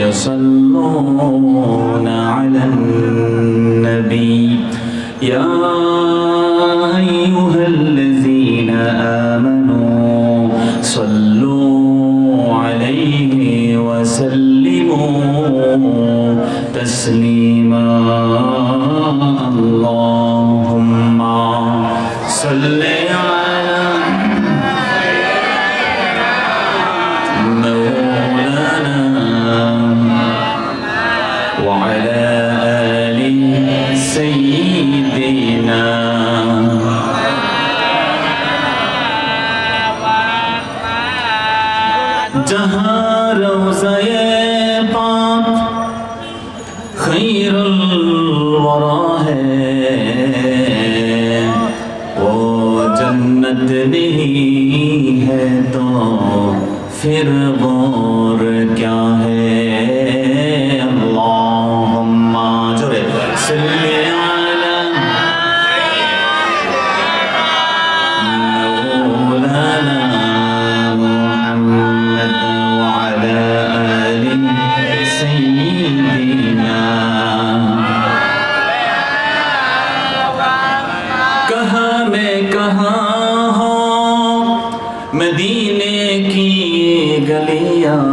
يصلون على النبي يا أيها الذين آمنوا صلوا عليه وسلموا تسليما اللهم صل على مولانا وعلى آل سيدنا جہاں روضہ پاک خیر الورا ہے وہ جنت نہیں ہے تو پھر اور کیا ہے اللہم جوڑے صلی علی مولانا محمد وعلی آل سیدنا کہاں میں کہاں ہوں مدینے کی گلیاں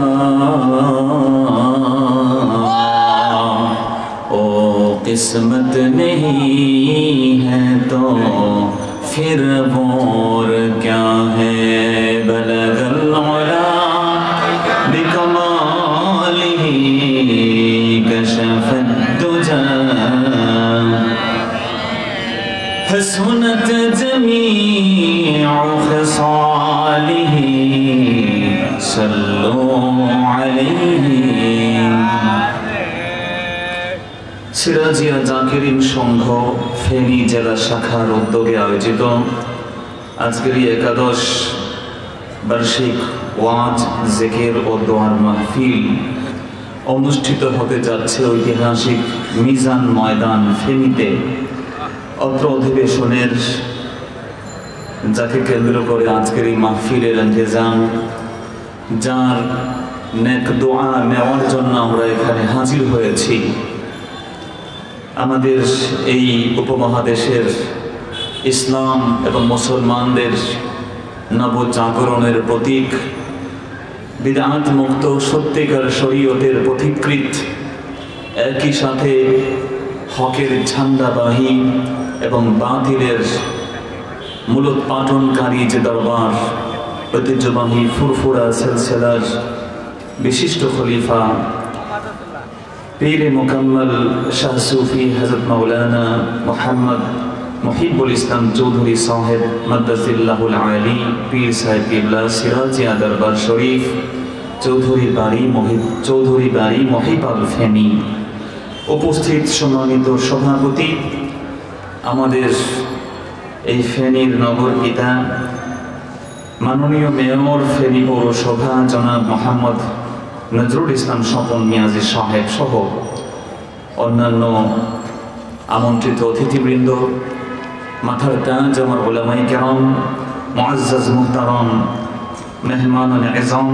او قسمت نہیں ہے تو پھر اور کیا ہے بلغ العلا بکمالہ کشف الدجا حسنت جمیع خصالہ صلوا علیہ সিরাজিয়া জাকিরিন সংঘ ফেনী জেলা শাখার উদ্যোগে আয়োজিত আজকের এই একাদশ বার্ষিক ওয়াজ জিকির ও দোয়ার মাহফিল অনুষ্ঠিত হতে যাচ্ছে ঐতিহাসিক মিজান ময়দান ফেনীতে। অত্র অধিবেশনের যাকে কেন্দ্র করে আজকের এই মাহফিলের ইন্তজাম, যার নেক দোয়া নেওয়ার জন্য আমরা এখানে হাজির হয়েছি, আমাদের এই উপমহাদেশের ইসলাম এবং মুসলমানদের নবজাগরণের প্রতীক, বিদআত মুক্ত সত্যিকার শরীয়তের পথিকৃৎ, একই সাথে হকের ঝান্ডাবাহী এবং বাতিলের মূলোৎপাটনকারী যে দরবার, ঐতিহ্যবাহী ফুরফুরা সিলসিলার বিশিষ্ট খলিফা পীর মুকাম্মল শাহ সুফি হযরত মাওলানা মুহাম্মদ মুহিবুল ইসলাম চৌধুরী সাহেব মাদ্দাজিল্লাহুল আলী পীর সাহেব কিবলা সিরাজিয়া দরবার শরীফ চৌধুরী বাড়ি মহিপাল ফেনী, উপস্থিত সম্মানিত সভাপতি, আমাদের এই ফেনীর নগর পিতা মাননীয় মেয়র ফেনী পৌরসভা জনাব মোহাম্মদ নজরুল ইসলাম স্বপন মিয়াজি সাহেব সহ অন্যান্য আমন্ত্রিত অতিথিবৃন্দ, মাথার তাজ আমার উলামায়ে কেরাম, মুআজ্জাজ মুহতারাম, মেহমানান এজাম,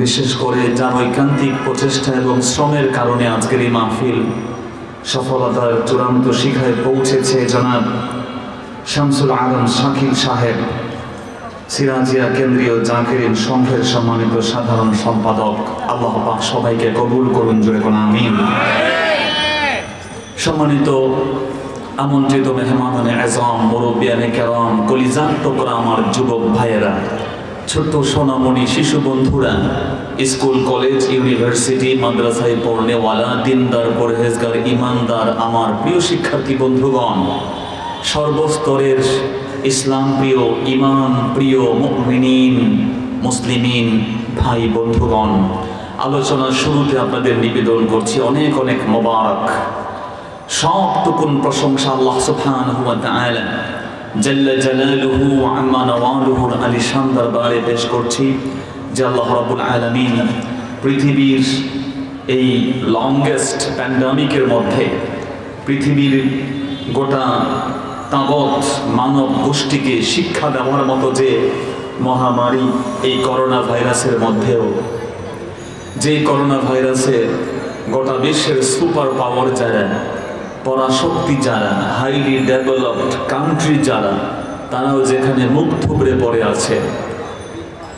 বিশেষ করে যার ঐকান্তিক প্রচেষ্টা এবং শ্রমের কারণে আজকের এই মাহফিল সফলতার চূড়ান্ত শিখরে পৌঁছেছে, জনাব শামসুল আলম শাকিল সাহেব, সিরাজিয়া কেন্দ্রীয় জাকিরিন সংঘের সম্মানিত সাধারণ সম্পাদক, আল্লাহ পাক সবাইকে কবুল করুন, জোরে কোন আমিন। সম্মানিত আমন্ত্রিত মেহমানানে আজম, মুরব্বিয়ানে কেরাম, কলিজার টুকরা আমার যুবক ভাইয়েরা, ছোট্ট সোনামণি শিশু বন্ধুরা, স্কুল কলেজ ইউনিভার্সিটি মাদ্রাসায় পড়নেওয়ালা দিনদার পরহেজগার ইমানদার আমার প্রিয় শিক্ষার্থী বন্ধুগণ, সর্বস্তরের ইসলাম প্রিয় ইমান প্রিয় মুমিনিন মুসলিমিন ভাই বন্ধুগণ, আলোচনার শুরুতে আপনাদের নিবেদন করছি অনেক অনেক মোবারক। সবটুকুন প্রশংসা আল্লাহ সুবহানাহু ওয়া তাআলা জাল্লা জালালুহু ওয়া আম্মা নওয়ালুহুর আলিশান দরবারে পেশ করছি যে আল্লাহ রাব্বুল আলামিন পৃথিবীর এই লংগেস্ট প্যান্ডেমিকের মধ্যে পৃথিবীর গোটা তাবৎ মানব গোষ্ঠীকে শিক্ষা দেওয়ার মতো যে মহামারী এই করোনা ভাইরাসের মধ্যেও যে করোনা ভাইরাসে গোটা বিশ্বের সুপার পাওয়ার যারা, পরাশক্তি যারা, হাইলি ডেভেলপড কান্ট্রি যারা, তারাও যেখানে মুখ থুবড়ে পড়ে আছে,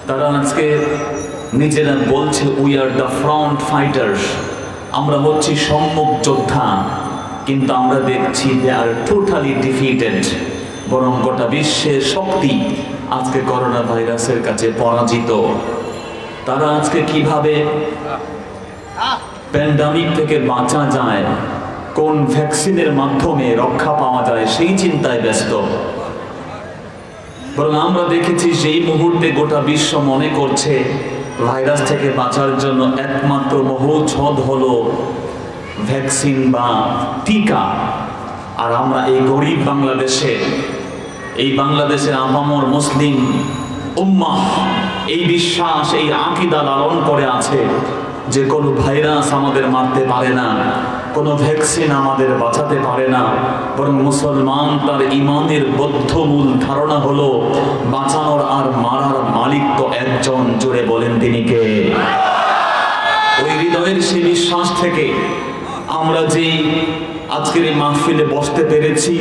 তারা আজকে নিজেরা বলছে we are the front fighters, আমরা হচ্ছি সম্মুখ যোদ্ধা, কিন্তু আমরা দেখছি দে আর টোটালি ডিফিটেড। বরং গোটা বিশ্বের শক্তি আজকে করোনা ভাইরাসের কাছে পরাজিত। তারা আজকে কিভাবে প্যান্ডামিক থেকে বাঁচা যায়, কোন ভ্যাকসিনের মাধ্যমে রক্ষা পাওয়া যায় সেই চিন্তায় ব্যস্ত। বরং আমরা দেখেছি সেই মুহূর্তে গোটা বিশ্ব মনে করছে ভাইরাস থেকে বাঁচার জন্য একমাত্র মহৌষধ হলো ভ্যাকসিন বা টিকা। আর আমরা এই গরিব বাংলাদেশে, এই বাংলাদেশের আপামর মুসলিম উম্মাহ এই বিশ্বাস, এই আকীদা লালন করে আছে যে কোনো ভাইরাস আমাদের মারতে পারে না, কোনো ভ্যাকসিন আমাদের বাঁচাতে পারে না। বরং মুসলমান তার ইমানের বদ্ধ মূল ধারণা হলো বাঁচানোর আর মারার মালিক তো একজন, জোরে বলেন তিনি কে? ওই হৃদয়ের সেই বিশ্বাস থেকে আমরা যে আজকের এই মাহফিলে বসতে পেরেছি,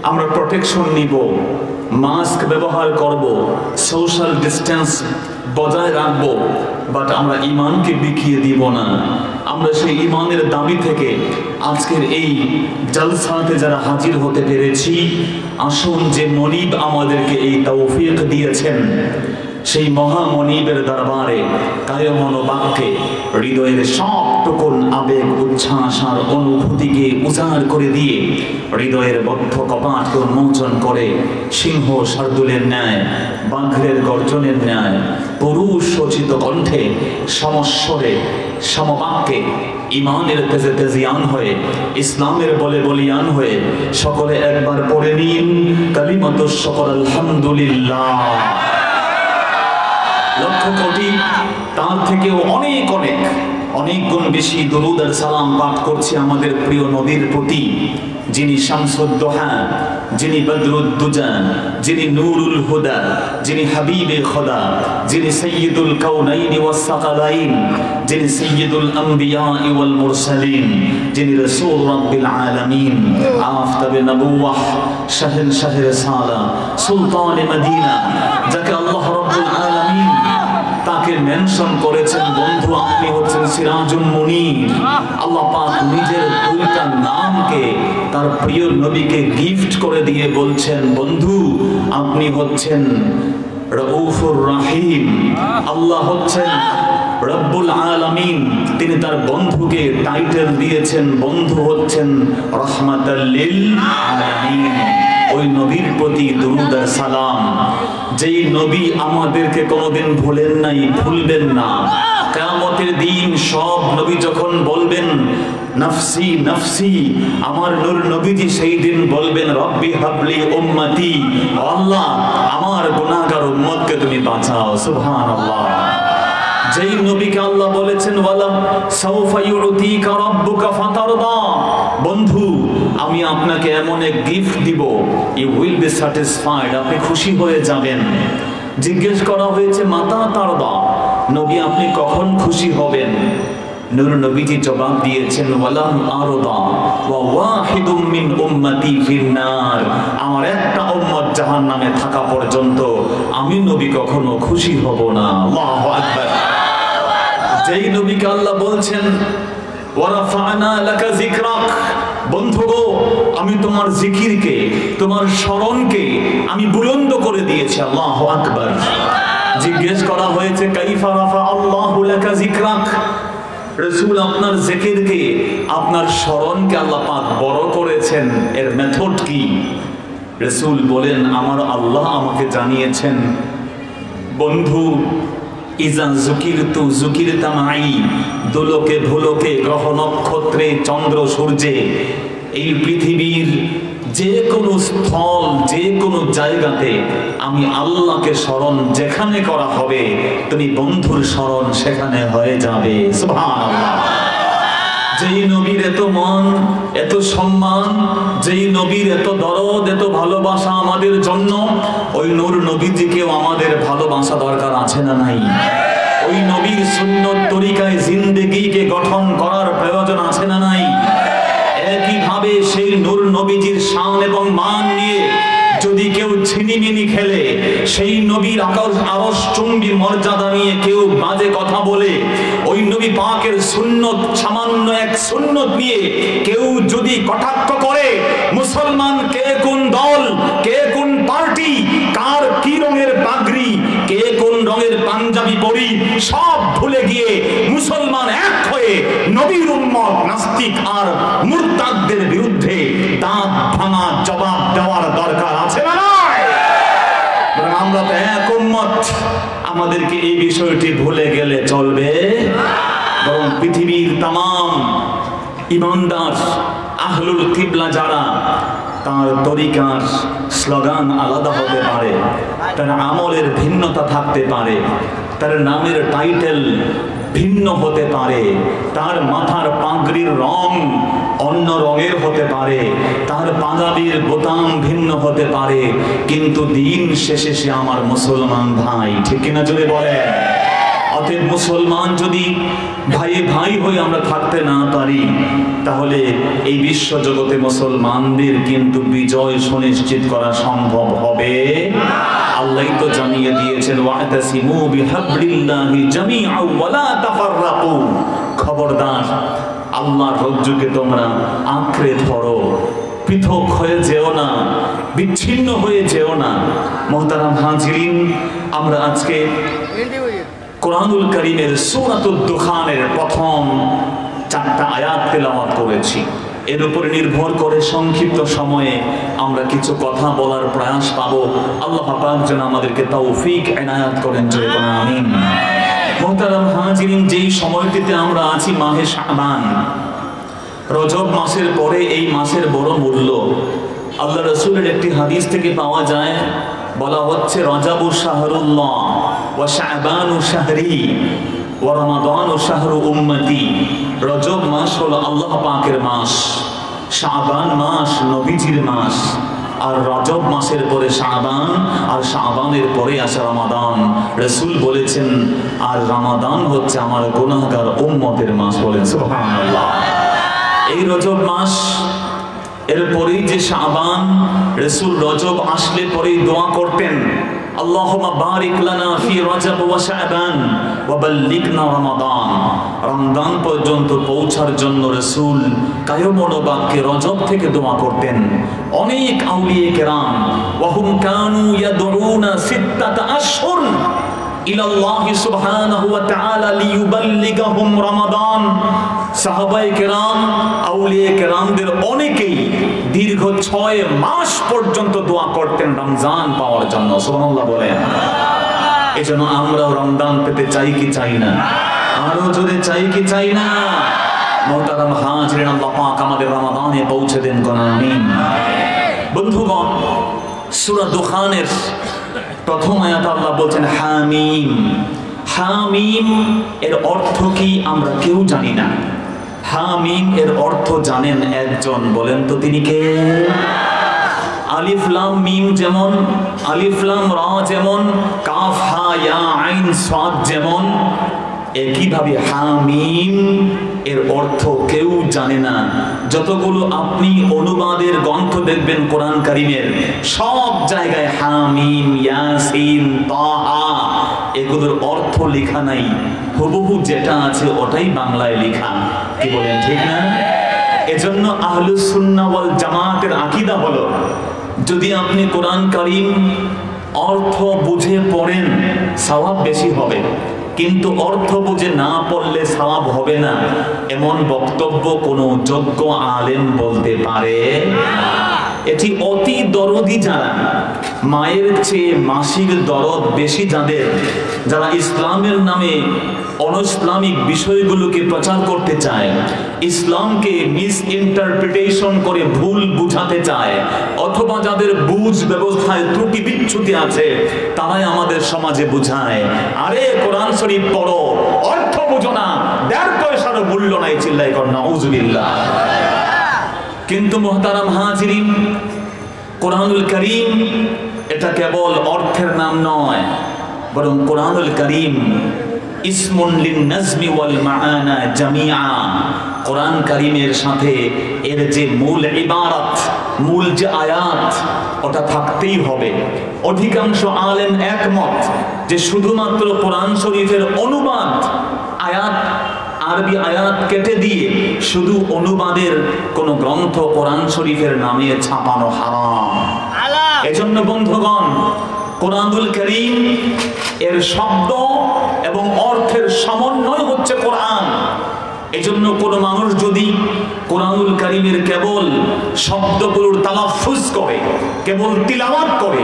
আমরা প্রোটেকশন নিব, মাস্ক ব্যবহার করব, সোশ্যাল ডিস্টেন্স বজায় রাখবো, বাট আমরা ইমানকে বিকিয়ে দিব না। আমরা সেই ইমানের দাবি থেকে আজকের এই জলসাতে যারা হাজির হতে পেরেছি, আসুন যে মনিব আমাদেরকে এই তৌফিক দিয়েছেন, সেই মহামনিবের দরবারে কায় মনোবাক্যে হৃদয়ের সবটুকুন আবেগ, উচ্ছ্বাস আর অনুভূতিকে উজাড় করে দিয়ে হৃদয়ের বদ্ধ কপাটকে উন্মোচন করে সিংহ শার্দুলের ন্যায়, বাঘের গর্জনের ন্যায় পুরুষ সচিত কণ্ঠে সমস্বরে সমবাক্যে ইমানের তেজে তেজিয়ান হয়ে, ইসলামের বলে বলিয়ান হয়ে সকলে একবার পড়ে নিন কালিমাতুশ শুকর আলহামদুলিল্লাহ। লক্ষ কোটি, তার থেকেও অনেক অনেক অনেক গুণ বেশি দরুদ আর সালাম পাঠ করছি আমাদের প্রিয় নবীর প্রতি, যিনি শামসুদ্দোহা, যিনি বদরুদ্দুজা, যিনি নূরুল হুদা, যিনি হাবিবে খোদা, যিনি সৈয়দুল কাউনাইন ওয়াস সাকালাইন, যিনি সৈয়দুল আম্বিয়া ওয়াল মুরসালিন, যিনি রাসূল রাব্বিল আলামিন, আফতাবে নবুওয়াহ, শাহেনশাহে রিসালা, সুলতানে মদিনা, যাকে আল্লাহ রাব্বুল আলামিন তাকে মেনশন করেছেন, বন্ধু আপনি হচ্ছেন সিরাজুল মুনির। আল্লাহ পাক নিজের দুইটা নামকে তার প্রিয় নবীকে গিফট করে দিয়ে বলছেন, বন্ধু আপনি হচ্ছেন রউফুর রহিম। আল্লাহ হচ্ছেন রব্বুল আলামিন, তিনি তার বন্ধুকে টাইটেল দিয়েছেন, বন্ধু হচ্ছেন রাহমাতাল লিল আলামিন। ওই নবীর প্রতি দুরূদ আর সালাম, যেই নবী আমাদেরকে কোনোদিন ভুলেন নাই, ভুলবেন না। কিয়ামতের দিন সব নবী যখন বলবেন নফসি নফসি, আমার নূর নবীজি সেই দিন বলবেন রব্বি হাবলি উম্মতি, আল্লাহ আমার গুনাহগার উম্মতকে তুমি বাঁচাও। সুবহানাল্লাহ। যেই নবীকে আল্লাহ বলেছেন ওয়ালা সাউফা ইউতিকা রাব্বুকা ফাতারদা, বন্ধু আমি আপনাকে এমন এক গিফট দিব, ইউ উইল বি স্যাটিসফাইড, আপনি খুশি হয়ে যাবেন। জিজ্ঞেস করা হয়েছে মাতা তারদা, নবী আপনি কখন খুশি হবেন? নূর নবীজি জবাব দিয়েছেন ওয়ালাম আরদা ওয়া ওয়াহিদুম মিন উম্মতি ফিন্নার, আমার একটা উম্মত জাহান্নামে থাকা পর্যন্ত আমি নবী কখনো খুশি হব না। আল্লাহু আকবার। যেই নবীকে আল্লাহ বলছেন ওয়ারাফা'না লাকা যিকরাক, বন্ধু গো আমি তোমার জিকিরকে, তোমার স্মরণকে আমি বুলন্দ করে দিয়েছি। আল্লাহু আকবার। জিজ্ঞেস করা হয়েছে কাইফা রাফা আল্লাহু লাকা যিকরাক, রাসূল আপনার জিকিরকে, আপনার স্মরণকে আল্লাহ পাক বড় করেছেন, এর মেথড কি? রাসূল বলেন আমার আল্লাহ আমাকে জানিয়েছেন, বন্ধু ইজা যুকিরতু যুকিরতা মাই, দোলকে ভুলকে গ্রহ নক্ষত্রে চন্দ্র সূর্যে এই পৃথিবীর যে কোনো স্থল, যে কোনো জায়গাতে আমি আল্লাহকে স্মরণ যেখানে করা হবে, তুমি বন্ধুর স্মরণ সেখানে হয়ে যাবে। সুবহানাল্লাহ। যেই নবীর এত মান, এত সম্মান, যেই নবীর এত দরদ, এত ভালোবাসা আমাদের জন্য, ওই নূর নবীজিকেও আমাদের ভালোবাসা দরকার আছে না নাই? ওই নবীর সুন্নত তরিকায় জিন্দেগিকে গঠন করার প্রয়োজন আছে না নাই? একইভাবে সেই নূর নবীজির শান এবং মান নিয়ে যদি কেউ ছিনিমিনি খেলে, সেই নবীর আরশচুম্বী মর্যাদা নিয়ে কেউ বাজে কথা বলে, ওই নবী পাকের সুন্নত, সামান্য এক সুন্নত নিয়ে কেউ যদি কটাক্ষ করে, মুসলমান কে কোন দল, কে কোন পার্টি, কার কি রঙের পাগড়ি, কে কোন রঙের পাঞ্জাবি পরি, সব ভুলে গিয়ে মুসলমান এক হয়ে নবীর উম্মত নাস্তিক আর মুরতাদদের বিরুদ্ধে দাঁত ভাঙা জবাব দেওয়ার দরকার আছে না নাই? আমরা তো এক উম্মত, আমাদেরকে এই বিষয়টি ভুলে গেলে চলবে? বরং পৃথিবীর তামাম ইমানদার আহলুল কিবলা যারা, তার তরিকার স্লোগান আলাদা হতে পারে, তার আমলের ভিন্নতা থাকতে পারে, তার নামের টাইটেল ভিন্ন হতে পারে, তার মাথার পাগড়ির রং অন্য রঙের হতে পারে, তার পাঞ্জাবির বোতাম ভিন্ন হতে পারে, কিন্তু দিন শেষে সে আমার মুসলমান ভাই। ঠিক কিনা জোরে বলে? অতএব মুসলমান যদি ভাই ভাই হয়ে আমরা থাকতে না পারি, তাহলে এই বিশ্ব জগতে মুসলমানদের কিন্তু বিজয় সুনিশ্চিত করা সম্ভব হবে। আল্লাহ তো জানিয়ে দিয়েছেন, ওয়াতাসিমু বিহাবলিল্লাহি জামিআন ওয়া লা তাফাররাকু, খবরদার আল্লাহর রজ্জুকে তোমরা আঁকড়ে ধরো, পৃথক হয়ে যেও না, বিচ্ছিন্ন হয়ে যেও না। মুহতারাম হাজিরিন, আমরা আজকে কোরআনুল কারীমের সূরাতুদ দুখানের প্রথম 4টা আয়াত তেলাওয়াত করেছি। এর উপরে নির্ভর করে সংক্ষিপ্ত সময়ে আমরা কিছু কথা বলার প্রয়াস পাবো। আল্লাহ পাক যেন আমাদেরকে তৌফিক এনায়েত করেন, জয় বলেন আমিন। মুহতারাম হাজিরিন, যেই সময়টিতে আমরা আছি মাহে শাবান, রজব মাসের পরে এই মাসের বড় মূল্য। আল্লাহ রাসূলের একটি হাদিস থেকে পাওয়া যায়, বলা হচ্ছে, রজবু শাহরুল্লাহ ওয়া শাবানু শাহরি ওয়া রমাদানু শাহরু উম্মতি। রজব মাস হলো আল্লাহ পাকের মাস, শাবান মাস নবীজির মাস, আর রজব মাসের পরে শাবান, আর শাবানের পরে আসে রমাদান। রাসূল বলেছেন, আর রমাদান হচ্ছে আমার গুনাহগার উম্মতের মাস। বলেন সুবহানাল্লাহ। এই রজব মাস, এরপরেই যে শাবান, রাসূল রজব আসলে পরেই দোয়া করতেন, আল্লাহুম্মা বারিক লানা ফি রজব ওয়া শাবান ওয়া বাল্লিগনা রমাদান। রমজান পর্যন্ত পৌঁছার জন্য রাসূল কায়মনোবাক্যে রজব থেকে দোয়া করতেন। অনেক আউলিয়া কেরাম, ওয়া হুম কানু ইয়াদউনা সিত্তাতা আশহুর ইলাল্লাহি সুবহানাহু ওয়া তাআলা লিইউবাল্লিগাহুম রমাদান। সাহাবায়ে কেরাম, আউলিয়া কেরামদের অনেকেই দীর্ঘ 6 মাস পর্যন্ত দোয়া করতেন রমজান পাওয়ার জন্য। সুবহানাল্লাহ বলেন। এজন্য আমরা রমজান পেতে চাই কি চাই না? আরো জোরে চাই কি চাই না? মুহতারাম হাজিরিন, আল্লাহ পাক আমাদের রমাদানে পৌঁছে দেন, কোন আমিন। বন্ধুগণ, সূরা দুখানের প্রথম আয়াতে আল্লাহ বলছেন হামিম। হামিম এর অর্থ কি আমরা কেউ জানি না। হামিম এর অর্থ জানেন একজন, বলেন তো তিনি কে? আলিফ লাম মিম যেমন, আলিফ লাম রা যেমন, কাফ হা ইয়া আইন সাদ যেমন, একইভাবে হামিম এর অর্থ কেউ জানে না। যতগুলো আপনি অনুবাদের গ্রন্থ দেখবেন কোরআন কারীমের, সব জায়গায় হামিম, ইয়াসিন, তাহা এগুলোর অর্থ লেখা নাই, হুবহু যেটা আছে ওটাই বাংলায় লেখা। কি বলেন, ঠিক না? এজন্য আহলুস সুন্নাহ ওয়াল জামাতের আকীদা হলো, যদি আপনি কোরআন কারীম অর্থ বুঝে পড়েন সওয়াব বেশি হবে, কিন্তু অর্থ বুঝে না পড়লে সওয়াব হবে না, এমন বক্তব্য কোনো যোগ্য আলেম বলতে পারে না। এটি অতি দরদি যারা, মায়ের চেয়ে মাসির দরদ বেশি যাদের, যারা ইসলামের নামে অনইসলামিক বিষয়গুলোকে প্রচার করতে চায়, ইসলামকে মিস ইন্টারপ্রিটেশন করে ভুল বুঝাতে চায়, অথবা যাদের বুঝ ব্যবস্থায় ত্রুটি বিচ্যুতি আছে, তারাই আমাদের সমাজে বুঝায়, আরে কোরআন শরীফ পড়ো, অর্থ বুঝো না, 1.5 পয়সারও মূল্য নাই, চিল্লাই কর নাউজুবিল্লাহ। কিন্তু মুহতারাম হাজিরিন, কোরআনুল কারীম এটা কেবল অর্থের নাম নয়, বরং কোরআনুল কারীম ইসমুন লিন-নাজমি ওয়াল মাআনা জামিআ। কোরআন কারীমের সাথে এর যে মূল ইবারত, মূল যে আয়াত, ওটা থাকতেই হবে। অধিকাংশ আলেম একমত যে শুধুমাত্র কোরআন শরীফের অনুবাদ, আয়াত, আরবি আয়াত কেটে দিয়ে শুধু অনুবাদের কোন গ্রন্থ কোরআন শরীফের নামে ছাপানো হারাম। এজন্য বন্ধুগণ, কোরআনুল কারীম এর শব্দ এবং অর্থের সমন্বয় হচ্ছে কোরআন। এজন্য কোন মানুষ যদি কোরআনুল কারীমের কেবল শব্দগুলোর তালাফুজ করে, কেবল তিলাওয়াত করে,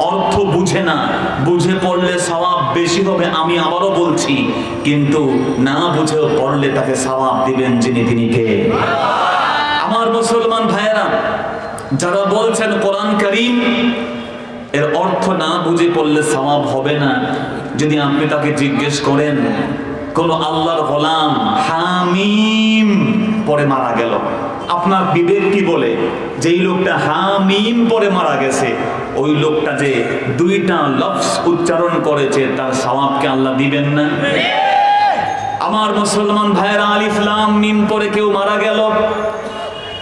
অর্থ বুঝে না, বুঝে পড়লে সওয়াব বেশি হবে, আমি আবারও বলছি, কিন্তু না বুঝেও পড়লে তাকে সওয়াব দিবেন যিনি, তিনি কে? আমার মুসলমান ভাইয়েরা, যারা বলছেন কোরআন কারীম এর অর্থ না বুঝে পড়লে সওয়াব হবে না, যদি আপনি তাকে জিজ্ঞেস করেন কোন আল্লাহর গোলাম হামিম পরে মারা গেল, আপনার বিবেক কি বলে যেই লোকটা হামিম পরে মারা গেছে, ওই লোকটা যে দুইটা লফজ উচ্চারণ করেছে তার সওয়াবকে আল্লাহ দিবেন না? আমার মুসলমান ভাইয়েরা, আলিফ লাম মিম পরে কেউ মারা গেল,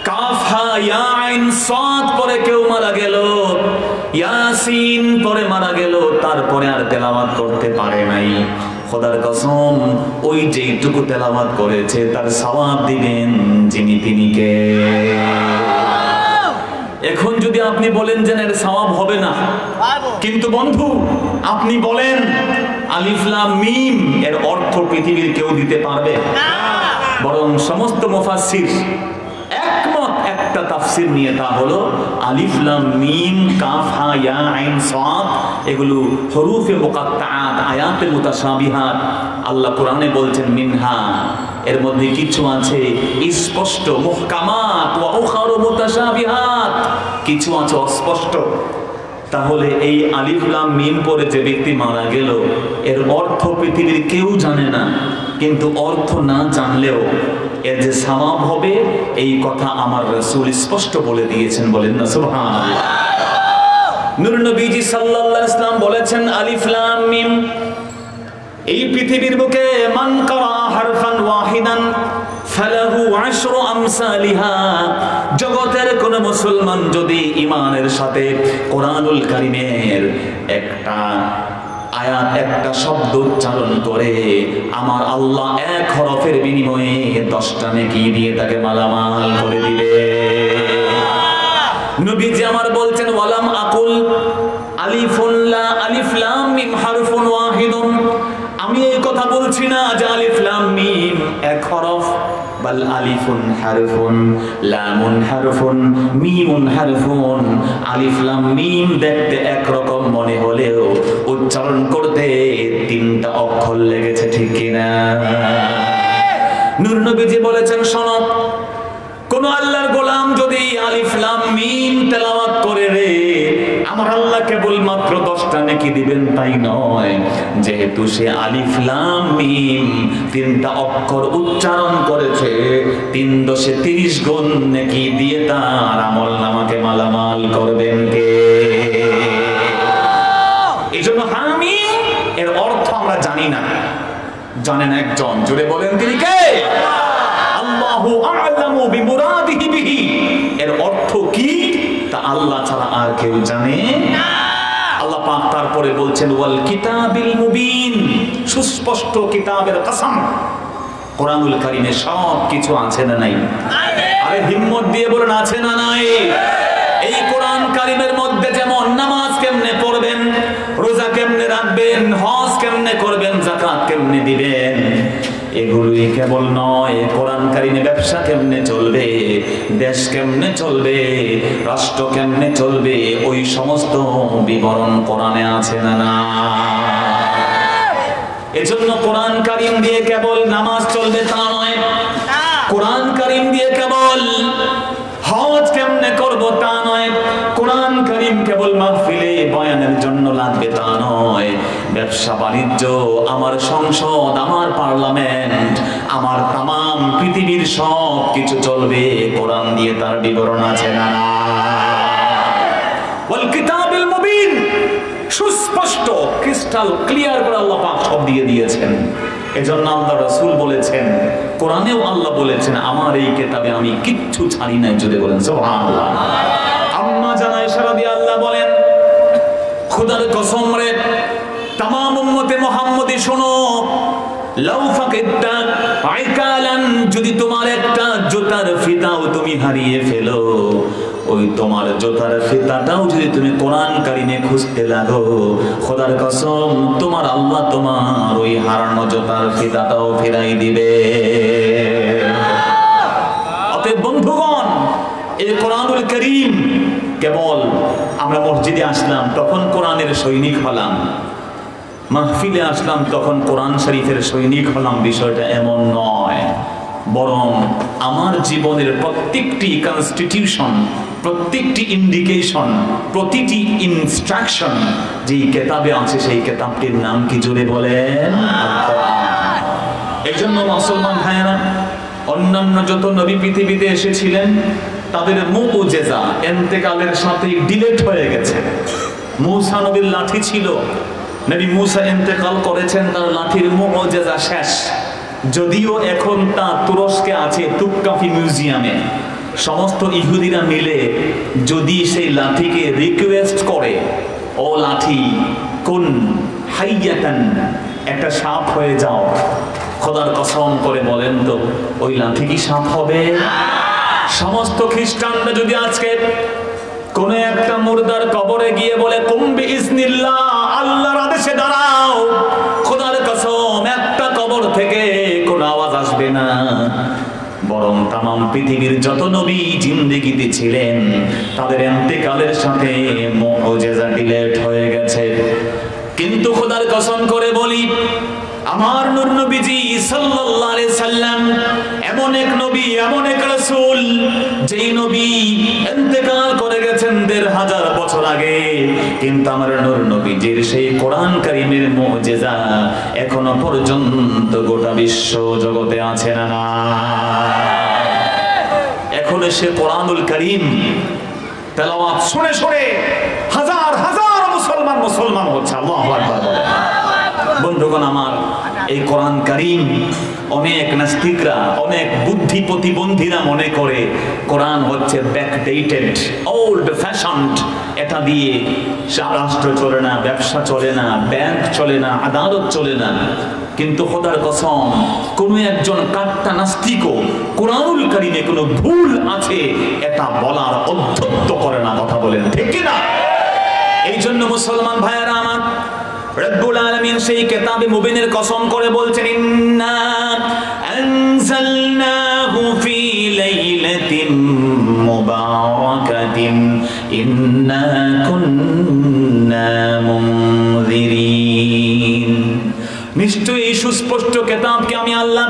কাফ হা ইয়া আইন সাদ পরে কেউ মারা গেল, ইয়াসিন পরে মারা গেল, তারপরে আর তেলাওয়াত করতে পারে নাই, খোদার কসম ওই যেইটুকু তেলাওয়াত করেছে তার সওয়াব দিবেন যিনি, তিনি কে? এখন যদি আপনি বলেন যে এর সওয়াব হবে না, কিন্তু বন্ধু আপনি বলেন আলিফ লাম মিম এর অর্থ পৃথিবীর কেউ দিতে পারবে না? বরং সমস্ত মুফাসসির একমত একটা তাফসীর নিয়ে, তা হলো আলিফ লাম মিম কাফ হা ইয়া আইন সাদ এগুলো হরুফে মুকাত্তাআত, আয়াতে মুতাশাবিহাত। আল্লাহ কোরআনে বলছেন মিনহা, এর মধ্যে কিছু আছে স্পষ্ট মুহকামাত ওয়া উখারু মুতাশাবিহাত, কিছু আছে অস্পষ্ট। তাহলে এই আলিফ লাম মিম পরে যে ব্যক্তি মারা গেল এর অর্থ পৃথিবীর কেউ জানে না, কিন্তু অর্থ না জানলেও এর যে সওয়াব হবে এই কথা আমার রাসূল স্পষ্ট বলে দিয়েছেন। বলেন না সুবহানাল্লাহ। নূর নবীজি সাল্লাল্লাহু আলাইহি ওয়াসাল্লাম বলেছেন আলিফ লাম মিম, এই পৃথিবীর বুকে মান ক্বারা হারফান ওয়াহিদান ফালাহু আশরু আমসালিহা। জগতের কোন মুসলমান যদি ঈমানের সাথে কোরআনুল কারীমের একটা আয়াত, একটা শব্দ উচ্চারণ করে, আমার আল্লাহ এক হরফের বিনিময়ে 10টা নেকি দিয়ে তাকে মালামাল করে দিবে। নবীজি আমার বলছেন ওয়ালাম আকুল আলিফুন লা আলিফ লাম মিম হারফুন ওয়াহিদুন, আমি এই কথা বলছি না যে আলিফ লাম মিম এক হরফ, বাল আলিফুন হারফুন লামুন হারফুন মিমুন হারফুন। আলিফ লাম মিম দেখতে একরকম মনে হলেও উচ্চারণ করতে 3টা অক্ষর লেগেছে, ঠিক কিনা? নূর নবীজি বলেছেন শোনো, কোন আল্লাহর গোলাম যদি আলিফ লাম মিম তেলাওয়াত করে রে, আমার আল্লাহ কেবলমাত্র 10টা নেকি দিবেন তাই নয়, যেহেতু সে আলিফ লাম মিম 3টা অক্ষর উচ্চারণ করেছে, 3 × 30 গুণ নেকি দিয়ে তার আমলনামাকে মালামাল করবেন কে? এইজন্য হামিম এর অর্থ আমরা জানি না, জানেন একজন, জোরে বলেন তিনি কে? আল্লাহু আ'লামু বিমুরাদিহি বিহি, এর অর্থ কি তা আল্লাহ ছাড়া আর কেউ জানে না। আল্লাহ পাক তারপরে বলছেন ওয়াল কিতাবিল মুবিন, সুস্পষ্ট কিতাবের কসম। কোরআনুল কারীমে সব কিছু আছে না নাই? আরে হিম্মত দিয়ে বলেন আছে না নাই? এই কোরআন কারীমের মধ্যে যেমন নামাজ কেমনে পড়বেন, রোজা কেমনে রাখবেন, হজ কেমনে করবেন, যাকাত কেমনে দিবেন, এগুলোই কেবল নয়, কোরআন কারীমে ব্যবসা কেমনে চলবে, দেশ কেমনে চলবে, রাষ্ট্র কেমনে চলবে, ওই সমস্ত বিবরণ কোরআনে আছে না না? এজন্য কোরআন কারীম দিয়ে কেবল নামাজ চলবে তা নয়, কোরআন কারীম দিয়ে কেবল হজ কেমনে করব তা নয়, কোরআন কারীম কেবল মাহফিলে বয়ানের জন্য লাগবে তা নয়, ব্যবসা বাণিজ্য, আমার সংসদ, আমার পার্লামেন্ট, আমার তামাম পৃথিবীর সব কিছু চলবে কোরআন দিয়ে, তার বিবরণ আছে না? ওয়াল কিতাবিল মুবিন, সুস্পষ্ট ক্রিস্টাল ক্লিয়ার করে আল্লাহ পাক সব দিয়ে দিয়েছেন। এজন্য আল্লাহ রাসূল বলেছেন, কোরআনেও আল্লাহ বলেছেন, আমার এই কিতাবে আমি কিচ্ছু ছাড়ি নাই। যদি বলেন সুবহানাল্লাহ। আম্মা জানা আয়েশা রাদিয়াল্লাহু বলেন, খোদার কসম রে, তামাম উম্মতে মুহাম্মদী শোনো, লাউ ফাকিদতা আইকালান, যদি তোমার একটা জুতার ফিতাও তুমি হারিয়ে ফেলো, ওই তোমার জুতার ফিতাটাও যদি তুমি কোরআন কারিমে খুঁজতে লাগো, খোদার কসম তোমার আল্লাহ তোমার ওই হারানো জুতার ফিতাটাও ফিরাই দিবে। অতএব বন্ধুগণ, এই কোরআনুল কারীম কেবল আমরা মসজিদে আসলাম তখন কোরআনের সৈনিক হলাম, মাহফিলে আসলাম তখন কোরআন শরীফের সৈনিক হলাম, বিষয়টা এমন নয়। বরং আমার জীবনের প্রত্যেকটি কনস্টিটিউশন, প্রত্যেকটি ইন্ডিকেশন, প্রতিটি ইনস্ট্রাকশন যেই কিতাবে আছে, সেই কিতাবটির নাম কি জোরে বলেন? এই জন্য মুসলমান ভাইয়েরা, অন্যান্য যত নবী পৃথিবীতে এসেছিলেন তাদের মুজিজা ইন্তেকালের সাথে ডিলেট হয়ে গেছে। মূসা নবীর লাঠি ছিল, নবী মূসা ইন্তেকাল করেছেন, তার লাঠির মুজিজা শেষ। যদিও এখন তা তুরস্কে আছে তুপকাফি মিউজিয়ামে। সমস্ত ইহুদিরা মিলে যদি সেই লাঠিকে রিকোয়েস্ট করে, ও লাঠি কুন হাইয়াতান, একটা সাপ হয়ে যাও, খোদার কসম করে বলেন তো ওই লাঠি কি সাপ হবে? সমস্ত খ্রিস্টানরা যদি আজকে কোন একটা মুর্দার কবরে গিয়ে বলে কুম বিইজনিল্লাহ, আল্লাহর আদেশে দাঁড়াও, খোদার কসম একটা কবর থেকে কোনো আওয়াজ আসবে না। বরং তামাম পৃথিবীর যত নবী জিন্দেগিতে ছিলেন তাদের ইন্তেকালের সাথে মুজিজা ডিলেট হয়ে গেছে। কিন্তু খোদার কসম করে বলি, আমার নূর নবীজি সাল্লাল্লাহু আলাইহি সাল্লাম এমন এক নবী, এমন এক রাসূল, যেই নবী ইন্তেকাল করে গেছেন ১৫০০ বছর আগে, কিন্তু আমার নূর নবীজির সেই কোরআন কারীমের মুজিজা এখনো পর্যন্ত গোটা বিশ্ব জগতে আছে না? না, এখন সে কোরআনুল কারীম তেলাওয়াত শুনে শুনে হাজার হাজার মুসলমান হচ্ছে। আল্লাহু আকবার। বন্ধুগণ আমার, এই কোরআন কারীম অনেক নাস্তিকরা, অনেক বুদ্ধি প্রতিবন্ধীরা মনে করে কোরআন হচ্ছে ব্যাকডেটেড, ওল্ড ফ্যাশনড, এটা দিয়ে রাষ্ট্র চলে না, ব্যবসা চলে না, ব্যাংক চলে না, আদালত চলে না। কিন্তু খোদার কসম, কোন একজন কাট্টা নাস্তিকও কোরআনুল কারীমে কোনো ভুল আছে এটা বলার অধ্যত্ত করে না। কথা বলেন ঠিক কি না? এই জন্য মুসলমান ভাইয়েরা আমার, রব্বুল আলামিন সেই কিতাবে মুবিনের কসম করে বলছেন, ইন্না আনজালনাহু ফি লাইলাতিন মুবারাকাতিন ইন্না কুন্না মুনজিরিন। নিশ্চয়ই সুস্পষ্ট কিতাবকে আমি আল্লাহ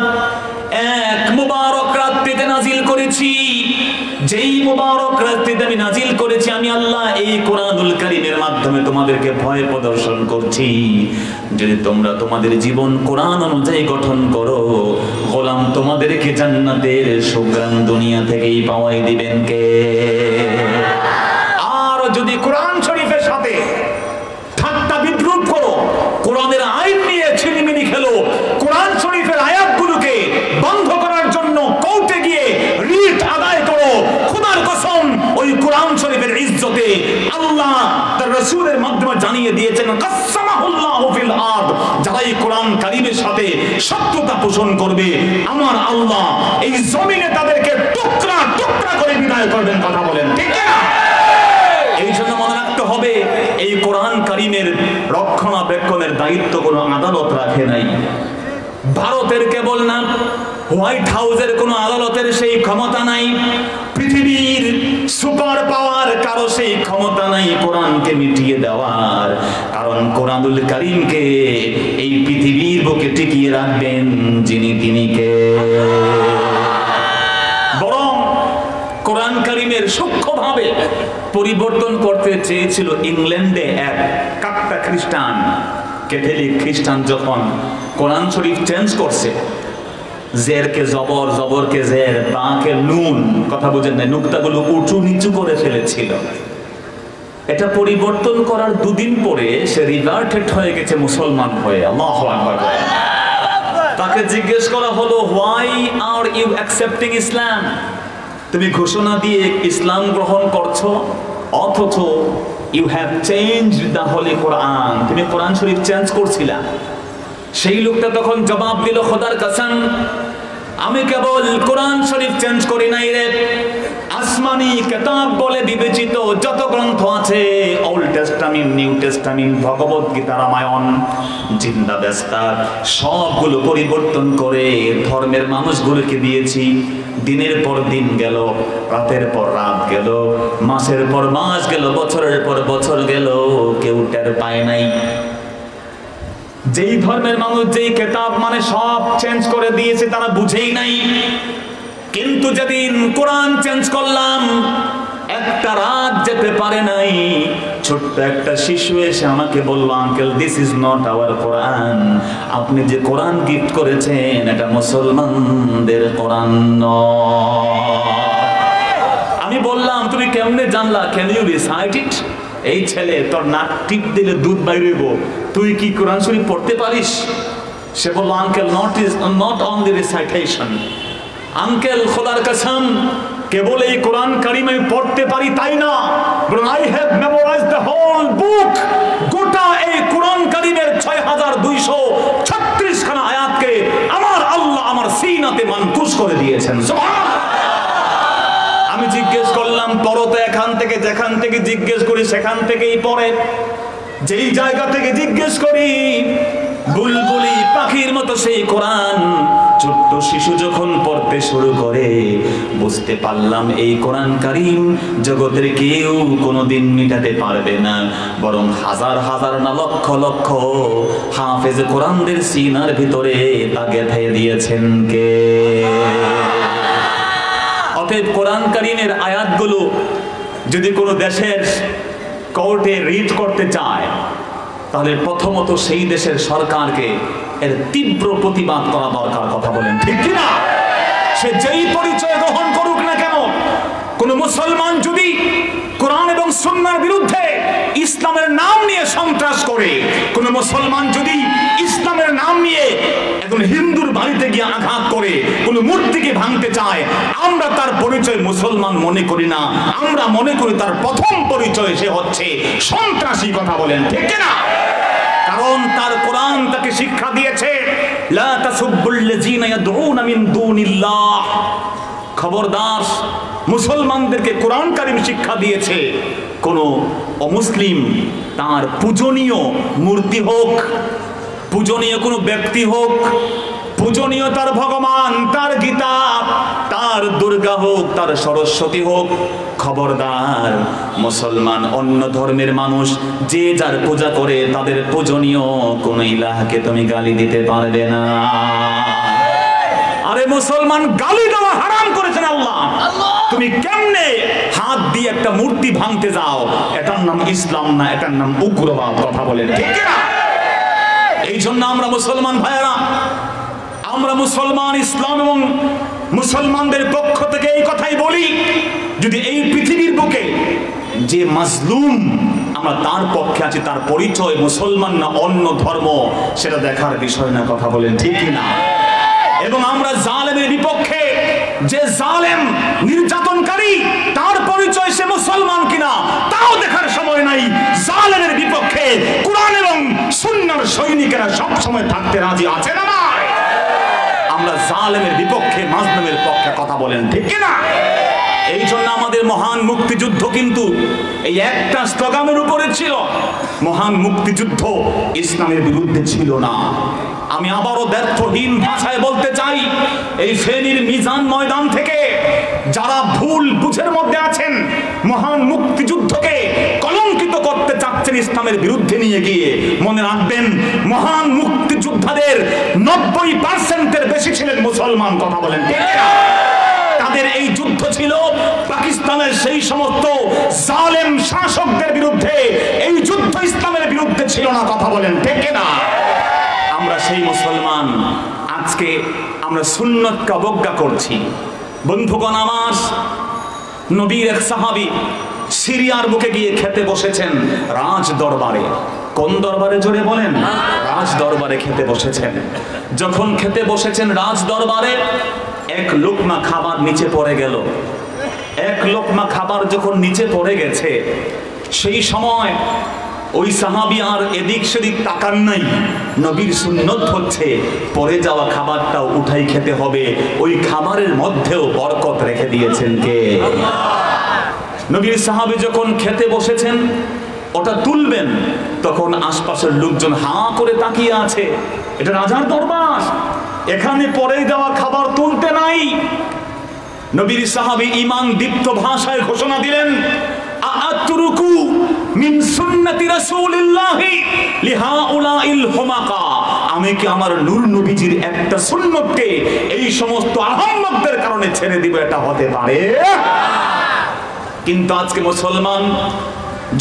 এক মুবারক রাত্রিতে নাজিল করেছি। যেই মুবারক রাত্রিতে আমি নাজিল করেছি আমি আল্লাহ এই কোরআনুল কারীমের মাধ্যমে তোমাদেরকে ভয় প্রদর্শন করছি। যদি তোমরা তোমাদের জীবন কোরআন অনুযায়ী গঠন করো, গোলাম তোমাদেরকে জান্নাতের সুগ্রাণ দুনিয়া থেকেই পাওয়াই দিবেন কে? আর যদি কোরআন শরীফের সাথে ঠাট্টা বিদ্রুপ করো, কোরআনের আইন নিয়ে ছিনিমিনি খেলো, কোরআন শরীফের আয়াতগুলোকে বন্ধ করার জন্য কোর্টে গিয়ে রিট আদায় করো, খোদার কসম ওই কোরআন শরীফের ইজ্জতে আল্লাহ তার রাসূলের মাধ্যমে জানিয়ে দিয়েছেন, কাসসামাহুল্লাহু ফিল আরদ, যারা এই কোরআন কারীমের সাথে শত্রুতা পোষণ করবে আমার আল্লাহ এই জমিনে তাদেরকে টুকরা টুকরা করে বিদায় করবেন। কথা বলেন ঠিক না? এই জন্য মনে রাখতে হবে, এই কোরআন কারীমের রক্ষণাবেক্ষণের দায়িত্ব কোনো আদালত রাখে নাই। ভারতের কেবল না, হোয়াইট হাউসের কোনো আদালতের সেই ক্ষমতা নাই, পৃথিবীর সুপার পাওয়ার কারো সেই ক্ষমতা নাই কোরআনকে মিটিয়ে দেওয়ার। কারণ কোরআনুল কারীমকে এই পৃথিবীর বুকে টিকিয়ে রাখবেন যিনি, তিনি কে? বরং কোরআন কারীমের সূক্ষ্মভাবে পরিবর্তন করতে চেয়েছিল ইংল্যান্ডে এক কাট্টা খ্রিস্টান, ক্যাথলিক খ্রিস্টান, যখন কোরআন শরীফ চেঞ্জ করছে, জেরকে জবর, জবরকে জের, বাঁকে নুন, কথা বুঝেন না, নুকতাগুলো উঁচু নিচু করে ফেলেছিল। এটা পরিবর্তন করার দুদিন পরে সে রিভার্টেড হয়ে গেছে মুসলমান হয়ে। আল্লাহু আকবার। তাকে জিজ্ঞেস করা হলো, why are you accepting Islam? তুমি ঘোষণা দিয়ে ইসলাম গ্রহণ করছো, অথচ you have changed the holy Quran, তুমি কোরআন শরীফ চেঞ্জ করছিলা। সেই লোকটা তখন জবাব দিল, খোদার কসম, আমি কেবল কোরআন শরীফ চেঞ্জ করি নাই রে, আসমানি কিতাব বলে বিবেচিত যত গ্রন্থ আছে, old testament, new testament, Bhagavad Gita, Ramayana, জিন্দা বেস্তা, সবগুলো পরিবর্তন করে ধর্মের মানুষগুলোকে দিয়েছি। দিনের পর দিন গেল, রাতের পর রাত গেল, মাসের পর মাস গেল, বছরের পর বছর গেল, কেউ টের পায় নাই। যেই ধর্মের মানুষ যেই কিতাব মানে সব চেঞ্জ করে দিয়েছে, তারা বুঝেই নাই। কিন্তু যেদিন কোরআন চেঞ্জ করলাম, একটা রাত যেতে পারে নাই, ছোট্ট একটা শিশু এসে আমাকে বলল, uncle, this is not our Quran, আপনি যে কোরআন গিফট করেছেন এটা মুসলমানদের কোরআন নয়। আমি বললাম, তুমি কেমনে জানলা? ক্যান ইউ রিসাইট ইট? এই ছেলে, তোর নাক টিপ দিলে দুধ বাইরেব, তুই কি কোরআন শরীফ পড়তে পারিস? সে বলল, uncle, not only recitation, uncle, খোদার কসম, কেবল এই কোরআন কারীম আমি পড়তে পারি তাই না, বরং I have memorised the whole book, গোটা এই কোরআন কারীমের 6236 খানা আয়াতকে আমার আল্লাহ আমার সিনাতে মানকুশ করে দিয়েছেন। সুবহানাল্লাহ। আমি জিজ্ঞেস করলাম, পড়ো তো এখান থেকে, যেখান থেকে জিজ্ঞেস করি সেখান থেকেই পড়ে। যেই জায়গা থেকে জিজ্ঞেস করি, বুলবুলি পাখির মতো সেই কোরআন ছোট্ট শিশু যখন পড়তে শুরু করে, বুঝতে পারলাম এই কোরআন কারীম জগতের কেউ কোনোদিন মিটাতে পারবে না, বরং হাজার হাজার না লক্ষ লক্ষ হাফেজ কোরআনদের সিনার ভিতরে তা গেঁথে দিয়েছেন কে? অতএব কোরআন কারীমের আয়াতগুলো যদি কোনো দেশের কোর্টে রিড করতে চায়, তাহলে প্রথমত সেই দেশের সরকারকে এর তীব্র প্রতিবাদ করা দরকার। কথা বলেন ঠিক কিনা? সে যেই পরিচয় গ্রহণ করুক না কেন, কোন মুসলমান যদি কোরআন এবং সুন্নাহর বিরুদ্ধে ইসলামের নাম নিয়ে সন্ত্রাস করে, কোন মুসলমান যদি ইসলামের নাম নিয়ে একজন হিন্দুর বাড়িতে গিয়ে আঘাত করে, কোন মূর্তিকে ভাঙতে চায়, আমরা তার পরিচয় মুসলমান মনে করি না, আমরা মনে করি তার প্রথম পরিচয় সে হচ্ছে সন্ত্রাসী। কথা বলেন ঠিক কিনা? কারণ তার কোরআন তাকে শিক্ষা দিয়েছে, লা তাসুব্বুল্লাযীনা ইয়াদউনা মিন দুনিল্লাহ, খবরদার, মুসলমানদেরকে কোরআন কারীম শিক্ষা দিয়েছে কোন অমুসলিম তার পূজনীয় মূর্তি হোক, পূজনীয় কোনো ব্যক্তি হোক, পূজনীয় তার ভগবান, তার গীতা, তার দুর্গা হোক, তার সরস্বতী হোক, খবরদার, মুসলমান অন্য ধর্মের মানুষ যে যার পূজা করে তাদের পূজনীয় কোন ইলাহকে তুমি গালি দিতে পারবে না। আরে মুসলমান, গালি দেওয়া হারাম করেছেন আল্লাহ। তুমি কেমনে হাত দিয়ে একটা মূর্তি ভাঙতে যাও? এটার নাম ইসলাম না, এটার নাম উগ্রবাদ। কথা বলেন ঠিক না? এই জন্য আমরা মুসলমান ভাইয়েরা, আমরা মুসলমান, ইসলাম এবং মুসলমানদের পক্ষ থেকে এই কথাই বলি, যদি এই পৃথিবীর বুকে যে মাজলুম আমরা তার পক্ষে আছি, তার পরিচয় মুসলমান না অন্য ধর্ম, সেটা দেখার বিষয় না। কথা বলেন ঠিক না? এবং আমরা জালেমের বিপক্ষে, যে জালেম নির্যাতনকারী তার পরিচয় সে মুসলমান কিনা তাও দেখার সময় নাই। জালেমের বিপক্ষে কোরআন এবং সুন্নাহর সৈনিকেরা সব সময় থাকতে রাজি আছে না? আমরা জালেমের বিপক্ষে, মাজলুমের পক্ষে। কথা বলেন ঠিক কিনা? এই জন্য আমাদের মহান মুক্তিযুদ্ধ কিন্তু এই একটা স্লোগানের উপরে ছিল। মহান মুক্তিযুদ্ধ ইসলামের বিরুদ্ধে ছিল না। আমি আবারও ব্যর্থহীন ভাষায় বলতে চাই, এই ফেনীর মিজান ময়দান থেকে যারা ভুল বুঝের মধ্যে আছেন, মহান মুক্তিযুদ্ধকে কলঙ্কিত করতে চাচ্ছেন ইসলামের বিরুদ্ধে নিয়ে গিয়ে, মনে রাখবেন মহান মুক্তিযোদ্ধাদের 90%-এর বেশি ছিলেন মুসলমান। কথা বলেন ঠিক না? তাদের এই যুদ্ধ ছিল পাকিস্তানের সেই সমস্ত জালেম শাসকদের বিরুদ্ধে, এই যুদ্ধ ইসলামের বিরুদ্ধে ছিল না। কথা বলেন ঠিক না? আমরা সেই মুসলমান, আজকে আমরা সুন্নতকে অবজ্ঞা করছি। বন্ধুগণ আমার, নবীর এক সাহাবী সিরিয়ার বুকে গিয়ে খেতে বসেছেন রাজ দরবারে। কোন দরবারে? জোরে বলেন। রাজ দরবারে খেতে বসেছেন। যখন খেতে বসেছেন রাজ দরবারে, এক লোকমা খাবার নিচে পড়ে গেল। এক লোকমা খাবার যখন নিচে পড়ে গেছে, সেই সময় ওই সাহাবী আর এদিক সেদিক তাকান নাই। নবীর সুন্নত হচ্ছে পড়ে যাওয়া খাবারটাও উঠাই খেতে হবে। ওই খাবারের মধ্যেও বরকত রেখে দিয়েছেন কে? নবীর সাহাবী যখন খেতে বসেছেন, ওটা তুলবেন, তখন আশপাশের লোকজন হাঁ করে তাকিয়ে আছে। এটা রাজার দরবার, এখানে পড়ে যাওয়া খাবার তুলতে নাই। নবীর সাহাবী ঈমান দীপ্ত ভাষায় ঘোষণা দিলেন, আ'আতরুকু মিন সুন্নতি রাসূলিল্লাহি লিহাউলাইল হুমাকা। আমি কি আমার নূর নবীজির একটা সুন্নতকে এই সমস্ত আহম্মকদের কারণে ছেড়ে দিব? এটা হতে পারে? কিন্তু আজকে মুসলমান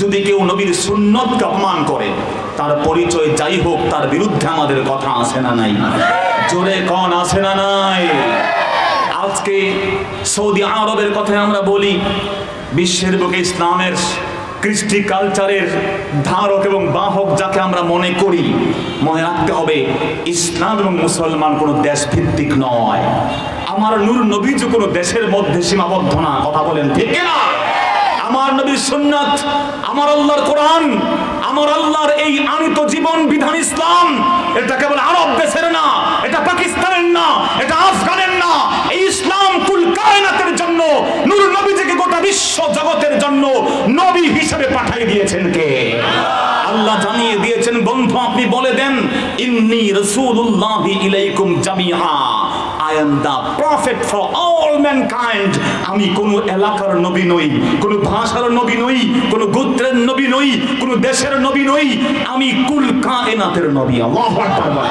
যদি কেউ নবীর সুন্নতকে অপমান করে, তার পরিচয় যাই হোক, তার বিরুদ্ধে আমাদের কথা আছে না নাই? জোরে কোন আছে না নাই? আজকে সৌদি আরবের কথা আমরা বলি, বিশ্বের বুকে ইসলামের কৃষ্টি কালচারের ধারক এবং বাহক যাকে আমরা মনে করি, মনে রাখতে হবে ইসলাম এবং মুসলমান কোনো দেশ ভিত্তিক নয়। আমার নূর নবীজি কোনো দেশের মধ্যে সীমাবদ্ধ না। কথা বলেন ঠিক না? আমার নবীর সুন্নাত, আমার আল্লাহর কোরআন, আমার আল্লাহর এই আনিত জীবন বিধান ইসলাম, এটা কেবল আরব দেশের না, এটা পাকিস্তানের না, এটা আফগানের না। এই ইসলাম কুল কায়নাতের জন্য, নূর নবীজিকে গোটা বিশ্ব জগতের জন্য নবী হিসেবে পাঠিয়ে দিয়েছেন কে? আল্লাহ জানিয়ে দিয়েছেন, বন্ধু আপনি বলে দেন, ইন্নী রাসূলুল্লাহি ইলাইকুম জামিআ, I am the prophet for all mankind. আমি কোন এলাকার নবী নই, কোন ভাষার নবী নই, কোন গোত্রের নবী নই, কোন দেশের নবী নই, আমি কুল কায়নাতের নবী। আল্লাহু আকবার।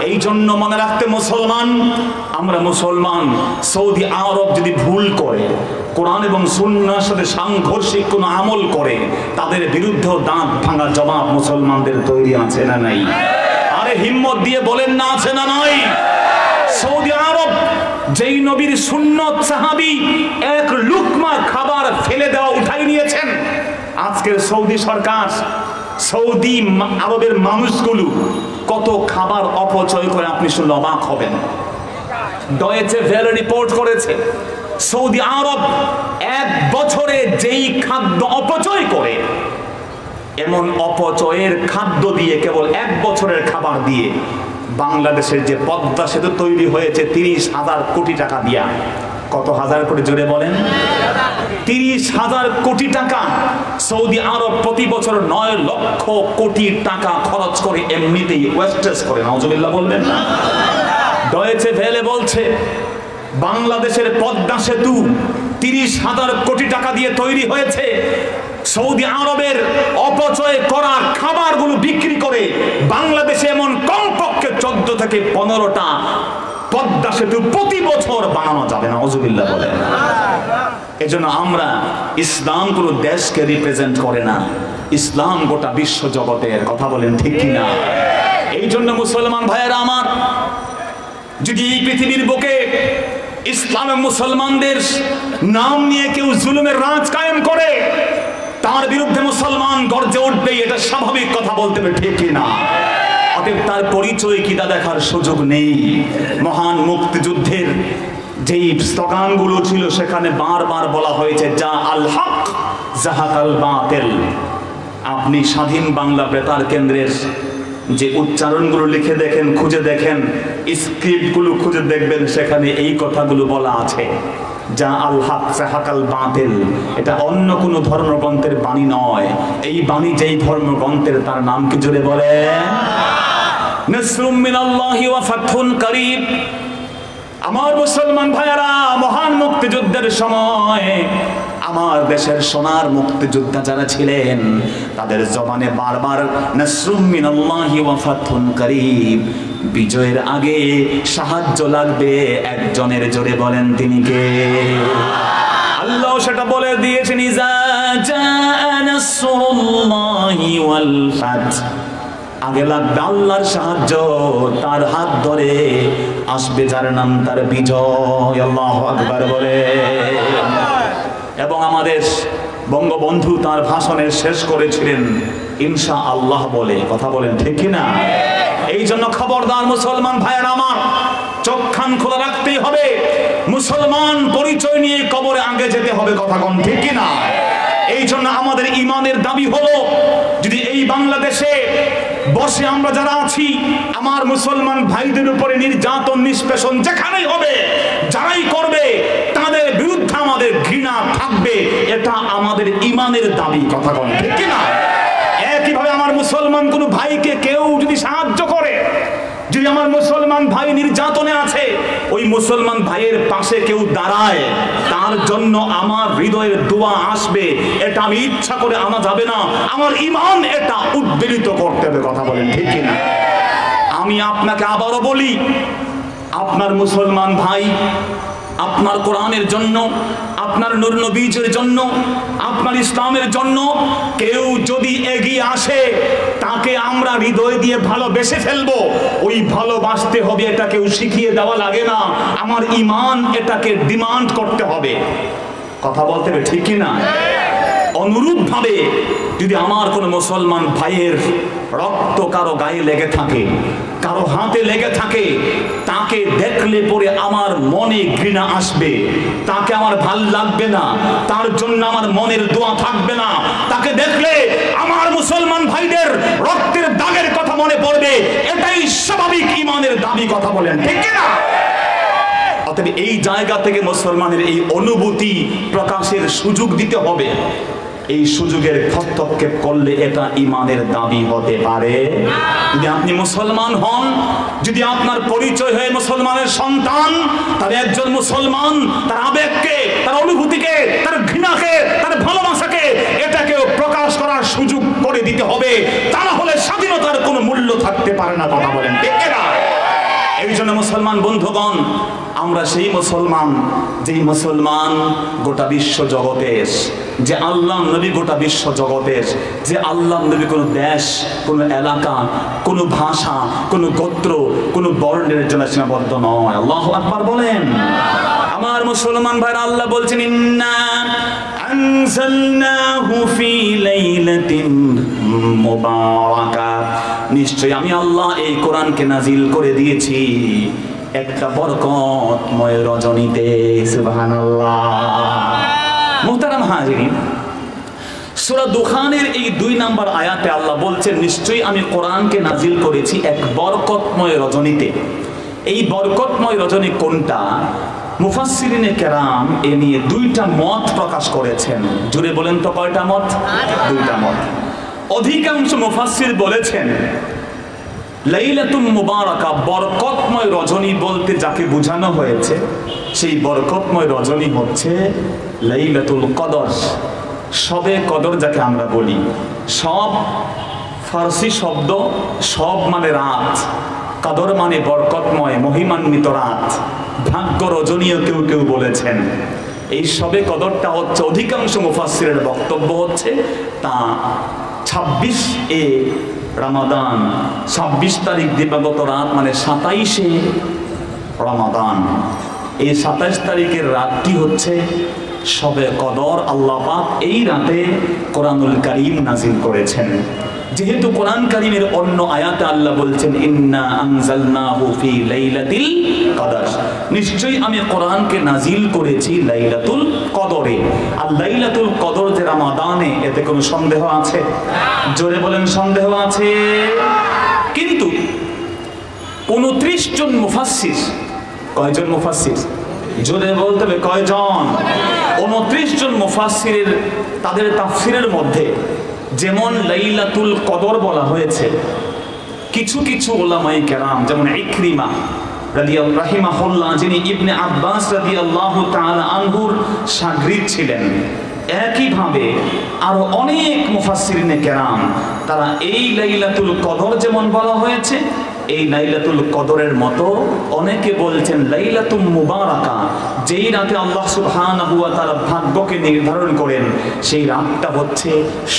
এই জন্য মনে রাখতে মুসলমান, আমরা মুসলমান, সৌদি আরব যদি ভুল করে, কোরআন এবং সুন্নাহর সাথে সাংঘর্ষিক কোন আমল করে, তাদের বিরুদ্ধেও দাঁত ভাঙা জবাব মুসলমানদের তৈরি আছে না নাই? আরে হিম্মত দিয়ে বলেন না, আছে না নাই? সৌদি আরব যেই নবীর সুন্নত সাহাবী এক লুকমা খাবার ফেলে দেওয়া উঠাই নিয়েছেন, আজকের সৌদি সরকার, সৌদি আরবের মানুষগুলো কত খাবার অপচয় করে আপনি শুনলে অবাক হবেন। ডয়েচে ভেলে রিপোর্ট করেছে, সৌদি আরব এক বছরে যেই খাদ্য অপচয় করে, এমন অপচয়ের খাদ্য দিয়ে, কেবল এক বছরের খাবার দিয়ে, বাংলাদেশের যে পদ্মা সেতু তৈরি হয়েছে 30,000 কোটি টাকা দিয়া, কত হাজার কোটি জোরে বলেন? 30,000 কোটি টাকা সৌদি আরব প্রতি বছর 9 লক্ষ কোটি টাকা খরচ করে এমনিতেই ওয়েস্টেজ করে। নাউজুবিল্লাহ বলবেন না? ডয়েচে ভেলে বলছে, বাংলাদেশের পদ্মা সেতু 30,000 কোটি টাকা দিয়ে তৈরি হয়েছে। সৌদি আরবের অপচয় করা খাবারগুলো বিক্রি করে বাংলাদেশে এমন কমপক্ষে 14 থেকে 15টা পদ্মা সেতু প্রতি বছর বানানো যাবে। নাউজুবিল্লাহ বলেন। এজন্য আমরা, ইসলাম কোনো দেশকে রিপ্রেজেন্ট করে না, ইসলাম গোটা বিশ্ব জগতের। কথা বলেন ঠিক কিনা? এই জন্য মুসলমান ভাইয়েরা আমার, যদি এই পৃথিবীর বুকে ইসলাম এবং মুসলমানদের নাম নিয়ে কেউ জুলুমের রাজ কায়েম করে, তার বিরুদ্ধে মুসলমান গর্জে উঠবেই, এটা স্বাভাবিক। কথা বলতে হবে ঠিক কিনা? অতএব তার পরিচয় কি তা দেখার সুযোগ নেই। মহান মুক্তিযুদ্ধের যেই স্লোগানগুলো ছিল, সেখানে বারবার বলা হয়েছে, যা আল হক জাহাকাল বাতিল। আপনি স্বাধীন বাংলা বেতার কেন্দ্রের যে উচ্চারণগুলো লিখে দেখেন, খুঁজে দেখেন, স্ক্রিপ্টগুলো খুঁজে দেখবেন, সেখানে এই কথাগুলো বলা আছে, যা আল হক জাহাকাল বাতিল। এটা অন্য কোনো ধর্মগ্রন্থের বাণী নয়। এই বাণী যেই ধর্মগ্রন্থের, তার নাম কি জোরে বলে? নাসরুম মিনাল্লাহি ওয়া ফাতহুন করিব। আমার মুসলমান ভাইয়েরা, মহান মুক্তিযুদ্ধের সময় আমার দেশের সোনার মুক্তিযোদ্ধা যারা ছিলেন, তাদের জবানে বারবার নাসরুম মিনাল্লাহি ওয়া ফাতহুন করিব, বিজয়ের আগে সাহায্য লাগবে একজনের। জোরে বলেন তিনি কে? আল্লাহ সেটা বলে দিয়েছেন, ইজা জাআ নাসরুল্লাহি ওয়াল ফাত। আগে লাগবে আল্লাহর সাহায্য, তার হাত ধরে আসবে যার নাম, তার বিজয়। আল্লাহু আকবার বলে। এবং আমাদের বঙ্গবন্ধু তার ভাষণের শেষ করেছিলেন ইনশাআল্লাহ বলে। কথা বলেন ঠিক কিনা? এই জন্য খবরদার মুসলমান ভাইয়েরা আমার, চোখ কান খোলা রাখতেই হবে। মুসলমান পরিচয় নিয়ে কবরে আগে যেতে হবে। কথা কোন ঠিক কিনা? এই জন্য আমাদের ইমানের দাবি হলো, যদি এই বাংলাদেশে বসে আমরা যারা আছি, আমার মুসলমান ভাইদের উপরে নির্যাতন নিষ্পেষণ যেখানেই হবে, যারাই করবে তাদের বিরুদ্ধে আমাদের ঘৃণা থাকবে, এটা আমাদের ইমানের দাবি। কথা বলেন ঠিক কিনা? একইভাবে আমার মুসলমান কোন ভাইকে কেউ যদি সাহায্য করে, যদি আমার মুসলমান ভাই নির্যাতনে আছে, ওই মুসলমান ভাইয়ের পাশে কেউ দাঁড়ায়, তার জন্য আমার হৃদয়ের দোয়া আসবে, এটা আমি ইচ্ছা করে আনা যাবে না, আমার ঈমান এটা উদ্বেলিত করতে হবে। কথা বলেন ঠিক কিনা? আমি আপনাকে আবারও বলি, আপনার মুসলমান ভাই আপনার কোরআনের জন্য, আপনার নূর নবীর জন্য, আপনার ইসলামের জন্য কেউ যদি এগিয়ে আসে, তাকে আমরা হৃদয় দিয়ে ভালোবেসে ফেলবো। ওই ভালোবাসতে হবে, এটা কেউ শিখিয়ে দেওয়া লাগে না, আমার ঈমান এটাকে ডিমান্ড করতে হবে। কথা বলতে হবে ঠিক কিনা? অনুরূপ ভাবে যদি আমার কোনো মুসলমান ভাইয়ের রক্ত কারো গায়ে লেগে থাকে, কারো হাতে লেগে থাকে, তাকে দেখলে পরে আমার মনে ঘৃণা আসবে, তাকে আমার ভাল লাগবে না, তার জন্য আমার মনের দোয়া থাকবে না, তাকে দেখলে আমার মুসলমান ভাইদের রক্তের দাগের কথা মনে পড়বে, এটাই স্বাভাবিক ঈমানের দাবি। কথা বলেন ঠিক কিনা? অতএব এই জায়গা থেকে মুসলমানের এই অনুভূতি প্রকাশের সুযোগ দিতে হবে। এই সুযোগের হস্তক্ষেপ করলে এটা ঈমানের দাবি হতে পারে। যদি আপনি মুসলমান হন, যদি আপনার পরিচয় হয় মুসলমানের সন্তান, তার একজন মুসলমান তার আবেগকে, তার অনুভূতিকে, তার ঘৃণাকে, তার ভালোবাসাকে এটাকেও প্রকাশ করার সুযোগ করে দিতে হবে। তা না হলে স্বাধীনতার কোনো মূল্য থাকতে পারে না। কথা বলেন ঠিক না? এই জন্য মুসলমান বন্ধুগণ, আমরা সেই মুসলমান যেই মুসলমান গোটা বিশ্ব জগতের, যে আল্লাহ নবী গোটা বিশ্ব জগতের, যে আল্লাহ নবী কোনো দেশ, কোনো এলাকা, কোনো ভাষা, কোনো গোত্র, কোনো বর্ণের জন্য সীমাবদ্ধ নয়। আল্লাহু আকবার বলেন। আমার মুসলমান ভাইরা, আল্লাহ বলছেন ইন্না আনজালনাহু ফি লাইলাতিন মুবারাকা, নিশ্চয় আমি আল্লাহ এই কোরআনকে নাজিল করে দিয়েছি একটা বরকতময় রজনীতে। সুবহানাল্লাহ। মুহতারাম হাজিরিন, সূরা দুখানের এই 2 নম্বর আয়াতে আল্লাহ বলছেন নিশ্চয়ই আমি কোরআনকে নাজিল করেছি এক বরকতময় রজনীতে। এই বরকতময় রজনী কোনটা? মুফাসসিরিনে কেরাম এ নিয়ে 2টা মত প্রকাশ করেছেন। জুড়ে বলেন তো কয়টা মত? 2টা মত। অধিকাংশ মুফাসসির বলেছেন লাইলাতুল মুবারাকা, বরকতময় রজনী বলতে যাকে বোঝানো হয়েছে সেই বরকতময় রজনী হচ্ছে লাইলাতুল কদর, শবে কদর যাকে আমরা বলি। সব ফার্সি শব্দ, সব মানে রাত, কদর মানে বরকতময় মহিমান্বিত রাত, ভাগ্য রজনীও কেউ কেউ বলেছেন। এই শবে কদরটা হচ্ছে, অধিকাংশ মুফাসসিরের বক্তব্য হচ্ছে তা 26 রমাদান, 26 তারিখ দিবাগত রাত মানে 27 রমাদান। এই 27 তারিখের রাতটি হচ্ছে শবে কদর। আল্লাহ পাক এই রাতে কোরআনুল কারীম নাজিল করেছেন। যেহেতু কোরআন কারীমের অন্য আয়াতে আল্লাহ বলছেন ইন্না আনজালনাহু ফি লাইলাতিল কদর, নিশ্চয়ই আমি কোরআনকে নাজিল করেছি লাইলাতুল কদরে। আর লাইলাতুল কদর যে রমাদানে, এতে কোনো সন্দেহ আছে? জোরে বলেন সন্দেহ আছে? কিন্তু 29 জন মুফাসসির, কয়জন মুফাসসির? জোরে বলতে হবে কয়জন? 29 জন মুফাসসিরের তাদের তাফসীরের মধ্যে যেমন লাইলাতুল কদর বলা হয়েছে, কিছু কিছু উলামায়ে কেরাম যেমন ইকরিমা রাদিয়াল্লাহু রাহিমাহুল্লাহ, যিনি ইবনে আব্বাস রাদিয়াল্লাহু তাআলা আনহুর শাগরিদ ছিলেন, একইভাবে আরো অনেক মুফাসসিরিনে কেরাম তারা এই লাইলাতুল কদর যেমন বলা হয়েছে, এই লাইলাতুল কদরের মতো অনেকে বলছেন লাইলাতুল মুবারাকা, যেই রাতে আল্লাহ সুবহানাহু ওয়া তাআলা ভাগ্যকে নির্ধারণ করেন, সেই রাতটা হচ্ছে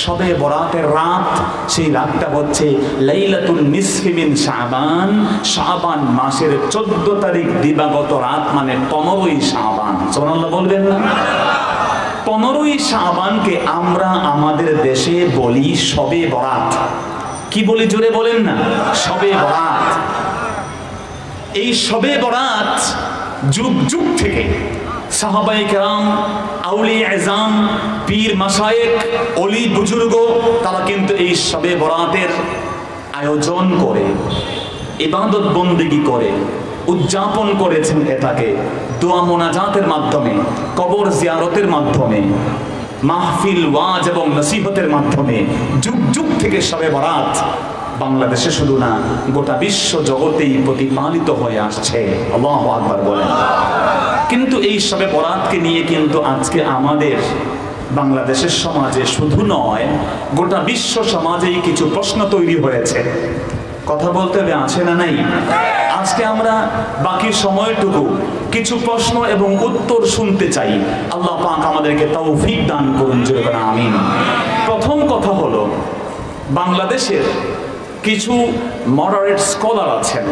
শবে বরাতের রাত, সেই রাতটা হচ্ছে লাইলাতুল নিসফি মিন শাবান, শাবান মাসের 14 তারিখ দিবাগত রাত মানে 15ই শাবান। সুবহানাল্লাহ বলবেন না? 15ই শাবানকে আমরা আমাদের দেশে বলি শবে বরাত। কি বলি জোরে বলেন না? শবে বরাত। এই শবে বরাত যুগ যুগ থেকে সাহাবায়ে কেরাম, আউলিয়া আযম, পীর মাশায়েখ, ওলি বুজুর্গ তারা কিন্তু এই শবে বরাতের আয়োজন করে, ইবাদত বন্দেগী করে, উদযাপন করেছেন এটাকে দোয়া মোনাজাতের মাধ্যমে, কবর জিয়ারতের মাধ্যমে, মাহফিল ওয়াজ এবং নসিহতের মাধ্যমে। যুগ যুগ থেকে শবে বরাত বাংলাদেশে শুধু না, গোটা বিশ্ব জগতেই প্রতিপালিত হয়ে আসছে। আল্লাহু আকবার বলেন। কিন্তু এই শবে বরাতকে নিয়ে কিন্তু আজকে আমাদের বাংলাদেশের সমাজে শুধু নয়, গোটা বিশ্ব সমাজেই কিছু প্রশ্ন তৈরি হয়েছে। কথা বলতে হবে, আছে না নাই? আজকে আমরা বাকি সময়টুকু কিছু প্রশ্ন এবং উত্তর শুনতে চাই। আল্লাহ পাক আমাদেরকে তৌফিক দান করুন, জোরে বলেন আমিন। প্রথম কথা হলো, বাংলাদেশের কিছু মডারেট স্কলার আছেন,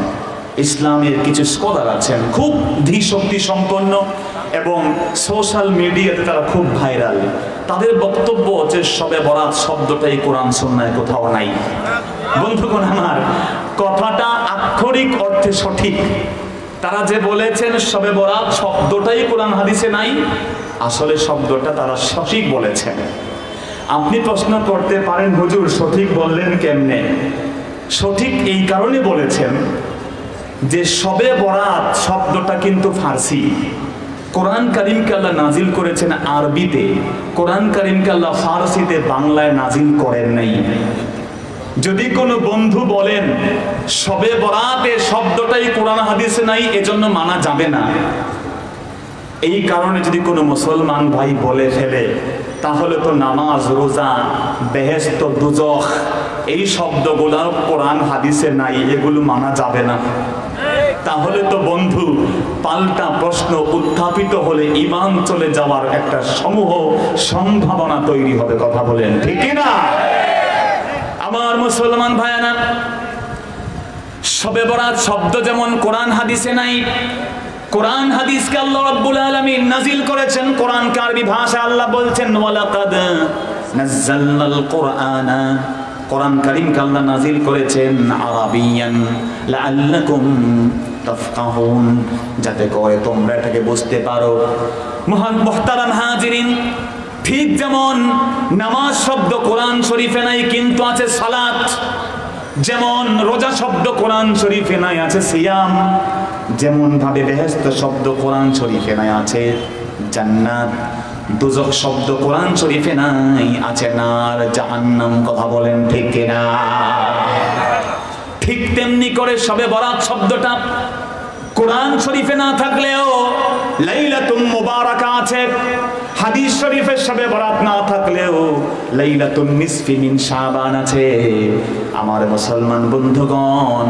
ইসলামের কিছু স্কলার আছেন, খুব ধীশক্তি সম্পন্ন এবং সোশ্যাল মিডিয়াতে তারা খুব ভাইরাল। তাদের বক্তব্য যে শবে বরাত শব্দটাই কোরআন সুন্নাহয় কোথাও নাই। বন্ধুগণ আমার, কথাটা আক্ষরিক অর্থে সঠিক। তারা যে বলেছেন শবে বরাত শব্দটাই কোরআন হাদিসে নাই, আসলে শব্দটা তারা সঠিক বলেছেন। আপনি প্রশ্ন করতে পারেন, হুজুর সঠিক বললেন কেমনে? সঠিক এই কারণে বলেছেন যে শবে বরাত শব্দটা কিন্তু ফার্সি। কোরআন কারীমকে আল্লাহ নাজিল করেছেন আরবিতে, কোরআন কারীমকে আল্লাহ ফার্সিতে বাংলায় নাজিল করেন নাই। যদি কোনো বন্ধু বলেন শবে বরাতে শব্দটাই কোরআন হাদিসে নাই, এজন্য মানা যাবে না, এই কারণে যদি কোনো মুসলমান ভাই বলে ফেলে, তাহলে তো নামাজ, রোজা, বেহেশত, দুজখ এই শব্দগুলো কোরআন হাদিসে নাই, এগুলো মানা যাবে না। তাহলে তো বন্ধু পাল্টা প্রশ্ন উত্থাপিত হলে ঈমান চলে যাওয়ার একটা সমূহ সম্ভাবনা তৈরি হবে। কথা বলেন ঠিক না? আমার মুসলমান ভাইয়ানা, শবে বরাত শব্দ যেমন কোরআন হাদিসে নাই, কোরআন হাদিসকে আল্লাহ রাব্বুল আলামিন নাজিল করেছেন কোরআনকে আরবি ভাষায়। আল্লাহ বলছেন ওয়ালাকাদ নাযালনাল কুরআনা, কোরআন কারীমকে আল্লাহ নাজিল করেছেন আরাবিয়ান লাআল্লাকুম তাফকাহুন, যাতে করে তোমরা এটাকে বুঝতে পারো। মুহতারাম হাজিরিন, ঠিক যেমন নামাজ শব্দ কোরআন শরীফে নাই কিন্তু আছে সালাত, যেমন রোজা শব্দ কোরআন শরীফে নাই আছে সিয়াম, যেমন ভাবে বেহেশত শব্দ কোরআন শরীফে নাই আছে জান্নাত, দুজখ শব্দ কোরআন শরীফে নাই আছে নার, জাহান্নাম। কথা বলেন ঠিক কিনা? ঠিক তেমনি করে শবে বরাত শব্দটা কোরআন শরীফে না থাকলেও লাইলাতুল মুবারাকা আছে, হাদিস শরীফে শবে বরাত না থাকলেও লাইলাতুন নিসফি মিন শাবান আছে। আমার মুসলমান বন্ধুগণ,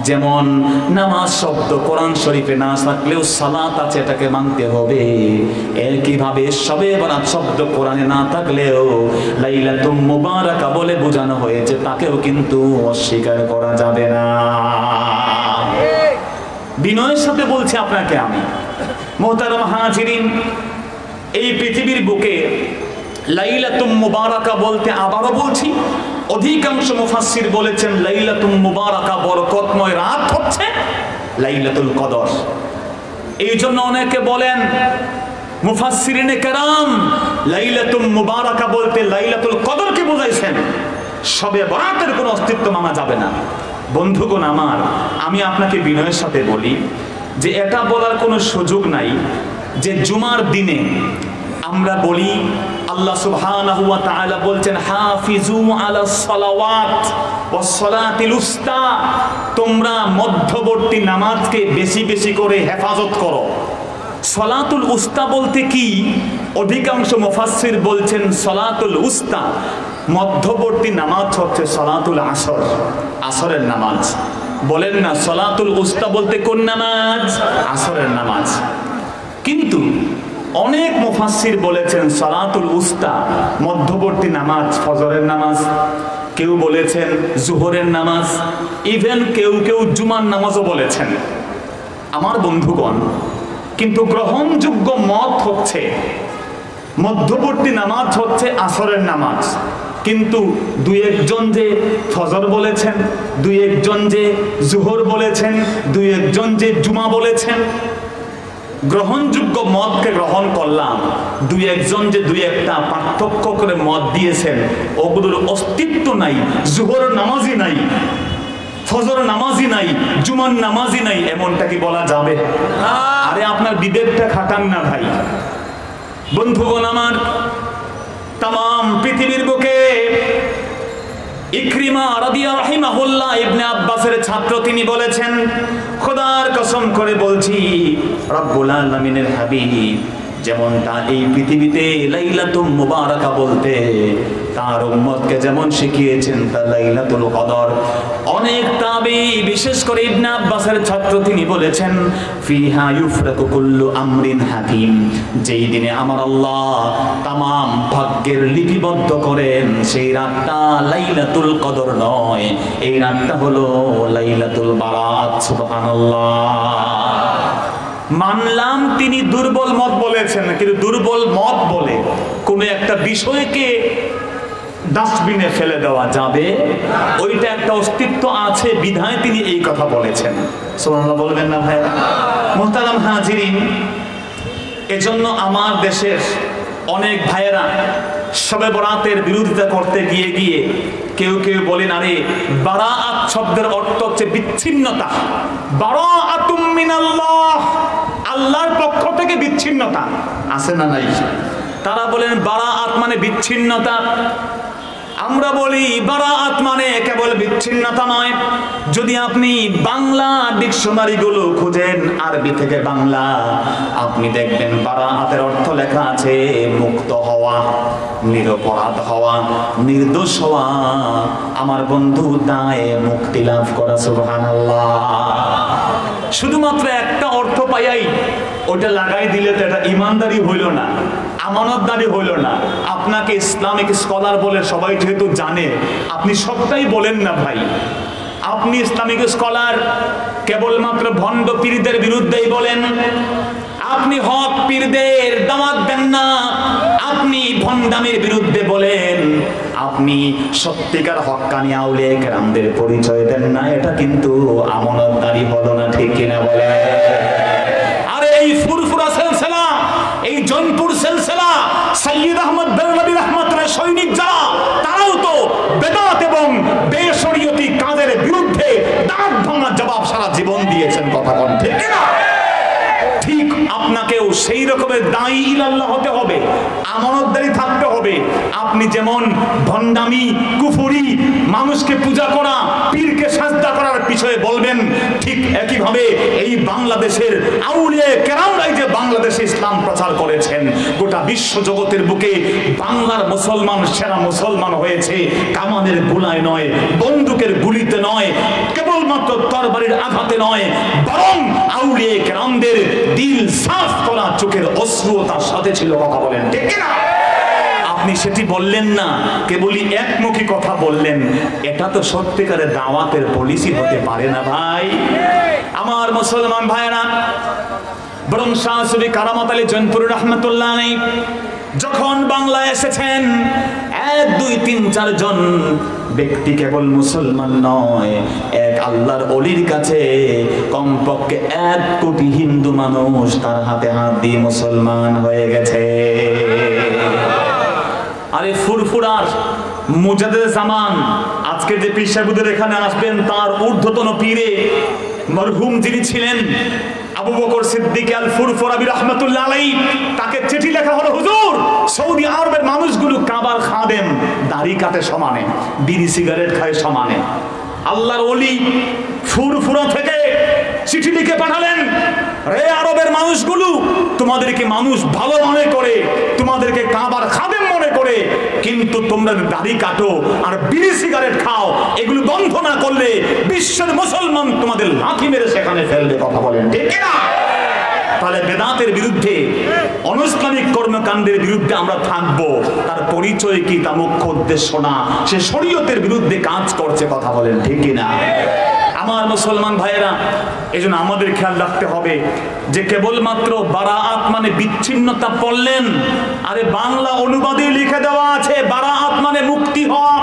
যেমন নামাজ শব্দ কোরআন শরীফে না থাকলেও সালাত আছে, এটাকে মানতে হবে। একইভাবে শবে বরাত শব্দ কোরআনে না থাকলেও লাইলাতুল মুবারাকা বলে বোঝানো হয়েছে, তাকেও কিন্তু অস্বীকার করা যাবে না। বিনয়ের সাথে বলছি আপনাকে আমি, মুহতারাম হাজিরিন, এই পৃথিবীর বুকে লাইলাতুল মুবারাকা বলতে আবারও বলছি, অধিকাংশ মুফাসসির বলেছেন লাইলাতুল মুবারাকা বরকতময় রাত হচ্ছে লাইলাতুল কদর। এই জন্য অনেকে বলেন মুফাসসিরিনে কেরাম লাইলাতুল মুবারাকা বলতে লাইলাতুল কদরকে বোঝাইছেন, শবে বরাতের কোনো অস্তিত্ব মানা যাবে না। বন্ধুগণ আমার, আমি আপনাকে বিনয়ের সাথে বলি যে এটা বলার কোনো সুযোগ নাই যে জুমার দিনে আমরা বলি আল্লাহ সুবহানাহু ওয়া তাআলা বলছেন হাফিজু আলাস সালাওয়াত ওয়াস সালাতিল উস্তা, তোমরা মধ্যবর্তী নামাজকে বেশি বেশি করে হেফাজত করো। সালাতুল উস্তা বলতে কি? অধিকাংশ মুফাসসির বলছেন সালাতুল উস্তা মধ্যবর্তী নামাজ হচ্ছে সালাতুল আসর, আসরের নামাজ। বলেন না সালাতুল উস্তা বলতে কোন নামাজ? আসরের নামাজ। কিন্তু অনেক মুফাসসির বলেছেন সালাতুল উস্তা মধ্যবর্তী নামাজ ফজরের নামাজ, কেউ বলেছেন জোহরের নামাজ, ইভেন কেউ কেউ জুমার নামাজও বলেছেন। আমার বন্ধুগণ, কিন্তু গ্রহণযোগ্য মত হচ্ছে মধ্যবর্তী নামাজ হচ্ছে আসরের নামাজ। কিন্তু দুই একজন যে ফজর বলেছেন, দুই একজন যে জোহর বলেছেন, দুই একজন যে জুমা বলেছেন, গ্রহণযোগ্য মতকে গ্রহণ করলাম। দুই একজন যে দুই একটা পার্থক্য করে মত দিয়েছেন, ওগুলোর অস্তিত্ব নাই। জোহর নামাজি নাই, ফজর নামাজি নাই, জুমার নামাজি নাই, এমনটা কি বলা যাবে? আরে আপনার বিবেকটা খাটান না ভাই। বন্ধুগণ আমার, তাম পৃথিবীর বুকে ইকরিমা রাদিয়াল্লাহু রাহিমাহুল্লাহ ইবনে আব্বাসের ছাত্র, তিনি বলেছেন, খোদার কসম করে বলছি, রব্বুল আলামিনের হাবিব যেমনটা এই পৃথিবীতে লাইলাতুল মুবারাকা বলতে তার উম্মতকে যেমন শিখিয়েছেন তা লাইলাতুল কদর। অনেক তাবী, বিশেষ করে ইবনে আব্বাসের ছাত্র, তিনি বলেছেন, ফিহা ইউফরাকু কুল্লু আমরিন হাকিম, যেই দিনে আমার আল্লাহ তামাম ভাগ্যের লিপিবদ্ধ করেন, সেই রাতটা লাইলাতুল কদর নয়, এই রাতটা হলো লাইলাতুল বারাত। সুবহানাল্লাহ। মানলাম তিনি দুর্বল মত বলেছেন, কিন্তু দুর্বল মত বলে কোনো একটা বিষয়কে ডাস্টবিনে ফেলে দেওয়া যাবে? ওইটা একটা অস্তিত্ব আছে বিধায় তিনি এই কথা বলেছেন। সুবহানাল্লাহ বলবেন না ভাই? মুহতারাম হাজিরিন, এজন্য আমার দেশের অনেক ভাইয়েরা শবে বরাতের বিরোধিতা করতে গিয়ে গিয়ে কেউ কেউ বলেন, আরে বারাআত শব্দের অর্থ হচ্ছে বিচ্ছিন্নতা, বারাআতুম মিনাল্লাহ, আল্লাহর পক্ষ থেকে বিচ্ছিন্নতা, আছে না নাই? তারা বলেন বারাআত মানে বিচ্ছিন্নতা। আমরা বলি বারাআত মানে কেবল বিচ্ছিন্নতা নয়। যদি আপনি বাংলা ডিকশনারি গুলো খুঁজেন, আরবি থেকে বাংলা, আপনি দেখবেন বারাআতের অর্থ লেখা আছে মুক্ত হওয়া, নিরপরাধ হওয়া, নির্দোষ হওয়া, আমার বন্ধু দায়ে মুক্তি লাভ করা। সুবহানাল্লাহ। শুধুমাত্র একটা অর্থ পাইয়াই ওটা লাগাই দিলে তো এটা ইমানদারি হইল না, আমানতদারি হইল না। আপনাকে ইসলামিক স্কলার বলে সবাই যেহেতু জানে, আপনি সবটাই বলেন না ভাই। আপনি ইসলামিক স্কলার কেবলমাত্র ভণ্ড পীরদের বিরুদ্ধেই বলেন, আপনি হক পীরদের দাওয়াত দেন না, আপনি ভণ্ডামির বিরুদ্ধে বলেন, আপনি সত্যিকার হক্কানি আউলিয়া কেরামদের পরিচয় দেন না। এটা কিন্তু আমানতদারি হলো না, ঠিক কিনা বলে? আরে এই ফুরফুরা সিলসিলা, এই জয়পুর সিলসিলা, সাইয়্যিদ আহমদ বেরলভী রাহমাতুল্লাহ সৈনিক যারা, তারাও তো বেদাত এবং বেশরিয়তি কাজের বিরুদ্ধে দাঁত ভাঙা জবাব সারা জীবন দিয়েছেন। কথা বলেন ঠিক কিনা? ঠিক আপনাকেও সেই রকমের দায়ী ইলাল্লাহ হতে হবে, আমানতদারি থাকতে হবে। আপনি যেমন ভণ্ডামি, কুফরি, মানুষকে পূজা করা, পীরকে সাজদা করার বিষয়ে বলবেন, ঠিক একইভাবে এই বাংলাদেশের আউলিয়া কেরামরাই যে বাংলাদেশে ইসলাম প্রচার করেছেন, গোটা বিশ্ব জগতের বুকে বাংলার মুসলমান সেরা মুসলমান হয়েছে কামানের গুলায় নয়, বন্দুকের গুলিতে নয়, কেবলমাত্র তরবারির আঘাতে নয়, বরং আউলিয়া কেরামদের দিল সাফ করা, চোখের অশ্রুতার সাথে ছিল। কথা বলেন ঠিক কিনা? আপনি সেটি বললেন না, কেবলই একমুখী কথা বললেন। এটা তো সত্যিকারের দাওয়াতের পলিসি হতে পারে না ভাই। আমার মুসলমান ভাইরা, বরং শাহ সুফি কারামত আলী জয়পুর রহমতুল্লাহ আলাইহি যখন বাংলায় এসেছেন, 1 2 3 4 জন ব্যক্তি কেবল মুসলমান নয়, এক আল্লাহর ওলির কাছে কমপক্ষে 1 কোটি হিন্দু মানুষ তার হাতে হাত দিয়ে মুসলমান হয়ে গেছে। আরে ফুরফুরার মুজাদ্দেদ জামান, আজকে যে পীর সাহেবদের এখানে আসবেন, তার ঊর্ধ্বতন পীরে মরহুম যিনি ছিলেন আবু বকর সিদ্দিক আল ফুরফুরাবি রাহমাতুল্লাহ আলাইহি, তাকে চিঠি লেখা হলো, হুজুর সৌদি আরবের মানুষগুলো কাবার খাদেম, দাড়ি কাটে সমানে, বিড়ি সিগারেট খায় সমানে। আল্লাহর ওলি ফুরফুরা থেকে চিঠি লিখে পাঠালেন, রে আরবের মানুষগুলো, তোমাদেরকে মানুষ ভালো মনে করে, তোমাদেরকে কাবার খাদেম মনে করে, কিন্তু তোমরা দাড়ি কাটো আর বিড়ি সিগারেট খাও, এগুলো বন্ধ না করলে বিশ্বের মুসলমান তোমাদের লাথি মেরে সেখানে ফেলবে। কথা বলেন ঠিক কিনা? তাহলে বেদাতের বিরুদ্ধে, অনৈসলামিক কর্মকাণ্ডের বিরুদ্ধে আমরা থাকবো, তার পরিচয় কি তা মুখ্য উদ্দেশ্য না, সে শরীয়তের বিরুদ্ধে কাজ করছে। কথা বলেন ঠিক কিনা? আমার মুসলমান ভাইয়েরা, এজন্য আমাদের খেয়াল রাখতে হবে যে কেবলমাত্র বারাআত মানে বিচ্ছিন্নতা পড়লেন, আরে বাংলা অনুবাদে লিখে দেওয়া আছে বারাআত মানে মুক্তি হওয়া,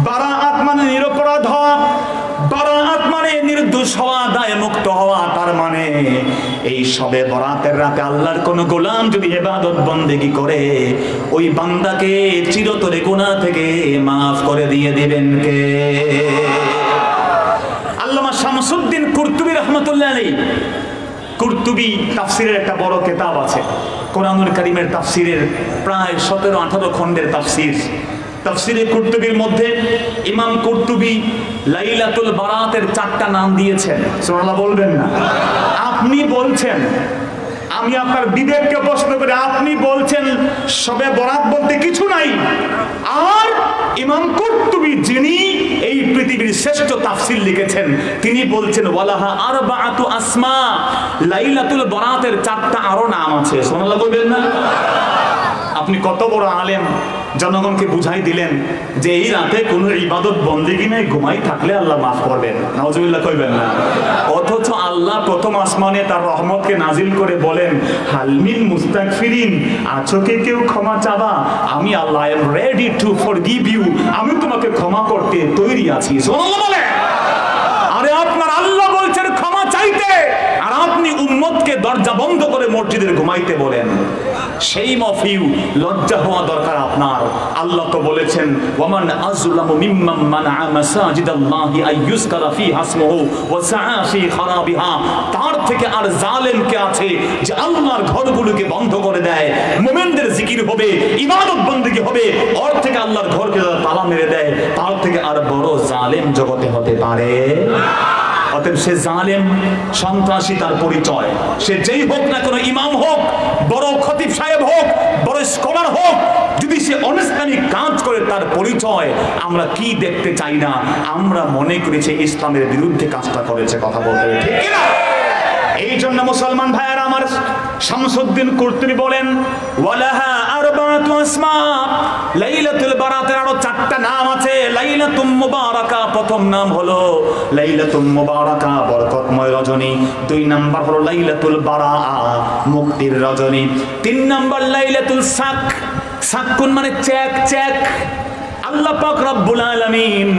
বারাআত মানে নিরপরাধ হওয়া, বারাআত মানে নির্দোষ হওয়া, দায় মুক্ত হওয়া। তার মানে এই সবে বরাতের রাতে আল্লাহর কোন গোলাম যদি ইবাদত বন্দেগি করে, ওই বান্দাকে চিরতরে গুনাহ থেকে মাফ করে দিয়ে দিবেন কে? আল্লামা শামসুদ্দিন কুরতুবী রাহমাতুল্লাহ আলাইহি, কুরতুবী তাফসীরের একটা বড় কিতাব আছে, কোরআনুল কারীমের তাফসীরের প্রায় 17-18 খণ্ডের তাফসীর। তাফসীরে কুরতুবীর মধ্যে ইমাম কুরতুবী লাইলাতুল বারাতের 4টা নাম দিয়েছেন। সুবহানাল্লাহ বলবেন না? আপনি বলছেন, আমি আপনার বিবেককে প্রশ্ন করে, আপনি বলছেন সবে বরাত বলতে কিছু নাই, আর ইমাম কুরতুবী যিনি এই পৃথিবীর শ্রেষ্ঠ তাফসীর লিখেছেন তিনি বলছেন ওয়ালাহা আরবাআতু আসমা, লাইলাতুল বারাতের 4টা আরো নাম আছে। সুবহানাল্লাহ বলবেন না? আপনি কত বড় আলেম, জনগণকে বুঝাই দিলেন যে এই রাতে কোনো ইবাদত বন্দেগি নেই, ঘুমাই থাকলে আল্লাহ মাফ করবেন। নাউজুবিল্লাহ কইবেন না? অথচ আল্লাহ প্রথম আসমানে তার রহমতকে নাজিল করে বলেন হালমিন মুস্তাগফিরিন, আছো কি কেউ ক্ষমা চাবা? আমি আল্লাহ I am ready to forgive you, আমি তোমাকে ক্ষমা করতে তৈরি আছি। সুবহানাল্লাহ বলে। আরে আপনার আল্লাহ বলছেন ক্ষমা চাইতে, আর আপনি উম্মতকে দরজা বন্ধ করে মসজিদের ঘুমাইতে বলেন। সেই মফিউ লজ্জা হওয়া দরকার আপনার। আল্লাহ তো বলেছেন ওয়ামান আযলামু মিম্মান মানাআ মাসাজিদাল্লাহি আইয়ুযকারা ফিহা ইসমুহু ওয়া সাআ ফি খারাবিহা, তার থেকে আর জালেম কে আছে যে আল্লাহর ঘরগুলোকে বন্ধ করে দেয়, মুমিনদের জিকির হবে, ইবাদত বندگی হবে, ওর থেকে আল্লাহর ঘরকে তালা মেরে দেয়, তার থেকে আর বড় জালেম জগতে হতে পারে? অতএব সে জালেম, সন্ত্রাসী তার পরিচয়, সে যেই হোক না কোনো, ইমাম হোক, বড় খতিব সাহেব হোক, বড় স্কলার হোক, যদি সে অনিসলামিক কাজ করে তার পরিচয় আমরা কি দেখতে চাই না? আমরা মনে করেছি ইসলামের বিরুদ্ধে কাজটা করেছে। কথা বলতে ঠিক কি না? এই জন্য মুসলমান ভাইয়েরা আমার, শামসুদ্দিন কুরতুবী বলেন ওয়ালাহা আরবাআতু আসমা, লাইলাতুল বারাতের আরো 4টা নাম আছে। লাইলাতুম মুবারাকা, প্রথম নাম হলো লাইলাতুম মুবারাকা, বরকতময় রজনী। 2 নাম্বার হলো লাইলাতুল বারাআ, মুক্তির রজনী। 3 নাম্বার লাইলাতুল সাক, সাকুন মানে চেক চেক। আল্লাহ পাক রব্বুল আলামিন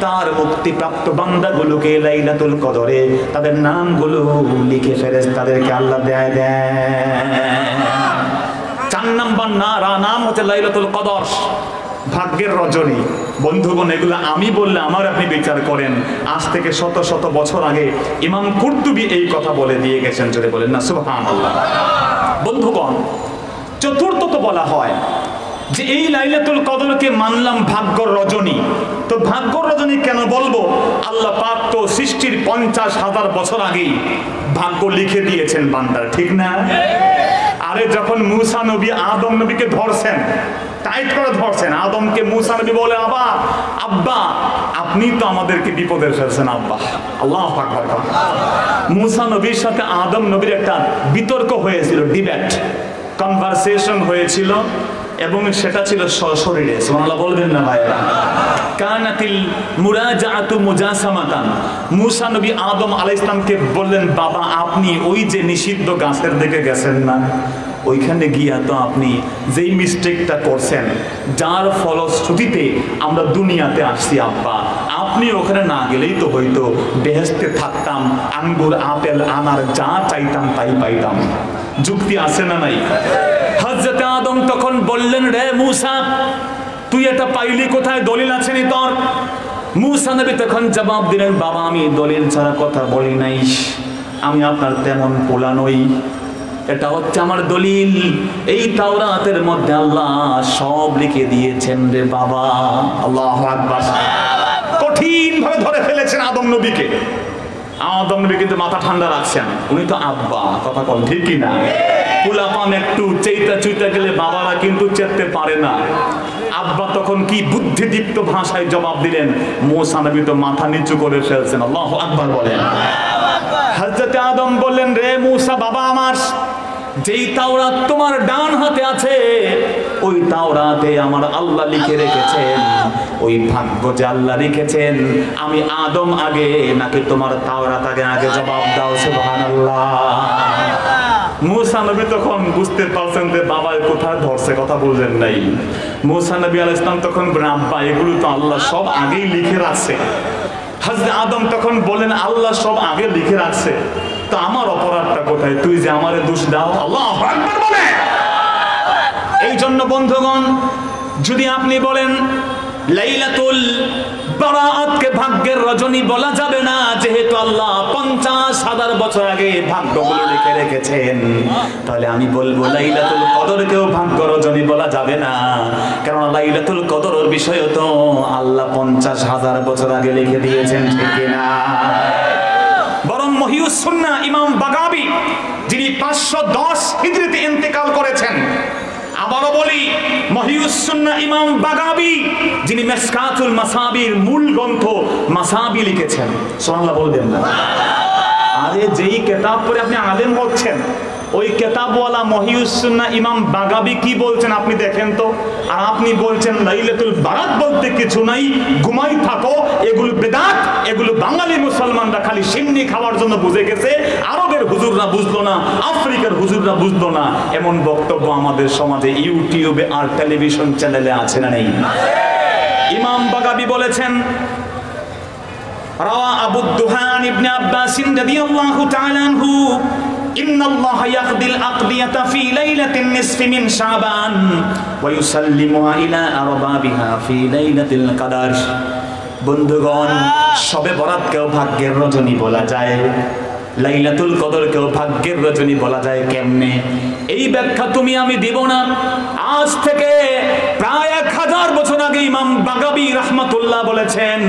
তার মুক্তিপ্রাপ্ত বান্দাগুলোকে লাইলাতুল কদরে তাদের নামগুলো লিখে ফেরেশতাদেরকে আল্লাহ দেয়। 4 নাম্বার নাম হচ্ছে লাইলাতুল কদর, ভাগ্যের রজনী। বন্ধুগণ, এগুলো আমি বললে আমার আপনি বিচার করেন। আজ থেকে শত শত বছর আগে ইমাম কুরতুবী এই কথা বলে দিয়ে গেছেন। জোরে বলেন না সুবহানাল্লাহ। বন্ধুগণ, চতুর্থত বলা হয় যে এই লাইলাতুল কদরকে মানলাম ভাগ্যর রজনী। তো ভাগ্যর রজনী কেন বলবো? আল্লাহ পাক তো সৃষ্টির 50,000 বছর আগেই ভাগ্য লিখে দিয়েছেন বান্দার, ঠিক না? আরে যখন মুসা নবী আদম নবীকে ধরছেন, টাইট করে ধরছেন, আদমকে মুসা নবী বলে আব্বা আপনি তো আমাদেরকে বিপদে ফেলছেন আব্বা। আল্লাহু আকবার। মুসা নবীর সাথে আদম নবীর একটা বিতর্ক হয়েছিল, ডিবেট, কনভারসেশন হয়েছিল, এবং সেটা ছিল সশরীরে। সুবহানাল্লাহ বলবেন না ভাইরা? কানাতিল মুরাজাআতু মুজাসামাতান। মুসা নবী আদম আলাইহিস সালামকে বললেন বাবা আপনি ওই যে নিষিদ্ধ গাছের দিকে গেছেন না, ওইখানে গিয়া তো আপনি যেই মিস্টেকটা করছেন, যার ফলশ্রুতিতে আমরা দুনিয়াতে আসছি আব্বা, আপনি ওখানে না গেলেই তো হয়তো বেহেশতে থাকতাম, আঙ্গুর আপেল আনার যা চাইতাম তাই পাইতাম। যুক্তি আছে না নাই? হযরত আদম তখন বললেন রে মুসা তুই এটা পাইলি কোথায়? দলিল আছে নি তোর? মুসা নবী তখন জবাব দিলেন বাবা আমি দলিল ছাড়া কথা বলি নাই, আমি আপনার তেমন পোলা নই, এটা হচ্ছে আমার দলিল। এই তাওরাতের মধ্যে আল্লাহ সব লিখে দিয়েছেন রে বাবা। আল্লাহু আকবার। কঠিন ভাবে ধরে ফেলেছেন আদম নবীকে। আদম নবী কিন্তু মাথা ঠান্ডা রাখছেন, উনি তো আব্বা, কথা বল ঠিক কি না? পোলাপান একটু চেইতা চুইতা গেলে বাবারা কিন্তু চেতে পারে না। আব্বা তখন কি বুদ্ধিদীপ্ত ভাষায় জবাব দিলেন, মুসা নবী তো মাথা নিচু করে ফেলছেন। আল্লাহু আকবার বলেন। হযরত আদম বললেন রে মুসা বাবা আমার, যেই তাওরাত তোমার ডান হাতে আছে ওই তাওরাতে আমার আল্লাহ লিখে রেখেছেন, ওই ভাগ্য যে আল্লাহ লিখেছেন, আমি আদম আগে নাকি তোমার তাওরাত আগে? আগে জবাব দাও সুবহানাল্লাহ। মুসা নবী তখন বুঝতে পারছেন যে বাবা কোথায় ধরছে, কথা বললেন নাই। মুসা নবী আলাইহিস সালাম তখন বলেন, আব্বা এগুলো তো আল্লাহ সব আগেই লিখে রাখছে। হযরত আদম তখন বলেন, আল্লাহ সব আগে লিখে রাখছে, তো আমার অপরাধটা কোথায়? তুই যে আমারে দোষ দাও। আল্লাহু আকবার বলে। এই জন্য বন্ধুগণ, যদি আপনি বলেন লাইলাতুল বারাআতকে ভাগ্যের রজনী বলা যাবে না, যেহেতু আল্লাহ 50,000 বছর আগে ভাগ্যগুলো লিখে রেখেছেন, তাহলে আমি বলবো লাইলাতুল কদরকেও ভাগ্য রজনী বলা যাবে না, কারণ লাইলাতুল কদরের বিষয় তো আল্লাহ 50,000 বছর আগে লিখে দিয়েছেন, ঠিক না? বরং মহিউস সুন্নাহ ইমাম বাগাবী, যিনি 510 হিজরিতে ইন্তেকাল করেছেন, আবারও বলি মহিউস সুন্নাহ ইমাম বাগাবী, যিনি মিশকাতুল মাসাবির মূল গ্রন্থ মাসাবি লিখেছেন। সুবহানাল্লাহ বলবেন না? আরে যেই কিতাব পড়ে আপনি আলেম হচ্ছেন, ওই কিতাবওয়ালা মহিউস সুন্নাহ ইমাম বাগাবী কি বলছেন আপনি দেখেন তো। আর আপনি বলছেন লাইলাতুল বারাত বলতে কিছু নাই, ঘুমাই থাকো, এগুলো বেদাত, এগুলো বাঙালি মুসলমানরা খালি সিন্নি খাওয়ার জন্য বুঝে গেছে, আরবের হুজুররা বুঝলো না, আফ্রিকার হুজুররা বুঝলো না। এমন বক্তব্য আমাদের সমাজে ইউটিউবে আর টেলিভিশন চ্যানেলে আছে না নেই? ইমাম বাগাবী বলেছেন, রাওয়া আবু দুহান ইবনে আব্বাস রাদিয়াল্লাহু তাআলা আনহু, ইন্নাল্লাহা ইয়াকদিল আকদিয়াতা ফি লাইলাতিন নিসফি মিন শাবান ওয়া ইউসাল্লিমুহা ইলা আরবাবিহা ফি লাইলাতিল কদর। বন্ধুগণ, শবে বরাতকেও ভাগ্যের রজনী বলা যায়, লাইলাতুল কদরকেও ভাগ্যের রজনী বলা যায় কেমনে? এই ব্যাখ্যা তুমি আমি দিব না। আজ থেকে প্রায় 1000 বছর আগে ইমাম বাগাবী রাহমাতুল্লাহ বলেছেন,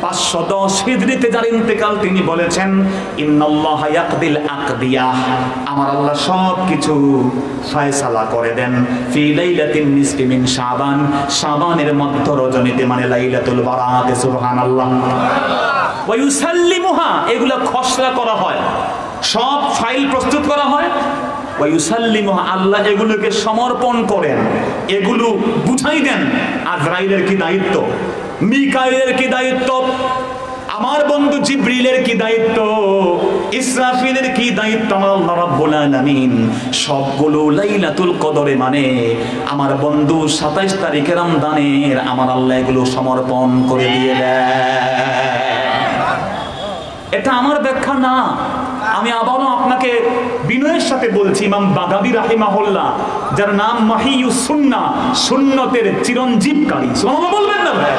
510 হিজরিতে যার ইন্তেকাল, তিনি বলেছেন ইন্নাল্লাহা ইয়াকদিল আকদিয়াহ, আমার আল্লাহ সব কিছু ফয়সালা করে দেন ফি লাইলাতিন নিসফি মিন শাবান, শাবানের মধ্য রজনীতে, মানে লাইলাতুল বারাত। সুবহানাল্লাহ। ওয়া ইউসাল্লিমুহা, এগুলা খসড়া করা হয়, সব ফাইল প্রস্তুত করা হয়। ওয়া ইউসাল্লিমুহা, আল্লাহ এগুলোকে সমর্পণ করেন, এগুলো বুঝাই দেন। আজরাইলের কি দায়িত্ব, মিকাইলের কি দায়িত্ব, আমার বন্ধু জিবরিলের কি দায়িত্ব, ইসরাফিলের কি দায়িত্ব, আমার আল্লাহ রাব্বুল আলামিন সবগুলো লাইলাতুল কদরে, মানে আমার বন্ধু 27 তারিখের রমজানের, আমার আল্লাহ এগুলো সমর্পণ করে দিয়ে দেয়। এটা আমার ব্যাখ্যা না, আমি আবারও আপনাকে বিনয়ের সাথে বলছি, ইমাম বাগাবী রাহিমাহুল্লাহ, যার নাম মহিউস সুন্নাহ, সুন্নতের চিরঞ্জীবকারী, সুবহানাল্লাহ বলবেন না ভাই?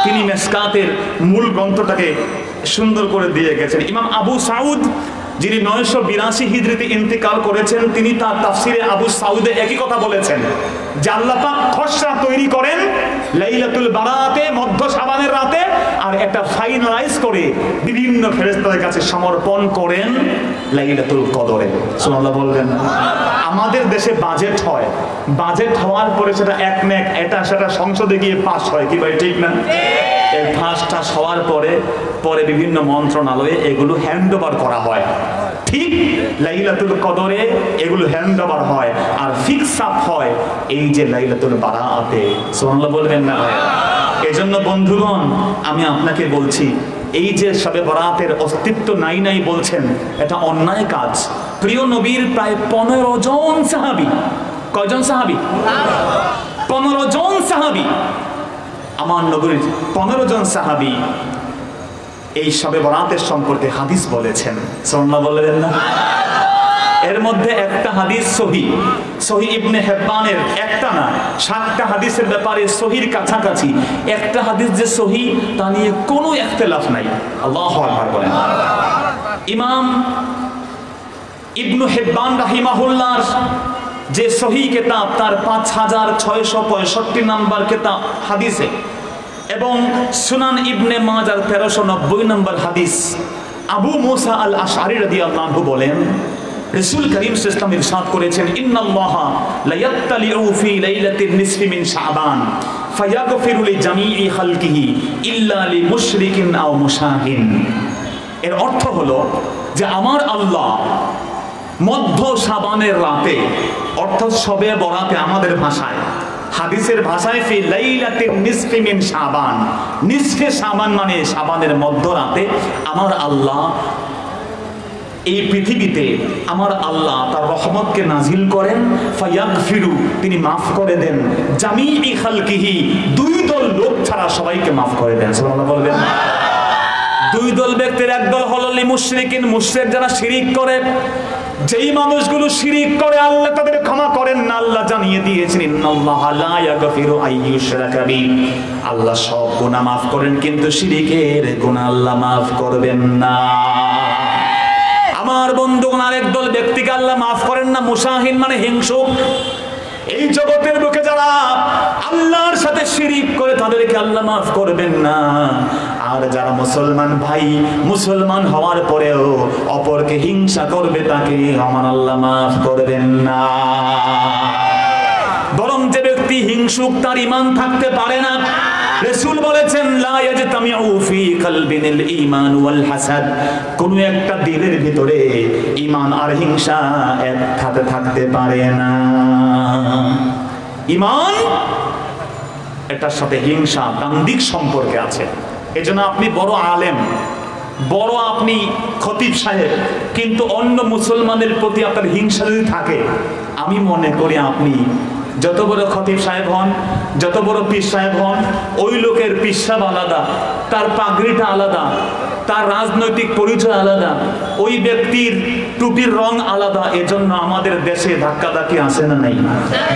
তিনি মিশকাতের মূল গ্রন্থটাকে সুন্দর করে দিয়ে গেছেন। ইমাম আবু সাউদ, যিনি 982 হিজরিতে ইন্তেকাল করেছেন, তিনি তার তাফসিরে আবু সাউদে একই কথা বলেছেন যে আল্লাহ পাক খসড়া তৈরি করেন লাইলাতুল বারাতে, মধ্য শাবানের রাতে, আর একটা ফাইনালাইজ করে বিভিন্ন ফেরেশতাদের কাছে সমর্পণ করেন লাইলাতুল কদরে। সুবহানাল্লাহ বলবেন। আমাদের দেশে বাজেট হয়, বাজেট হওয়ার পরে সেটা এক মেক এটা সেটা সংসদে গিয়ে পাস হয়, কি ভাই ঠিক না? এই পাসটা হওয়ার পরে পরে বিভিন্ন মন্ত্রণালয়ে এগুলো হ্যান্ড ওভার করা হয়। ঠিক লাইলাতুল কদরে এগুলো হ্যান্ড ওভার হয়, আর ফিক্স আপ হয় এই যে লাইলাতুল বারাতে। সুবহানাল্লাহ বলবেন না ভাই? এজন্য বন্ধুগণ, আমি আপনাকে বলছি, এই যে শবে বরাতের অস্তিত্ব নাই নাই বলছেন, এটা অন্যায় কাজ। প্রিয় নবীর প্রায় 15 জন সাহাবী, কয়জন সাহাবী? 15 জন সাহাবী, আমার নবীর 15 জন সাহাবী এই শবে বরাতের সম্পর্কে হাদিস বলেছেন। সুবহানাল্লাহ বললেন না? এর মধ্যে একটা হাদিস সহিহ, সহিহ ইবনে হিব্বানের, একটা না 7টা হাদিসের ব্যাপারে সহির কাছাকাছি। একটা হাদিস যে সহিহ তা নিয়ে কোনো ইখতিলাফ নাই। আল্লাহু আকবার বলেন। ইমাম ইবনে হিব্বান রাহিমাহুল্লাহর যে সহিহ কিতাব, তার 5665 নাম্বার কিতাব হাদিসে, এবং সুনান ইবনে মাজার 1390 নম্বর হাদিস, আবু মুসা আল আশআরী রাদিয়াল্লাহু আনহু বলেন, রাসূল করিম সাল্লাল্লাহু আলাইহি ওয়াসাল্লাম ইরশাদ করেছেন, ইন্নাল্লাহা লা ইয়াত্তালিউ ফি লাইলাতিন নিসফি মিন শাবান ফায়াগফিরু লিজামিই খালকিহি ইল্লা লিমুশরিকিন আও মুশাহিন। এর অর্থ হলো যে আমার আল্লাহ মধ্য শাবানের রাতে অর্থাৎ শবে বরাতে আমাদের ভাষায়, হাদিসের ভাষায় ফি লাইলাতিন নিসফি মিন শাবান, নিসফে শাবান মানে শাবানের মধ্যরাতে আমার আল্লাহ এই পৃথিবীতে আমার আল্লাহ তার রহমতকে নাজিল করেন, ফায়াগফিরু তিনি মাফ করে দেন, জামিই খালকিহি দুই দল লোক ছাড়া সবাইকে মাফ করে দেন। সুবহানাল্লাহ বলবেন। দুই দল ব্যক্তির, একদল হলো মুশরিকিন, মুশরিক যারা শিরিক করে। যেই মানুষগুলো শিরিক করে আল্লাহ তাদের ক্ষমা করেন না। আল্লাহ জানিয়ে দিয়েছেন ইন্নাল্লাহা লা ইয়াগফিরু আইয়ুশরাকা বিহি, আল্লাহ সব গুনাহ মাফ করেন কিন্তু শিরিকের গুনাহ আল্লাহ মাফ করবেন না। আমার বন্ধুগণ, আরেক দল ব্যক্তিকে আল্লাহ মাফ করেন না, মুশাহিন মানে হিংসুক। এই জগতের বুকে যারা আল্লাহর সাথে শিরিক করে তাদেরকে আল্লাহ মাফ করবেন না। আর যারা মুসলমান ভাই, মুসলমান হওয়ার পরেও অপরকে হিংসা করবে তাকে আমার আল্লাহ মাফ করবেন না। বরং যে ব্যক্তি হিংসুক তার ঈমান থাকতে পারে না। রাসূল বলেছেন লা ইয়াজতামিউ ফি কলবিল ঈমান ওয়াল হাসাদ, কোন একটা দিলের ভিতরে ঈমান আর হিংসা একসাথে থাকতে পারে না। ঈমান এটার সাথে হিংসা দ্বন্দ্বিক সম্পর্কে আছে। এজন্য আপনি বড় আলেম, বড় আপনি খতিব সাহেব, কিন্তু অন্য মুসলমানের প্রতি আপনার হিংসা যদি থাকে, আমি মনে করি আপনি যত বড় খতিব সাহেব হন, যত বড় পীর সাহেব হন, ওই লোকের পিসাব আলাদা, তার পাগড়িটা আলাদা, তার রাজনৈতিক পরিচয় আলাদা, ওই ব্যক্তির টুপির রং আলাদা। এজন্য আমাদের দেশে ধাক্কাধাক্কি আসে না নাই?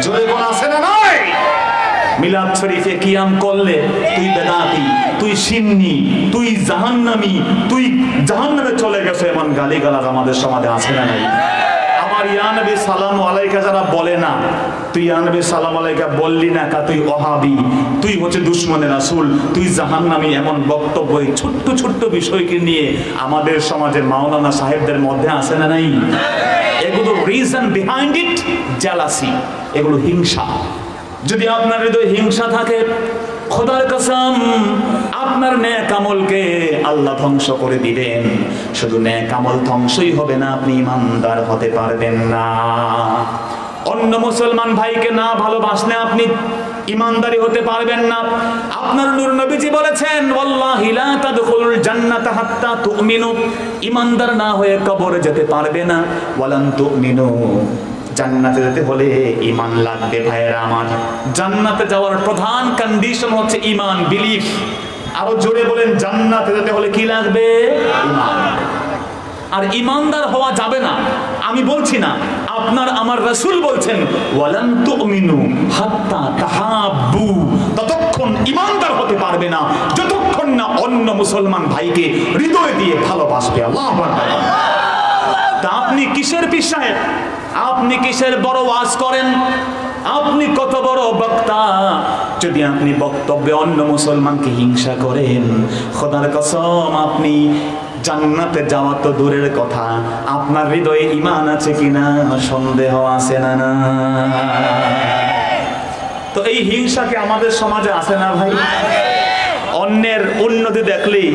জোরে কোন আসে না নাই? মিলাদ শরীফে কিয়াম করলে তুই বেদাতি, তুই সিন্নি, তুই জাহান্নামী, তুই জাহান্নামে চলে গেছে, এমন গালিগালাজ আমাদের সমাজে আছে না নাই? আমার ইয়া নবী সালাম আলাইকা যারা বলে না, তুই ইয়া নবী সালাম আলাইকা বললি না কা তুই ওহাবি, তুই হচ্ছে দুশমনের রাসূল, তুই জাহান্নামী, এমন বক্তব্য ছোট্ট ছোট্ট বিষয়কে নিয়ে আমাদের সমাজের মাওলানা সাহেবদের মধ্যে আছে না নাই? এগুলো রিজন বিহাইন্ড ইট জেলাসি, এগুলো হিংসা। যদি আপনার হৃদয়ে হিংসা থাকে, খোদার কসম আপনার নেক আমলকে আল্লাহ ধ্বংস করে দিবেন। শুধু নেক আমল ধ্বংসই হবে না, আপনি ঈমানদার হতে পারবেন না। অন্য মুসলমান ভাইকে না ভালোবাসলে আপনি ঈমানদারি হতে পারবেন না। আপনার নূর নবীজি বলেছেন ওয়াল্লাহি লা তাদখুলুল জান্নাতা হাত্তা তুমিনু, ঈমানদার না হয়ে কবরে যেতে পারবে না। ওয়ালান তুমিনু, জান্নাতে যেতে হলে ঈমান লাগবে ভাইয়েরা আমার। জান্নাতে যাওয়ার প্রধান কন্ডিশন হচ্ছে ঈমান, বিলিফ। আরো জোরে বলেন, জান্নাতে যেতে হলে কি লাগবে? ঈমান। আর ঈমানদার হওয়া যাবে না আমি বলছি না, আপনার আমার রাসূল বলছেন ওয়ালান তুমিনু হাত্তা তাহাব্বু, ততক্ষণ ঈমানদার হতে পারবে না যতক্ষণ না অন্য মুসলমান ভাইকে হৃদয় দিয়ে ভালোবাসবে। আল্লাহু আকবার। তা আপনি কিসের পীর সাহেব? আপনি কিসের বড় ওয়াজ করেন? আপনি কত বড় বক্তা? যদি আপনি বক্তব্যে অন্য মুসলমানকে হিংসা করেন, খোদার কসম আপনি জান্নাতে যাওয়া তো দূরের কথা, আপনার হৃদয়ে ঈমান আছে কিনা সন্দেহ আছে না? তো এই হিংসাকে আমাদের সমাজে আছে না ভাই? অন্যের উন্নতি দেখলেই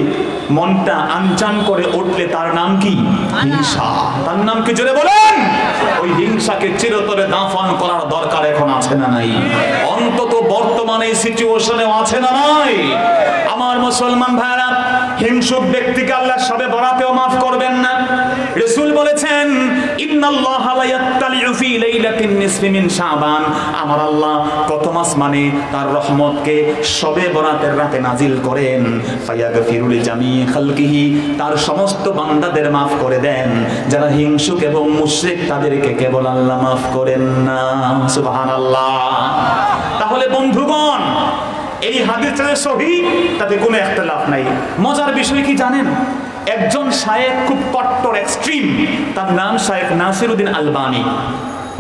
মনটা আনচান করে উঠলে তার নাম কি? হিংসা। তার নাম কি জোরে বলেন? ওই হিংসাকে চিরতরে দাফন করার দরকার এখন আছে না নাই? অন্তত বর্তমানে সিচুয়েশনেও আছে না নাই? আমার মুসলমান ভাইরা, হিংসুক ব্যক্তিকে আল্লাহ সবে বরাতেও মাফ করবেন না। রাসূল বলেছেন ইন্নাল্লাহা লা ইয়াত্তালিউ ফি লাইলাতিন নিসফি মিন শাবান, আমার আল্লাহ প্রথম আসমানে তার রহমতকে সবে বরাতের রাতে নাজিল করেন। ফায়াগফিরু লিজামি খালকিহি, তার সমস্ত বান্দাদের মাফ করে দেন। যারা হিংসুক এবং মুশরিক তাদেরকে কেবল আল্লাহ মাফ করেন না। সুবহানাল্লাহ। তাহলে বন্ধুগণ, এই হাদিসের সহিহ, তাতে কোনো ইখতিলাফ নাই। মজার বিষয় কি জানেন? একজন শায়েখ খুব কট্টর এক্সট্রিম, তার নাম শায়েখ নাসিরউদ্দিন আলবানী।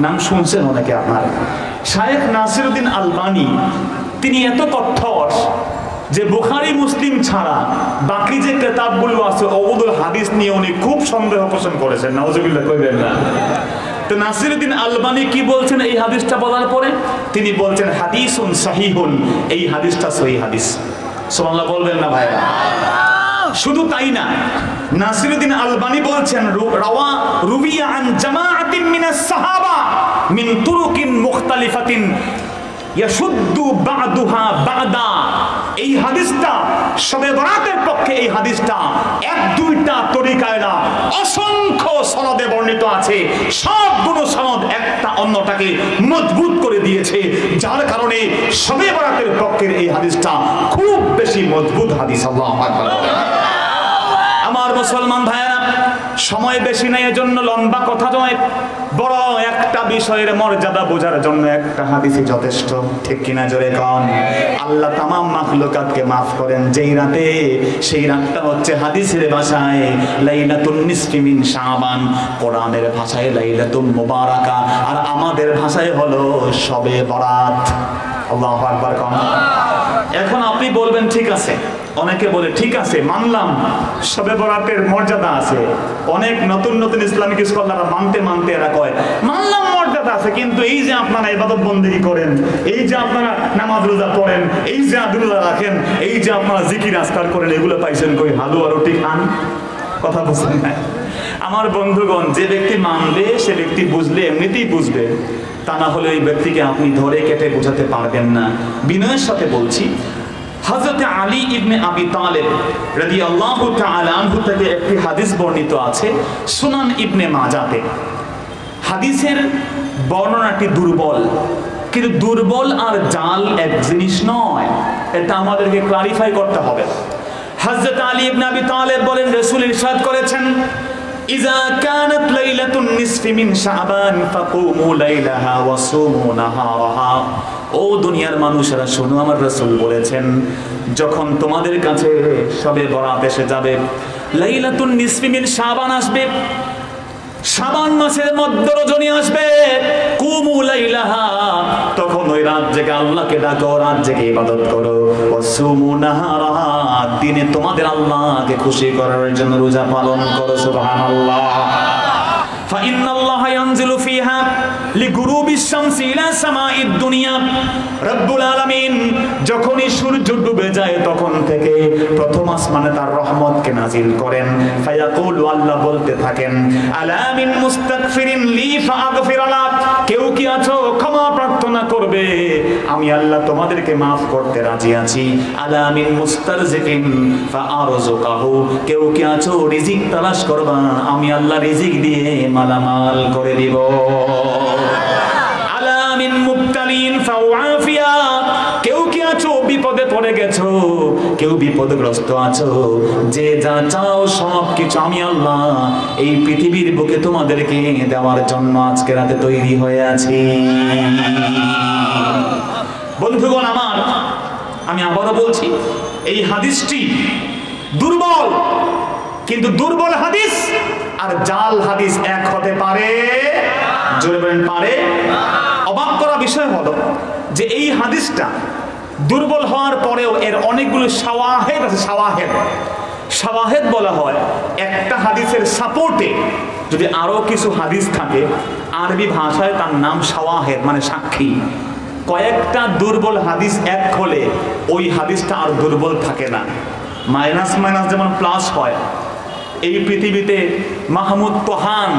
নাম শুনছেন অনেকে আপনার? শায়েখ নাসিরউদ্দিন আলবানী তিনি এত কঠোর যে বুখারী মুসলিম ছাড়া বাকি যে কিতাবগুলো আছে ওগুলোর হাদিস নিয়ে উনি খুব সন্দেহ পোষণ করেছেন। নাউজুবিল্লাহ কইবেন না। তো নাসিরউদ্দিন আলবানী কি বলছেন এই হাদিসটা বলার পরে? তিনি বলছেন হাদিসুন সাহিহুন, এই হাদিসটা সহিহ হাদিস। সুবহানাল্লাহ বলবেন না ভাইরা? শুধু তাই না, নাসিরউদ্দিন আলবানী বলছেন রাওয়া রুবিয়া আন জামাআতিন মিনাস সাহাবা, মিন তুরুকিন মুখতালিফাতিন ইয়াশুদ্দু বা'দুহা বা'দা। এই হাদিসটা শবে বরাতের পক্ষে, এই হাদিসটা এক দুইটা তরিকায় না, অসংখ্য সনদে বর্ণিত আছে। সবগুলো সনদ একটা অন্যটাকে মজবুত করে দিয়েছে, যার কারণে শবে বরাতের পক্ষের এই হাদিসটা খুব বেশি মজবুত হাদিস। আল্লাহু আকবার। আমার মুসলমান ভাইয়েরা, সময় বেশি নেই, এজন্য লম্বা কথা নয়, বড় একটা বিষয়ের মর্যাদা বোঝার জন্য একটা হাদিসই যথেষ্ট। ঠিক কিনা জোরে কন? আল্লাহ তামাম মাখলুকাতকে মাফ করেন যেই রাতে, সেই রাতটা হচ্ছে হাদিসের ভাষায় লাইলাতুন নিসফি মিন শাবান, কোরআনের ভাষায় লাইলাতুন মুবারাকা, আর আমাদের ভাষায় হলো শবে বরাত। আল্লাহু আকবার কন। এখন আপনি বলবেন ঠিক আছে, অনেকে বলে ঠিক আছে মানলাম শবে বরাতের মর্যাদা আছে, অনেক নতুন নতুন ইসলামিক স্কলাররা মানতে মানতে এরা কয় মানলাম মর্যাদা আছে, কিন্তু এই যে আপনারা ইবাদত বন্দেগী করেন, এই যে আপনারা নামাজ রোজা পড়েন, এই যে আদুল্লাহ রাখেন, এই যে আপনারা জিকির আজকার করেন, এগুলো পাইছেন কই? হালুয়া রুটি খান। কথা বুঝলেন না? আমার বন্ধুগণ, যে ব্যক্তি মানবে সে ব্যক্তি বুঝলে এমনিতেই বুঝবে, তা না হলে এই ব্যক্তিকে আপনি ধরে কেটে বোঝাতে পারবেন না। বিনয়ের সাথে বলছি, হযরত আলী ইবনে আবি তালেব রাদিয়াল্লাহু তাআলা আনহু থেকে একটি হাদিস বর্ণিত আছে সুনান ইবনে মাজাতে। হাদিসের বর্ণনাটি দুর্বল, কিন্তু দুর্বল আর জাল এক জিনিস নয়, এটা আমাদেরকে ক্লারিফাই করতে হবে। হযরত আলী ইবনে আবি তালেব বলেন, রাসূল ইরশাদ করেছেন, ইযা কানাত লাইলাতুন নিসফি মিন শাবান ফাকুমু লাইলাহা ওয়া সুমু নাহারাহা। ও দুনিয়ার মানুষেরা শোনো, আমার রাসূল বলেছেন, যখন তোমাদের কাছে শবে বরাত এসে যাবে, লাইলাতুন নিসফি মিন শাবান আসবে, শাবান মাসের মধ্য রজনী আসবে, কুমু লাইলাহা, তখন ওই রাত জেগে আল্লাহকে ডাকো, রাত জেগে ইবাদত করো, ওয়াসুমু নাহারাহা, দিনে তোমাদের আল্লাহকে খুশি করার জন্য রোজা পালন করো। সুবহানাল্লাহ। ফাইন্নাল্লাহা ইয়ানজিলু ফিহা লিগুরুবিশ শামসি ইলা সামাঈদ দুনিয়া। রব্বুল আলামিন যখনই সূর্য ডুবে যায় তখন থেকে প্রথম আসমানে তার রহমতকে নাজিল করেন। ফায়াকুলু, আল্লাহ বলতে থাকেন, আলা মিন মুস্তাগফিরিন লি ফাআগফির লাক, কেউ কি আছো ক্ষমা প্রার্থনা করবে, আমি আল্লাহ তোমাদেরকে মাফ করতে রাজি আছি। আলা মিন মুস্তারজিকিন ফাআরযুকাহু, কেউ কি আছো রিজিক তালাশ করবা, আমি আল্লাহ রিজিক দিয়ে মালামাল করে দিব। আলা মিন মুবতালিন ফাউআফিয়া, কেউ কি আছো বিপদে পড়ে গেছো, কেউ বিপদগ্রস্ত আছো, যে যা চাও সব কিছু আমি আল্লাহ এই পৃথিবীর বুকে তোমাদেরকে দেওয়ার জন্য আজকে রাতে তৈরি হয়ে আছি। বন্ধুগণ আমার, আমি আবারও বলছি, এই হাদিসটি দুর্বল, কিন্তু দুর্বল হাদিস আর জাল হাদিস এক হতে পারে? জোরে বলেন পারে? অবাক করা বিষয় হলো যে এই হাদিসটা দুর্বল হওয়ার পরেও এর অনেকগুলো শাওয়াহিদ আছে। শাওয়াহিদ বলা হয় একটা হাদিসের সাপোর্টে যদি আরো কিছু হাদিস থাকে, আরবি ভাষায় তার নাম শাওয়াহিদ, মানে সাক্ষী। কয়েকটা দুর্বল হাদিস এক হলে ওই হাদিসটা আর দুর্বল থাকে না, মাইনাস মাইনাস যেমন প্লাস হয়। এই পৃথিবীতে মাহমুদ তোহান,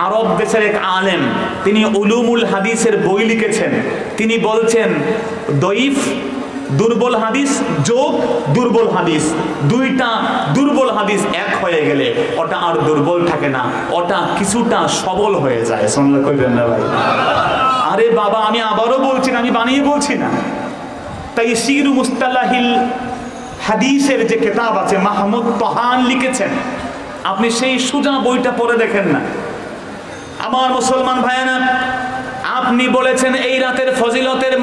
আরব দেশের এক আলেম, তিনি উলুমুল হাদিসের বই লিখেছেন। তিনি বলছেন দঈফ দুর্বল হাদিস যোগ দুর্বল হাদিস, দুইটা দুর্বল হাদিস এক হয়ে গেলে ওটা আর দুর্বল থাকে না, ওটা কিছুটা সবল হয়ে যায়। শুনলে কইবেন না ভাই? আরে বাবা, আমি আবারও বলছি না, আমি বানিয়ে বলছি না। তাই সিরু মুস্তালাহিল হাদিসের যে কিতাব আছে, মাহমুদ তোহান লিখেছেন, আপনি সেই সুজা বইটা পড়ে দেখেন না। আমার মুসলমান ভাইয়েরা, আপনি বলেছেন এই রাতের ফজিলতের,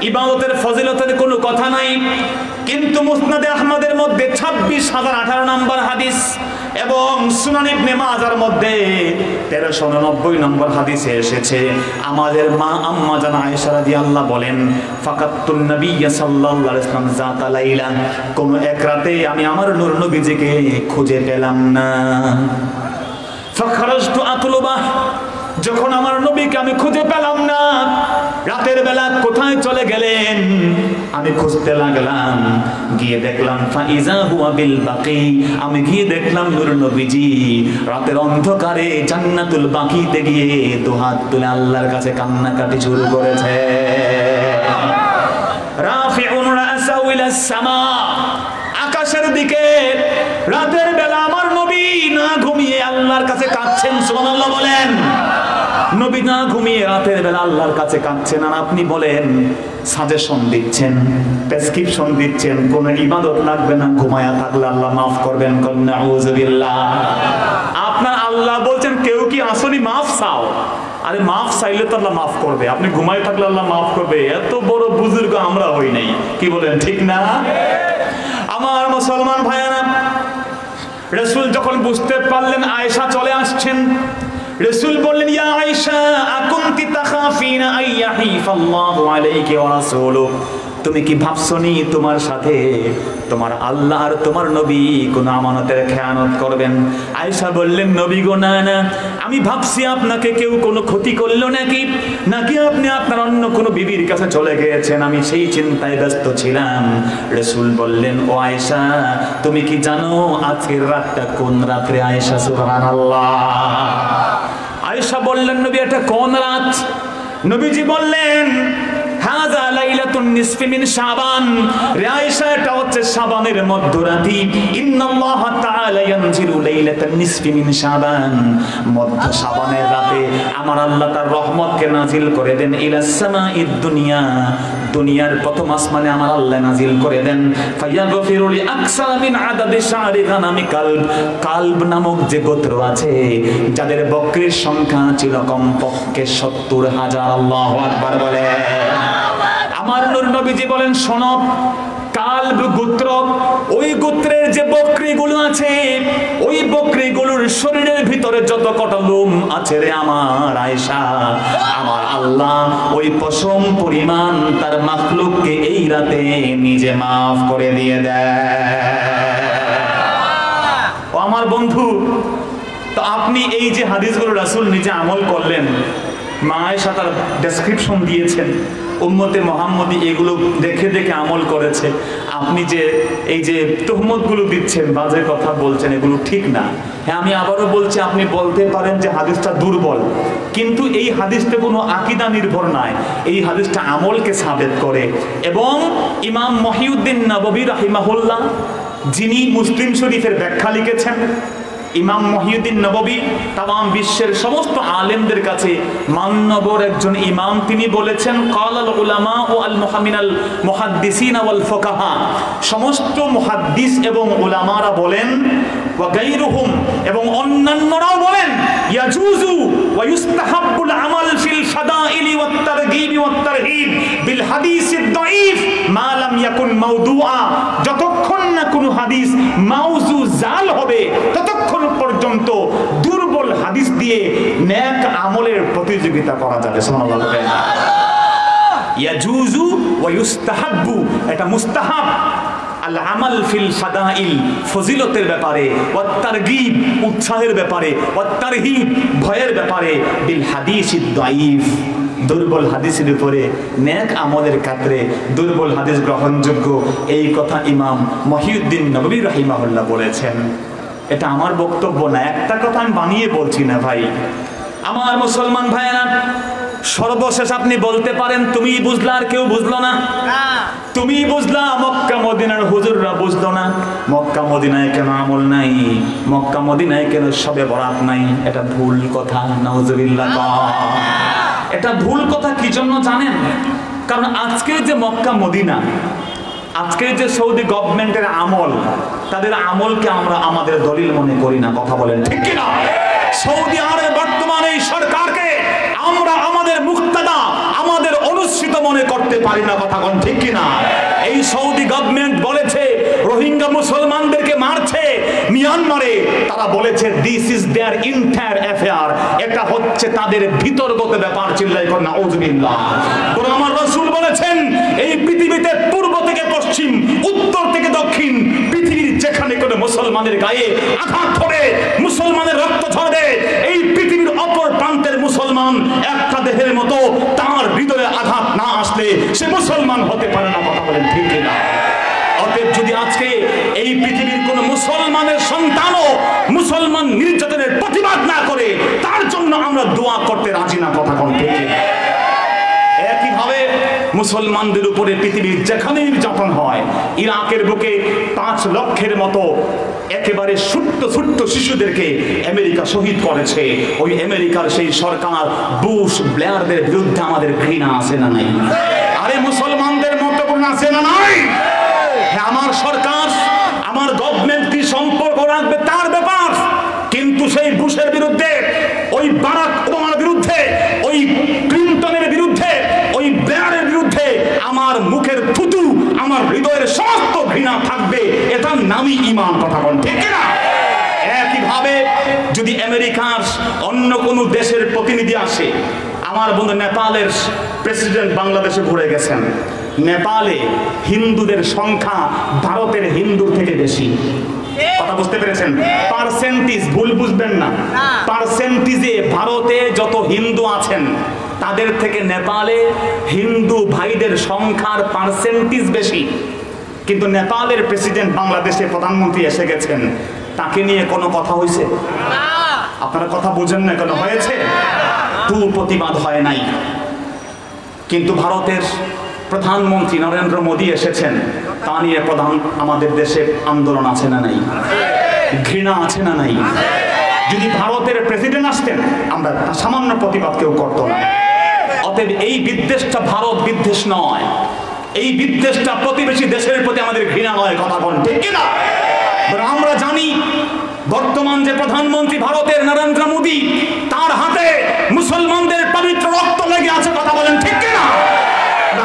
ইবাদতের ফজিলতের কোনো কথা নাই, কিন্তু মুসনাদে আহমদের মধ্যে 26,018 নম্বর হাদিস এবং সুনান ইবনে মাজার মধ্যে 1399 নম্বর হাদিসে এসেছে, আমাদের মা আম্মা জান আয়েশা রাদিয়াল্লাহু বলেন, ফাকাতুন নবী সাল্লাল্লাহু আলাইহি ওয়াসাল্লাম যাতা লাইলা, কোন এক রাতে আমি আমার নূর নবীজিকে খুঁজে পেলাম না। ফাখরাজতু আতলুবা, যখন আমার নবীকে আমি খুঁজে পেলাম না, রাতের বেলা কোথায় চলে গেলেন আমি খুঁজতে লাগলাম, গিয়ে দেখলাম ফাইজা হুয়া বিল বাকি, আমি গিয়ে দেখলাম নূর নবীজি রাতের অন্ধকারে জান্নাতুল বাকিতে গিয়ে দুহাত তুলে আল্লাহর কাছে কান্নাকাটি শুরু করেছে। রাফিউন রাসাউ ইলাস সামা, আকাশের দিকে রাতের বেলা আমার নবী না ঘুমিয়ে আল্লাহর কাছে কাঁদছেন। সুবহানাল্লাহ বলেন। নবী না ঘুমিয়ে রাতের বেলা আল্লাহর কাছে কাঁদছেন, আর আপনি বলেন সাজেশন দিচ্ছেন, প্রেসক্রিপশন দিচ্ছেন, কোন ইবাদত লাগবে না, ঘুমায়া থাকলে আল্লাহ মাফ করবেন। নাউযুবিল্লাহ। আপনার আল্লাহ বলছেন কেউ কি আসনি মাফ চাও? আরে মাফ চাইলে তো আল্লাহ মাফ করবে, আপনি ঘুমায় থাকলে আল্লাহ মাফ করবে। এত বড় বুজুর্গ আমরা হই নাই, কি বলেন ঠিক না? আমার মুসলমান ভাইয়েরা, রাসূল যখন বুঝতে পারলেন আয়েশা চলে আসছেন, রাসূল বললেন ইয়া আয়েশা আকুনতি তাখাফিনা আইয়াহিফাল্লাহু আলাইকি ওয়া রাসূলুহু, তুমি কি ভাবছনি তোমার সাথে তোমার আল্লাহ আর তোমার নবী কোন আমানতের খেয়ানত করবেন? আয়েশা বললেন নবী গো না না, আমি ভাবছি আপনাকে কেউ কোনো ক্ষতি করলো নাকি, নাকি আপনি আপনার অন্য কোনো বিবির কাছে চলে গিয়েছেন, আমি সেই চিন্তায় ব্যস্ত ছিলাম। রাসূল বললেন ও আয়েশা তুমি কি জানো আজকের রাতটা কোন রাত্রে? আয়েশা সুবহানাল্লাহ। আয়েশা বললেন নবী এটা কোন রাত? নবীজি বললেন হাযা লাইলাতুন নিসফি মিন শাবান, রে আয়েশা এটা হচ্ছে শাবানের মধ্যরাতি। ইন্নাল্লাহা তাআলা ইয়ানজিলু লাইলাতান নিসফি মিন শাবান, মধ্য শাবানের রাতে আমার আল্লাহ তার রহমতকে নাজিল করে দেন ইলাস সামাঈদ দুনিয়া, দুনিয়ার প্রথম আসমানে আমার আল্লাহ নাজিল করে দেন। ফায়াগফিরু লি আকসার মিন আদাদি শারি গানামি কালব, কালব নামক যে গোত্র আছে যাদের বকরির সংখ্যা ছিল কমপক্ষে ৭০,০০০। আল্লাহু আকবার বলে। আমার নূর নবীজি বলেন শোনো, কালব গোত্র, ওই গোত্রের যে বকরিগুলো আছে ওই বকরিগুলোর শরীরের ভিতরে যত কটা লোম আছে রে আমার আয়েশা, আমার আল্লাহ ওই পশম পরিমাণ তার মাখলুককে এই রাতে নিজে মাফ করে দিয়ে দেয়। ও আমার বন্ধু, তো আপনি এই যে হাদিসগুলো রাসূল নিজে আমল করলেন, মা আয়েশা তার ডেসক্রিপশন দিয়েছেন, উম্মতে মুহাম্মদী এগুলো দেখে দেখে আমল করেছে, আপনি যে এই যে তুহমতগুলো দিচ্ছেন, বাজে কথা বলছেন, এগুলো ঠিক না। হ্যাঁ আমি আবারও বলছি, আপনি বলতে পারেন যে হাদিসটা দুর্বল, কিন্তু এই হাদিসটা কোনো আকীদা নির্ভর নয়, এই হাদিসটা আমলকে সাবেত করে। এবং ইমাম মহিউদ্দিন নববী রাহিমাহুল্লাহ, যিনি মুসলিম শরীফের ব্যাখ্যা লিখেছেন, ইমাম মহিউদ্দিন নববী তামাম বিশ্বের সমস্ত আলেমদের কাছে মান্যবর একজন ইমাম, তিনি বলেছেন কালাল উলামা ও আল মুহামিনাল মুহাদ্দিসিন ওয়াল ফুকাহা, সমস্ত মুহাদ্দিস এবং উলামারা বলেন, ওয়া গায়রুহুম এবং অন্যান্যরাও বলেন, ইয়াজুজু ওয়া ইউস্তাহাব্বুল আমাল ফিল ফাদাইলি ওয়াত তারগীব ওয়াত তারহিব বিল হাদিসিদ দাঈফ মা লাম ইয়াকুন মাওদুআ, যতক্ষণ না কোনো হাদিস মাওযু জাল হবে ততক্ষণ পর্যন্ত দুর্বল হাদিস দিয়ে নেক আমলের প্রতিযোগিতা করা যাবে। সুবহানাল্লাহ। ইয়াজুজু ওয়া ইউস্তাহাব্বু, এটা মুস্তাহাব, আল আমাল ফিল ফাদাইল ফজিলতের ব্যাপারে, ওয়াত তারগীব উৎসাহের ব্যাপারে, ওয়াত তারহিব ভয়ের ব্যাপারে, বিল হাদিসিদ দাঈফ দুর্বল হাদিসের উপরে নেক আমলের ক্ষেত্রে দুর্বল হাদিস গ্রহণযোগ্য, এই কথা ইমাম মহিউদ্দিন নববী রাহিমাহুল্লাহ বলেছেন। এটা আমার বক্তব্য না, একটা কথা আমি বানিয়ে বলছি না ভাই। আমার মুসলমান ভাইয়েরা, সর্বশেষ আপনি বলতে পারেন তুমি বুঝলা আর কেউ বুঝলো না, তুমি বুঝলা মক্কা মদিনার হুজুররা বুঝলো না, মক্কা মদিনায় কেন আমল নাই, মক্কা মদিনায় কেন শবে বরাত নাই, এটা ভুল কথা। নাউজুবিল্লাহ। এটা ভুল কথা কি জন্য জানেন? কারণ আজকে যে মক্কা মদিনা, আজকে যে সৌদি গভর্নমেন্টের আমল, তাদের আমলকে আমরা আমাদের দলিল মনে করি না। কথা বলেন ঠিক কি না? সৌদি আরবের বর্তমানে এই সরকারকে আমরা আমাদের মুক্তাদা, আমাদের অনুসৃত মনে করতে পারি না। কথা বলেন ঠিক কি না? এই সৌদি গভর্নমেন্ট বলেছে রোহিঙ্গা মুসলমানদেরকে মারছে মিয়ানমারে, তারা বলেছে this is their entire affair, এটা হচ্ছে তাদের ভিতরগত ব্যাপার। চিল্লাই কর নাউযুবিল্লাহ। তো আমার রাসূল বলেছেন এই পৃথিবীতে পূর্ব থেকে পশ্চিম, উত্তর থেকে দক্ষিণ, পৃথিবীর যেখানে কোনো মুসলমানের গায়ে আঘাত হবে, মুসলমানের রক্ত ঝরবে, এই পৃথিবীর অপর প্রান্তের মুসলমান আসলে সে মুসলমান হতে পারে না। কথা বলেন ঠিক কিনা? অতএব যদি আজকে এই পৃথিবীর কোন মুসলমানের সন্তানও মুসলমান নির্যাতনের প্রতিবাদ না করে, তার জন্য আমরা দোয়া করতে রাজি না। কথা কোন ঠিক কিনা? একইভাবে মুসলমানদের উপরে পৃথিবীর যেখানে নির্যাতন হয়, ইরাকের বুকে 5 লক্ষের মতো একেবারে ছোট্ট ছোট্ট শিশুদেরকে আমেরিকা শহীদ করেছে। ওই আমেরিকার সেই সরকার বুশ ব্লেয়ারদের বিরুদ্ধে আমাদের ঘৃণা আছে না নাই? আরে মুসলমানদের মতো কোন আছে না নাই? আমার সরকার, আমার গভর্নমেন্ট কি সম্পর্ক রাখবে তার ব্যাপার, কিন্তু সেই বুশের বিরুদ্ধে, ওই বারাক ওবামার বিরুদ্ধে, ওই ক্লিন্টনের বিরুদ্ধে, ওই ব্লেয়ারের বিরুদ্ধে আমার মুখের থুতু, আমার হৃদয়ের সমস্ত ঘৃণা থাকবে। এটার নামই ঈমান। কথা বলেন ঠিক না? একইভাবে যদি আমেরিকার অন্য কোন দেশের প্রতিনিধি আসে, আমার বন্ধু নেপালের প্রেসিডেন্ট বাংলাদেশে ঘুরে গেছেন, নেপালে হিন্দুদের সংখ্যা ভারতের হিন্দুর থেকে বেশি। কথা বুঝতে পেরেছেন? পার্সেন্টেজ ভুল বুঝবেন না, পার্সেন্টেজে ভারতে যত হিন্দু আছেন তাদের থেকে নেপালে হিন্দু ভাইদের সংখ্যার পার্সেন্টেজ বেশি। কিন্তু নেপালের প্রেসিডেন্ট বাংলাদেশে প্রধানমন্ত্রী এসে গেছেন, তাকে নিয়ে কোনো কথা হয়েছে? আপনারা কথা বুঝেন না কেন? হয়েছে? প্রতিবাদ হয় নাই। কিন্তু ভারতের প্রধানমন্ত্রী নরেন্দ্র মোদী এসেছেন, তা নিয়ে আমাদের দেশে আন্দোলন আছে না নাই? ঘৃণা আছে না নাই? যদি ভারতের প্রেসিডেন্ট আসতেন, আমরা সামান্য প্রতিবাদ কেউ করত না। অতএব এই বিদ্বেষটা ভারত বিদ্বেষ নয়, এই বিদ্বেষটা প্রতিবেশী দেশের প্রতি আমাদের ঘৃণা নয়। কথা বলেন ঠিক কিনা? আমরা জানি বর্তমান যে প্রধানমন্ত্রী ভারতের নরেন্দ্র মোদী, তার হাতে মুসলমানদের পবিত্র রক্ত লেগে আছে। কথা বলেন ঠিক কিনা?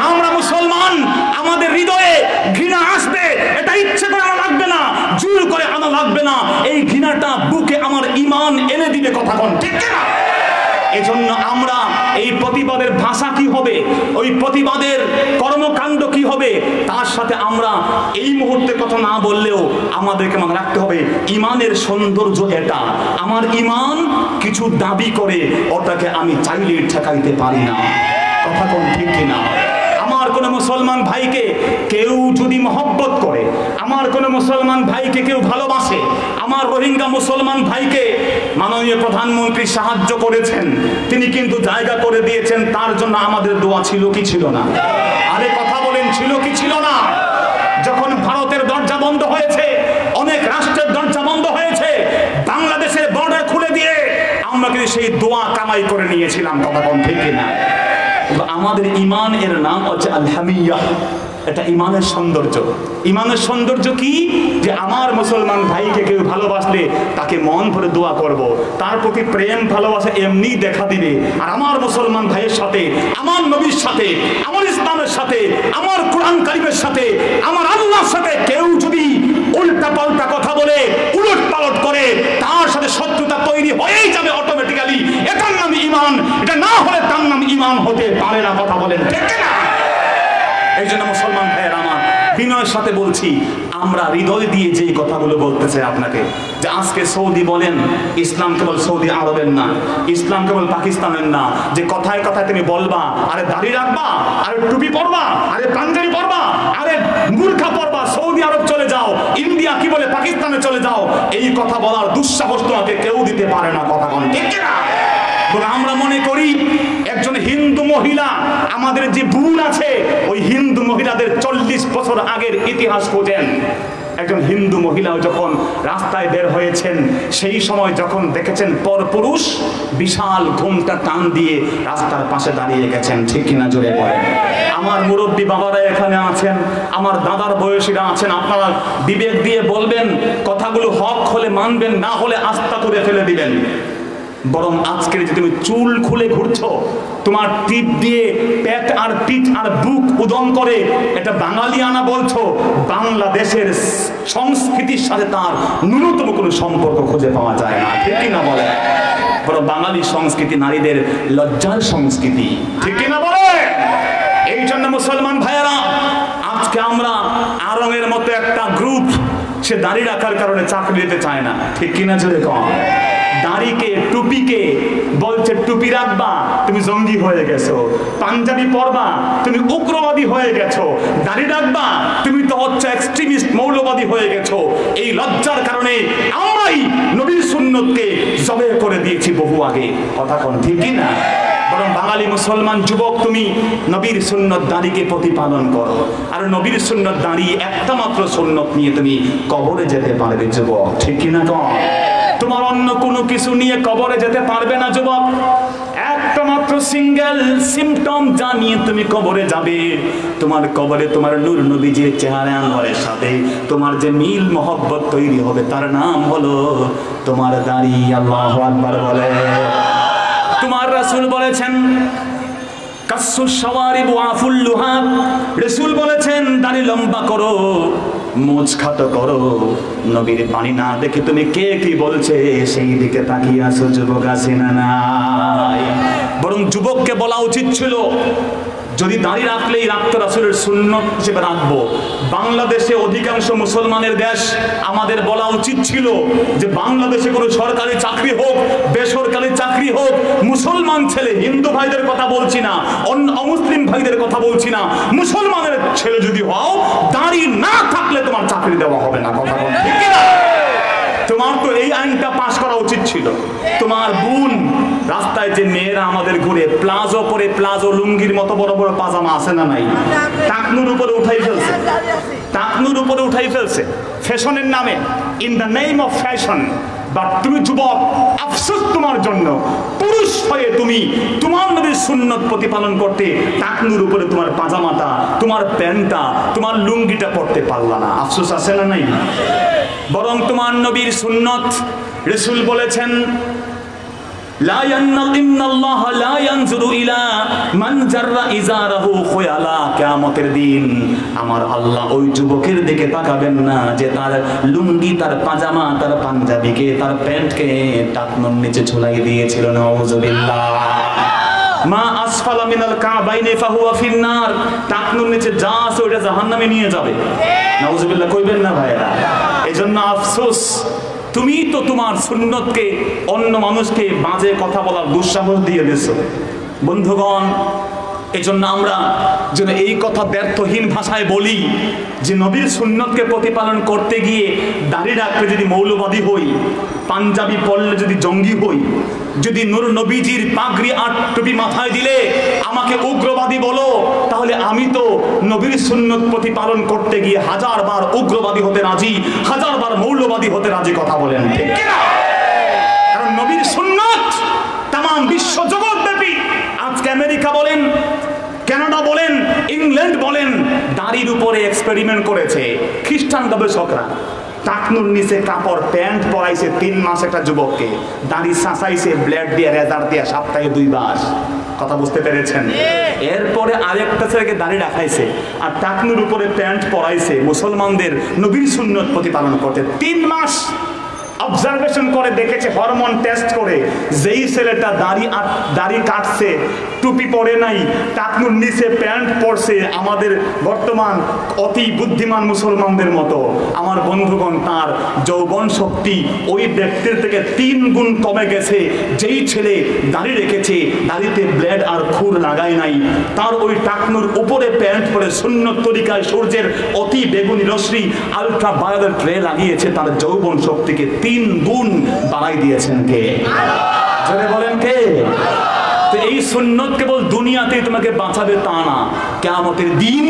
আমরা মুসলমান, আমাদের হৃদয়ে ঘৃণা আসবে, এটা ইচ্ছে করে আনা লাগবে না, জোর করে আনা লাগবে না। এই ঘৃণাটা বুকে আমার ঈমান এনে দিবে। কথা বলেন ঠিক কিনা? এজন্য আমরা এই প্রতিবাদের ভাষা কি হবে, ওই প্রতিবাদের কর্মকাণ্ড কি হবে, তার সাথে আমরা এই মুহূর্তে কথা না বললেও আমাদেরকে মনে রাখতে হবে ঈমানের সৌন্দর্য এটা। আমার ঈমান কিছু দাবি করে, ওটাকে আমি চাইলে ঠেকাইতে পারি না। কথা কোন ঠিক কিনা? আমার কোন মুসলমান ভাইকে কেউ যদি মহব্বত করে, আমার কোন মুসলমান ভাইকে কেউ ভালোবাসে, আমার রোহিঙ্গা মুসলমান ভাইকে মাননীয় প্রধানমন্ত্রী সাহায্য করেছেন, তিনি কিন্তু জায়গা করে দিয়েছেন, তার জন্য আমাদের দোয়া ছিল কি ছিল না? আরে কথা বলেন, ছিল কি ছিল না? যখন ভারতের দরজা বন্ধ হয়েছে, অনেক রাষ্ট্রের দরজা বন্ধ হয়েছে, বাংলাদেশের বর্ডার খুলে দিয়ে আমরা কিন্তু সেই দোয়া কামাই করে নিয়েছিলাম। কথা বলেন ঠিক কিনা? আমাদের ঈমান এর নাম হচ্ছে আল হামিয়া। এটা ঈমানের সৌন্দর্য। ঈমানের সৌন্দর্য কি? যে আমার মুসলমান ভাইকে কেউ ভালোবাসলে তাকে মন ভরে দোয়া করব, তার প্রতি প্রেম ভালোবাসা এমনি দেখা দিবে। আর আমার মুসলমান ভাইয়ের সাথে, আমার নবীর সাথে, আমার ইসলামের সাথে, আমার কোরআন কারিমের সাথে, আমার আল্লাহর সাথে কেউ যদি উল্টা পাল্টা কথা বলে, উলট পালট করে, তার সাথে শত্রুতা তৈরি হয়েই যাবে অটোমেটিক্যালি। এটার নাম ঈমান। এটা না হলে তার নাম ঈমান হতে পারে না। কথা বলেন ঠিক না? এই জন্য মুসলমান ভাইয়ের আমার বিনয়ের সাথে বলছি, আমরা হৃদয় দিয়ে যে কথাগুলো বলতে চাই আপনাকে, যে আজকে সৌদি বলেন, ইসলাম কেবল সৌদি আরবের না, ইসলাম কেবল পাকিস্তানের না। যে কথায় কথায় তুমি বলবা, আরে দাড়ি রাখবা, আরে টুপি পরবা, আরে পাঞ্জাবি পরবা, আরে মুরখা পরবা, সৌদি আরব চলে যাও, ইন্ডিয়া কি বলে পাকিস্তানে চলে যাও, এই কথা বলার দুঃসাহস তোমাকে কেউ দিতে পারে না। কথা বলেন ঠিক না? আমরা মনে করি একজন হিন্দু মহিলা, আমাদের যে বোন আছে, ওই হিন্দু মহিলাদের 40 বছর আগের ইতিহাস খোঁজেন। একজন হিন্দু মহিলা যখন রাস্তায় বের হয়েছেন, সেই সময় যখন দেখেছেন পরপুরুষ বিশাল ঘুমটা টান দিয়ে রাস্তার পাশে দাঁড়িয়ে গেছেন। ঠিক কিনা জোরে বলেন? আমার মুরব্বী বাবারা এখানে আছেন, আমার দাদার বয়সীরা আছেন, আপনারা বিবেক দিয়ে বলবেন, কথাগুলো হক হলে মানবেন, না হলে আস্থা করে ফেলে দিবেন। বরং আজকের যে তুমি চুল খুলে ঘুরছো, তোমার টিপ দিয়ে পেট আর পিঠ আর বুক উদম করে এটা বাঙালিয়ানা বলছো, বাংলাদেশের সংস্কৃতির সাথে তার ন্যূনতম কোনো সম্পর্ক খুঁজে পাওয়া যায় না। ঠিক কিনা বলে? বরং বাঙালি সংস্কৃতি নারীদের লজ্জার সংস্কৃতি। ঠিক কিনা বলে? এই জন্য মুসলমান ভাইয়েরা, আজকে আমরা আরঙের মতো একটা গ্রুপ, সে দাড়ি রাখার কারণে চাকরি দিতে চায় না। ঠিক কিনা জোরে কম? দাড়িকে টুপিকে বলছে টুপি রাখবা তুমি জঙ্গি হয়ে গেছো, পাঞ্জাবি পরবা তুমি উগ্রবাদী হয়ে গেছো, দাড়ি রাখবা তুমি তো হচ্ছে এক্সট্রিমিস্ট মৌলবাদী হয়ে গেছো। এই লজ্জার কারণে আমরাই নবীর সুন্নতকে জবে করে দিয়েছি বহু আগে। কথা কোন ঠিক কি না? বরং বাঙালি মুসলমান যুবক তুমি নবীর সুন্নত দাঁড়িকে প্রতিপালন করো। আর নবীর সুন্নত দাঁড়িয়ে একটা মাত্র সুন্নত নিয়ে তুমি কবরে যেতে পারবে যুবক, ঠিক কিনা কম? তোমার অন্য কোনো কিছু নিয়ে কবরে যেতে পারবে না যুবক। একটা মাত্র সিঙ্গেল সিম্পটম জানিয়ে তুমি কবরে যাবে, তোমার কবরে তোমার নূর নবীজির চেহারা আনওয়ারের সাথে তোমার যে মিল মহব্বত তৈরি হবে তার নাম হলো তোমার দাড়ি। আল্লাহু আকবার বলে। তোমার রাসূল বলেছেন কাসসুস শাওয়ারিব ওয়াফুল লুহাব, রাসূল বলেছেন দাড়ি লম্বা করো, মুছ খাটো করো। নবীর বাণী না দেখে তুমি কে কি বলছে সেই দিকে তাকিয়ে আছো যুবক, আছে না নাই? বরং যুবককে বলা উচিত ছিল যদি দাড়ি রাখলেই রাখতে রাসূলের সুন্নত হিসেবে রাখবো। বাংলাদেশে অধিকাংশ মুসলমানের দেশ, আমাদের বলা উচিত ছিল যে বাংলাদেশে কোনো সরকারি চাকরি হোক বেসরকারি চাকরি হোক, মুসলমান ছেলে, হিন্দু ভাইদের কথা বলছি না, অমুসলিম ভাইদের কথা বলছি না, মুসলমানের ছেলে যদি হও দাড়ি না থাকলে তোমার চাকরি দেওয়া হবে না। কথা বল ঠিক না? তোমার তো এই আইনটা পাস করা উচিত ছিল। তোমার বোন রাস্তায় যে মেয়েরা আমাদের ঘুরে প্লাজো পরে, প্লাজো লুঙ্গির মতো বড় বড় পাজামা আছে না নাই, টাকনুর উপরে উঠাই ফেলছে, টাকনুর উপরে উঠাই ফেলছে ফ্যাশনের নামে, in the name of fashion. But তুমি যুবক, আফসোস তোমার জন্য, পুরুষ হয়ে তুমি তোমার নবীর সুন্নত প্রতিপালন করতে টাকনুর উপরে তোমার পাজামাটা, তোমার প্যান্টটা, তোমার লুঙ্গিটা পরতে পারলা না। আফসোস আছে না নাই? বরং তোমার নবীর সুন্নত, রাসূল বলেছেন লা ইয়ান্নাল্লাহ লা ইয়ানজুরু ইলা মান জাররা ইজারাহু খুয়ালা, কিয়ামতের দিন আমার আল্লাহ ওই যুবকের দিকে তাকাবেন না যে তার লুঙ্গি, তার পাজামা, তার পাঞ্জাবিকে, তার প্যান্টকে টাকনুর নিচে ঝুলাই দিয়েছিল। নাউযুবিল্লাহ। মা আসফালা মিনাল কাবাইনি ফাহুয়া ফিন্নার, টাকনুর নিচে যা আছে ওটা জাহান্নামে নিয়ে যাবে। নাউযুবিল্লাহ কইবেন না ভাইরা? এজন্য আফসোস, তুমি তো তোমার সুন্নতকে অন্য মানুষকে বাজে কথা বলার দুঃসাহস দিয়ে দিয়েছো। বন্ধুগণ, এজন্য আমরা যেন এই কথা ব্যর্থহীন ভাষায় বলি যে নবীর সুন্নতকে প্রতিপালন করতে গিয়ে দাড়ি রাখলে যদি মৌলবাদী হই, পাঞ্জাবি পরলে যদি জঙ্গি হই, যদি নূর নবীজির পাগড়ি আর টুপি মাথায় দিলে আমাকে উগ্রবাদী বলো, তাহলে আমি তো নবীর সুন্নত প্রতিপালন করতে গিয়ে হাজারবার উগ্রবাদী হতে রাজি, হাজারবার মৌলবাদী হতে রাজি। কথা বলেন ঠিক কিনা? কারণ নবীর সুন্নত তামাম বিশ্ব জগৎব্যাপী, আজকে আমেরিকা বলেন, কানাডা বলেন, ইংল্যান্ড বলেন, দাড়ির উপরে এক্সপেরিমেন্ট করেছে খ্রিস্টান গবেষকরা। টাকনুর নিচে কাপড় প্যান্ট পরাইছে 3 মাস একটা যুবককে, দাড়ি সাঁচাইছে ব্লেড দিয়ে, রেজার দিয়ে সপ্তাহে 2 বার। কথা বুঝতে পেরেছেন? এরপরে আরেকটা ছেলেকে দাড়ি রাখাইছে আর টাকনুর উপরে প্যান্ট পরাইছে মুসলমানদের নবীর সুন্নত প্রতিপালন করতে। 3 মাস অবজারভেশন করে দেখেছে, হরমোন টেস্ট করে, যেই ছেলেটা দাড়ি কাটছে, টুপি পরে নাই, টাকনুর নিচে প্যান্ট পরছে, আমাদের বর্তমান অতি বুদ্ধিমান মুসলমানদের মতো, আমার বন্ধুগণ তার যৌবন শক্তি ওই ব্যক্তির থেকে 3 গুণ কমে গেছে। যেই ছেলে দাড়ি রেখেছে, দাড়িতে ব্লেড আর খুর লাগায় নাই, তার ওই টাকনুর উপরে প্যান্ট পরে সুন্নত তরিকায় সূর্যের অতি বেগুনি রশ্মি আলট্রা ভায়োলেট রে লাগিয়েছে, তার যৌবন শক্তিকে 3 গুণ বাড়াই দিয়েছেন কে? জোরে বলেন কে? তো এই সুন্নত কেবল দুনিয়াতেই তোমাকে বাঁচাবে তা না, কিয়ামতের দিন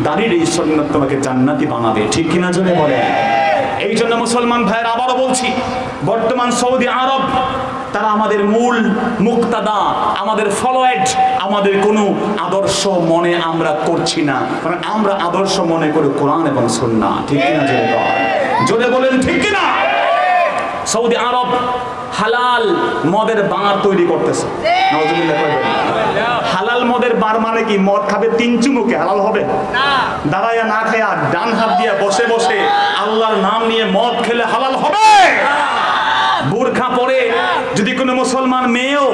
দাঁড়িয়ে এই সুন্নত তোমাকে জান্নাতি বানাবে। ঠিক কিনা জোরে বলেন? এই জন্য মুসলমান ভাইয়ের আবারও বলছি, বর্তমান সৌদি আরব তারা আমাদের মূল মুক্তাদা, আমাদের ফলোয়ার, আমাদের কোনো আদর্শ মনে আমরা করছি না, কারণ আমরা আদর্শ মনে করি কোরআন এবং সুন্নাহ। ঠিক কিনা জোরে বলেন? জোরে বলেন ঠিক কিনা? সৌদি আরব হালাল মদের বার তৈরি করতেছে। হালাল মদের বার মানে কি? মদ খাবে 3 চুমুকে, হালাল হবে না। দাঁড়ায়া না খায়া ডান হাত দিয়ে বসে বসে আল্লাহর নাম নিয়ে মদ খেলে হালাল হবে? বুরখা পরে যদি কোনো মুসলমান মেয়েও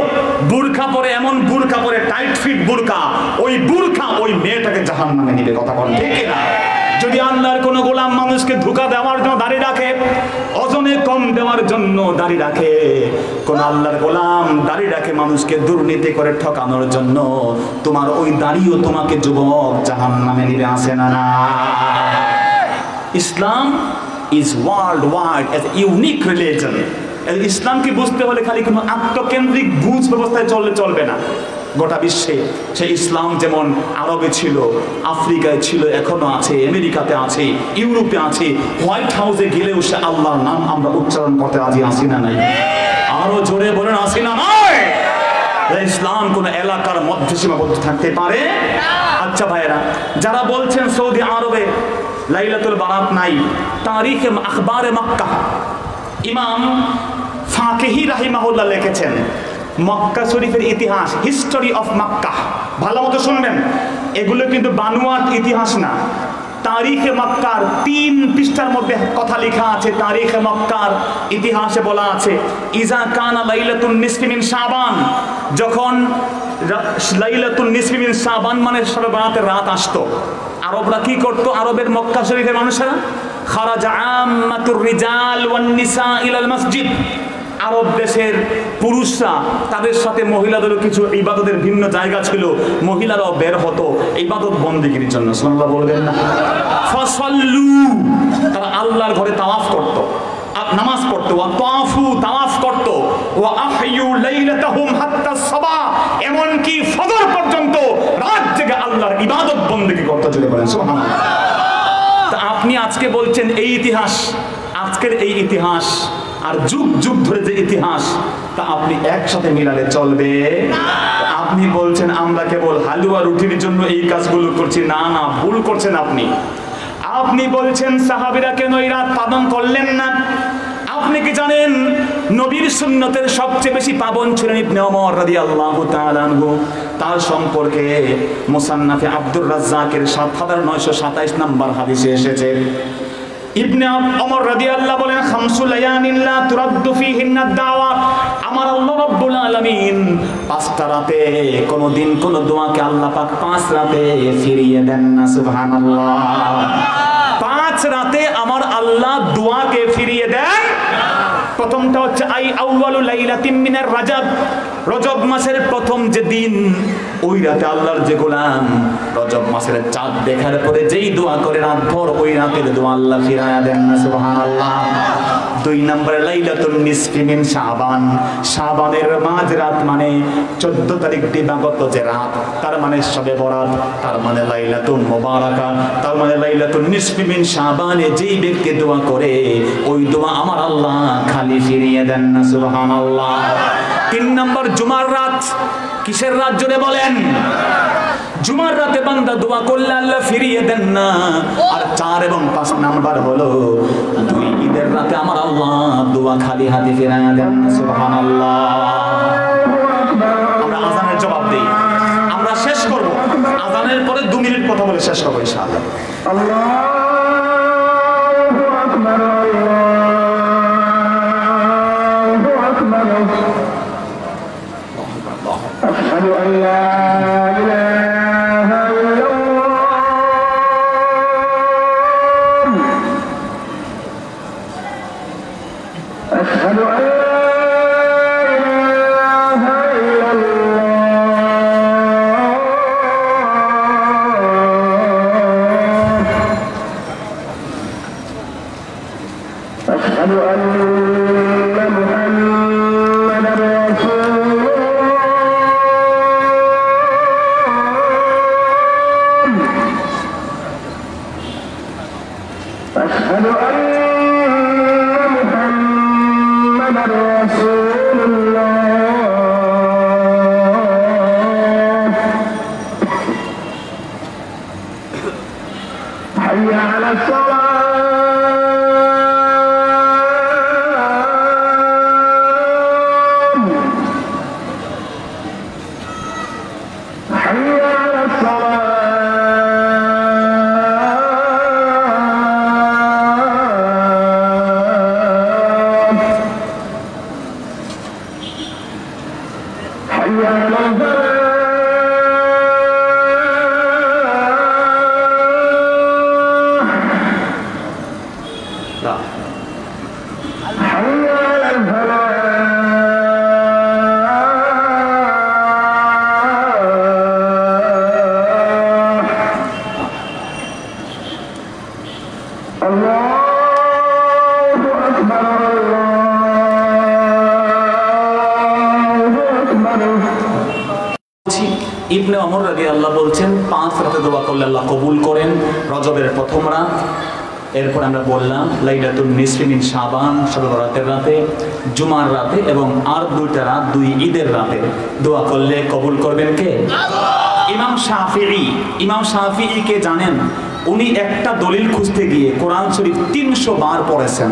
বুরখা পরে, এমন বুরখা পরে টাইট ফিট বুরখা, ওই বুরখা ওই মেয়েটাকে জাহান্নামে নিবে। কথা বলেন ঠিক কিনা? যদি আল্লাহর কোনো গোলাম মানুষকে ধোঁকা দেওয়ার জন্য দাঁড়িয়ে রাখে, ওজনে কম দেওয়ার জন্য দাঁড়িয়ে রাখে, কোন আল্লাহর গোলাম দাঁড়িয়ে রাখে মানুষকে দুর্নীতি করে ঠকানোর জন্য, তোমার ওই দাঁড়িয়েও তোমাকে যুবক জাহান্নামে নিয়ে আসে না। ইসলাম is worldwide as a unique religion. ইসলামকে বুঝতে হলে খালি কোনো আত্মকেন্দ্রিক বুঝ ব্যবস্থায় চলবে না। গোটা বিশ্বে সেই ইসলাম যেমন আরবে ছিল, আফ্রিকায় ছিল, এখনো আছে, আমেরিকাতে আছে, ইউরোপে আছে, হোয়াইট হাউসে গেলেও সে আল্লাহর নাম আমরা উচ্চারণ করতে রাজি আছি না নাই? আরো জোরে বলেন আসি না নাই? ইসলাম কোন এলাকার মধ্যে সীমাবদ্ধ থাকতে পারে? আচ্ছা ভাইয়েরা, যারা বলছেন সৌদি আরবে লাইলাতুল বারাত নাই, তারিখে আখবারে মক্কা ইমাম ফাকিহি রাহিমাহুল্লাহ লিখেছেন মক্কা শরীফের ইতিহাস, হিস্টোরি অফ মক্কা। ভালো মতো শুনবেন, এগুলো কিন্তু বানোয়াট ইতিহাস না। তারিখে মক্কার 3 পৃষ্ঠার মধ্যে কথা লেখা আছে। তারিখে মক্কার ইতিহাসে বলা আছে, ইজা কানা লাইলাতুন নিসফি মিন শাবান, যখন লাইলাতুন নিসফি মিন শাবান মানে শবে বরাতের রাত আসতো, আরবরা কি করতো? আরবের মক্কা শরীফের মানুষেরা খারাজা আম্মাতুর রিজাল ওয়ান নিসা ইলাল মসজিদ, আরব দেশের পুরুষরা তাদের সাথে মহিলাদেরও কিছু ইবাদতের ভিন্ন জায়গা ছিল, মহিলারাও বের হতো ইবাদত বন্দেগীর জন্য। সুবহানাল্লাহ বলবেন না? ফাসাল্লু, তারা আল্লাহর ঘরে তাওয়াফ করতো, নামাজ পড়তো, ওয়া তাওয়াফু, তাওয়াফ করতো, ওয়া আহয়ু লাইলাতাহুম হাত্তা সাবা, এমন কি ফজর পর্যন্ত রাত জেগে আল্লাহর ইবাদত বন্দেগী করতে চলে বলেন সুবহানাল্লাহ। তা আপনি আজকে বলছেন এই ইতিহাস, আজকের এই ইতিহাস আর যুগ যুগ ধরে যে ইতিহাস, তা আপনি একসাথে মিলালে চলবে? আপনি বলছেন আমরা কেবল হালুয়া রুটির জন্য এই কাজগুলো করছি। না না, ভুল করছেন আপনি। আপনি বলছেন সাহাবীরা কেন এই রাত পালন করলেন না? আপনি কি জানেন নবীর সুন্নতের সবচেয়ে বেশি পাবন ছিলেন ইবনে ওমর রাদিয়াল্লাহু তাআলা আনহু? তার সম্পর্কে মুসান্নাফে আব্দুর রাজ্জাকের 7927 নম্বর হাদিসে এসেছে, ইবনে ওমর রাদিয়াল্লাহু বলেন, খামসু লায়ানিন লা তুরাদ্দু ফীহিন্না দাওয়াত, আমার আল্লাহ রাব্বুল আলামিন 5টা রাতে কোনদিন কোন দোয়াকে আল্লাহ পাক 5 রাতে ফিরিয়ে দেন না। সুবহানাল্লাহ। 5 রাতে আমার আল্লাহ দোয়াকে ফিরিয়ে দেন। প্রথমটা হচ্ছে আই আউয়ালু লাইলাতিন মিনার রাজাব, রজব মাসের প্রথম যে দিন, ওই রাতে আল্লাহর যে গোলাম রজব মাসের চাঁদ দেখার পরে যেই দোয়া করে রাত ভর, ওই রাতের দোয়া আল্লাহ ফিরায়া দেন না। সুবহানাল্লাহ। 2 নম্বরে লাইলাতুন নিসফি মিন শাবান, শাবানের মাঝ রাত মানে 14 তারিখ দিবাগত যে রাত, তার মানে শবে বরাত, তার মানে লাইলাতুন মুবারাকা, তার মানে লাইলাতুন নিসফি মিন শাবানে যেই ব্যক্তি দোয়া করে, ওই দোয়া আমার আল্লাহ খালি ফিরিয়ে দেন না। সুবহানাল্লাহ। 3 নম্বর জুমার রাত। কিসের রাত জোরে বলেন? জুমার রাতে বান্দা দোয়া করলে আল্লাহ ফিরিয়ে দেন না। আর 4 এবং 5 নাম্বার হলো 2 ঈদের রাতে আমার আল্লাহ দোয়া খালি হাতে ফিরিয়ে দেন না। সুবহানাল্লাহ। আমরা আযানের জবাব দেই, আমরা শেষ করব, আযানের পরে 2 মিনিট কথা বলে শেষ করব ইনশাআল্লাহ। আল্লাহু আকবার, আল্লাহু আকবার, আশহাদু আন লা ইলাহা ইল্লাল্লাহ, আশহাদু আন ওমর রাদিয়াল্লাহু বলছেন 5 রাতে দোয়া করলে আল্লাহ কবুল করেন। রজবের প্রথম রাত, এরপর আমরা বললাম লাইলাতুন নিসফি মিন শাবান শবে বরাতের রাতে, জুমার রাতে এবং আর 2টা রাত 2 ঈদের রাতে দোয়া করলে কবুল করবেন কে? ইমাম শাফিঈ কে জানেন? উনি একটা দলিল খুঁজতে গিয়ে কোরআন শরীফ 300 বার পড়েছেন।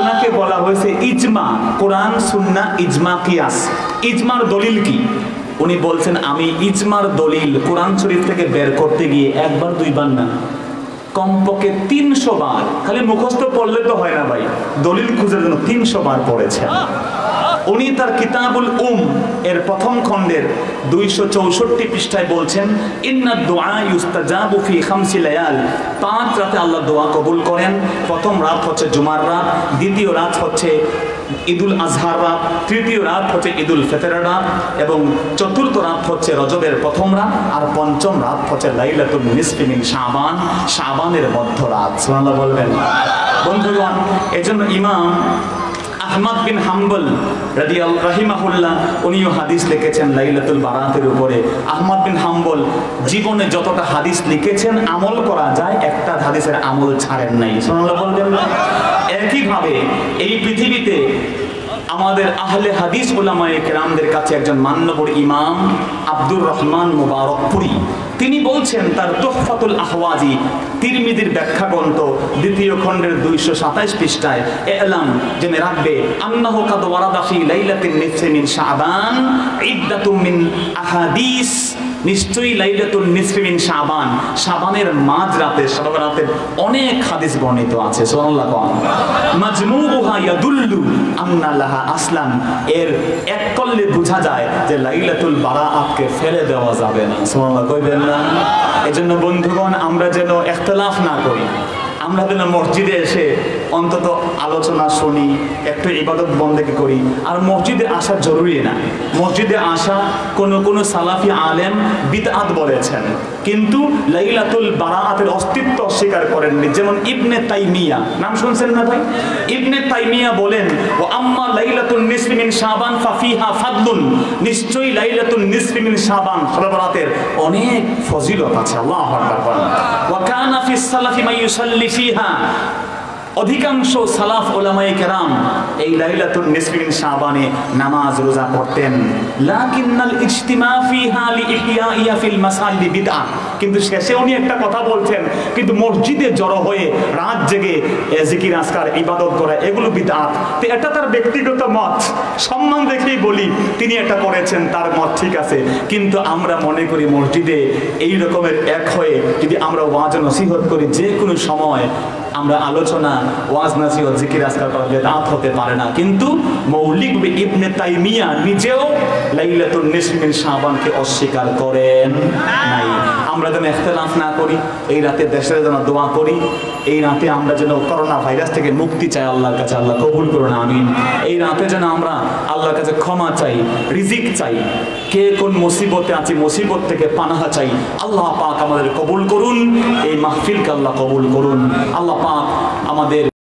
উনাকে বলা হয়েছে ইজমা, কোরআন সুন্নাহ ইজমা কিয়াস। ইজমার দলিল কি? উনি বলছেন আমি ইজমার দলিল কোরআন শরীফ থেকে বের করতে গিয়ে একবার 2 বার না, কমপক্ষে 300 বার। খালি মুখস্থ পড়লে তো হয় না ভাই, দলিল খুঁজার জন্য 300 বার পড়েছেন। উনি তার কিতাবুল এর প্রথম খণ্ডের 264 পৃষ্ঠায় বলছেন ইন্নাদ দুআ ইউস্তাজাবু ফি 5 লায়াল, 5 রাতে আল্লাহ দোয়া কবুল করেন। প্রথম রাত হচ্ছে জুমার রাত, দ্বিতীয় রাত হচ্ছে ঈদুল আজহার রাত, তৃতীয় রাত হচ্ছে ঈদুল ফিতরের রাত এবং চতুর্থ রাত হচ্ছে রজবের প্রথম রাত, আর পঞ্চম রাত হচ্ছে লাইলাতুন নিসফি মিন শাবান, শাবানের মধ্যরাত। সুবহানাল্লাহ বলবেন বন্ধুগণ। এজন্য ইমাম আহমদ বিন হাম্বল রাহিমাহুল্লাহ উনিও হাদিস লিখেছেন লাইলাতুল বারাতের উপরে। আহমদ বিন হাম্বল জীবনে যতটা হাদিস লিখেছেন আমল করা যায়, একটা হাদিসের আমল ছাড়েন নাই। সুবহানাল্লাহ বলবেন। একইভাবে এই পৃথিবীতে আমাদের আহলে হাদিস উলামায়ে কেরামদের কাছে একজন মান্যবর ইমাম আব্দুর রহমান মুবারকপুরি, তিনি বলছেন তার তুহফাতুল আহওয়াজি তিরমিজির ব্যাখ্যা গ্রন্থ 2য় খণ্ডের 227 পৃষ্ঠায় এলাম জেনে রাখবে আন্নাহু কাদ ওয়ারাদা ফি লাইলাতিন নিসফি মিন শাবান ইদ্দাতুম মিন আহাদিস, নিশ্চয়ই লাইলাতুন নিসফি মিন শাবান, শাবানের মাঝ রাতে, শবে বরাতের অনেক হাদিস বর্ণিত আছে। সুবহানাল্লাহ। মাজমুউহা ইয়াদুল্লু আন্না লাহা আসলাম, এর এক কল্লে বোঝা যায় যে লাইলাতুল বারাআতকে ফেলে দেওয়া যাবে না। সুবহানাল্লাহ কইবেন না? এজন্য বন্ধুগণ আমরা যেন ইখতিলাফ না করি, আমরা যেন মসজিদে এসে অন্তত আলোচনা শুনি, একটু ইবাদত বন্দেগি করি। আর মসজিদে আসা জরুরি না, মসজিদে আসা কোন সালাফি আলেম বিদআত বলেছেন, কিন্তু লাইলাতুল বারাআতের অস্তিত্ব অস্বীকার করেননি। যেমন ইবনে তাইমিয়া, নাম শুনছেন না ভাই? ইবনে তাইমিয়া বলেন ওয়া আম্মা লাইলাতুন নিসফি মিন শাবান ফাফিহা ফাদলুন, নিশ্চয়ই লাইলাতুন নিসফি মিন শাবান শবে বরাতের অনেক ফজিলত আছে। আল্লাহু আকবার। ওয়া কানা ফিস সালাফি মান ইউসাল্লি ফিহা, অধিকাংশ সালাফ উলামায়ে কেরাম এই লাইলাতুন নিসফি মিন শাবানে নামাজ রোজা পড়তেন। লাকিন্নাল ইজতিমা ফিহা লিইহইয়া ফিল মাসাজিদ বিদআ, কিন্তু শেষে উনি একটা কথা বলছেন, কিন্তু মসজিদে জড়ো হয়ে রাত জেগে জিকির আজকার ইবাদত করা এগুলো বিদআত। তো এটা তার ব্যক্তিগত মত, সম্মান রেখেই বলি তিনি এটা করেছেন, তার মত ঠিক আছে। কিন্তু আমরা মনে করি মসজিদে এই রকমের এক হয়ে যদি আমরা ওয়াজ নসিহত করি, যে কোনো সময় আমরা আলোচনা ওয়াজ নসিহত জিকির আজকার করা বিদআত হতে পারে না। কিন্তু মৌলিক ইবনে তাইমিয়া নিজেও লাইলাতুন নিসফি মিন শাবানকে অস্বীকার করেন নাই। আমরা যেন ইখতিলাফ না করি, এই রাতে দেশের জন্য দোয়া করি, এই রাতে আমরা যেন করোনা ভাইরাস থেকে মুক্তি চাই আল্লাহর কাছে, আল্লাহ কবুল করুন আমিন। এই রাতে যেন আমরা আল্লাহর কাছে ক্ষমা চাই, রিজিক চাই, কে কোন মুসিবতে আছে মুসিবত থেকে পানাহা চাই। আল্লাহ পাক আমাদের কবুল করুন, এই মাহফিলকে আল্লাহ কবুল করুন। আল্লাহ পাক আমাদের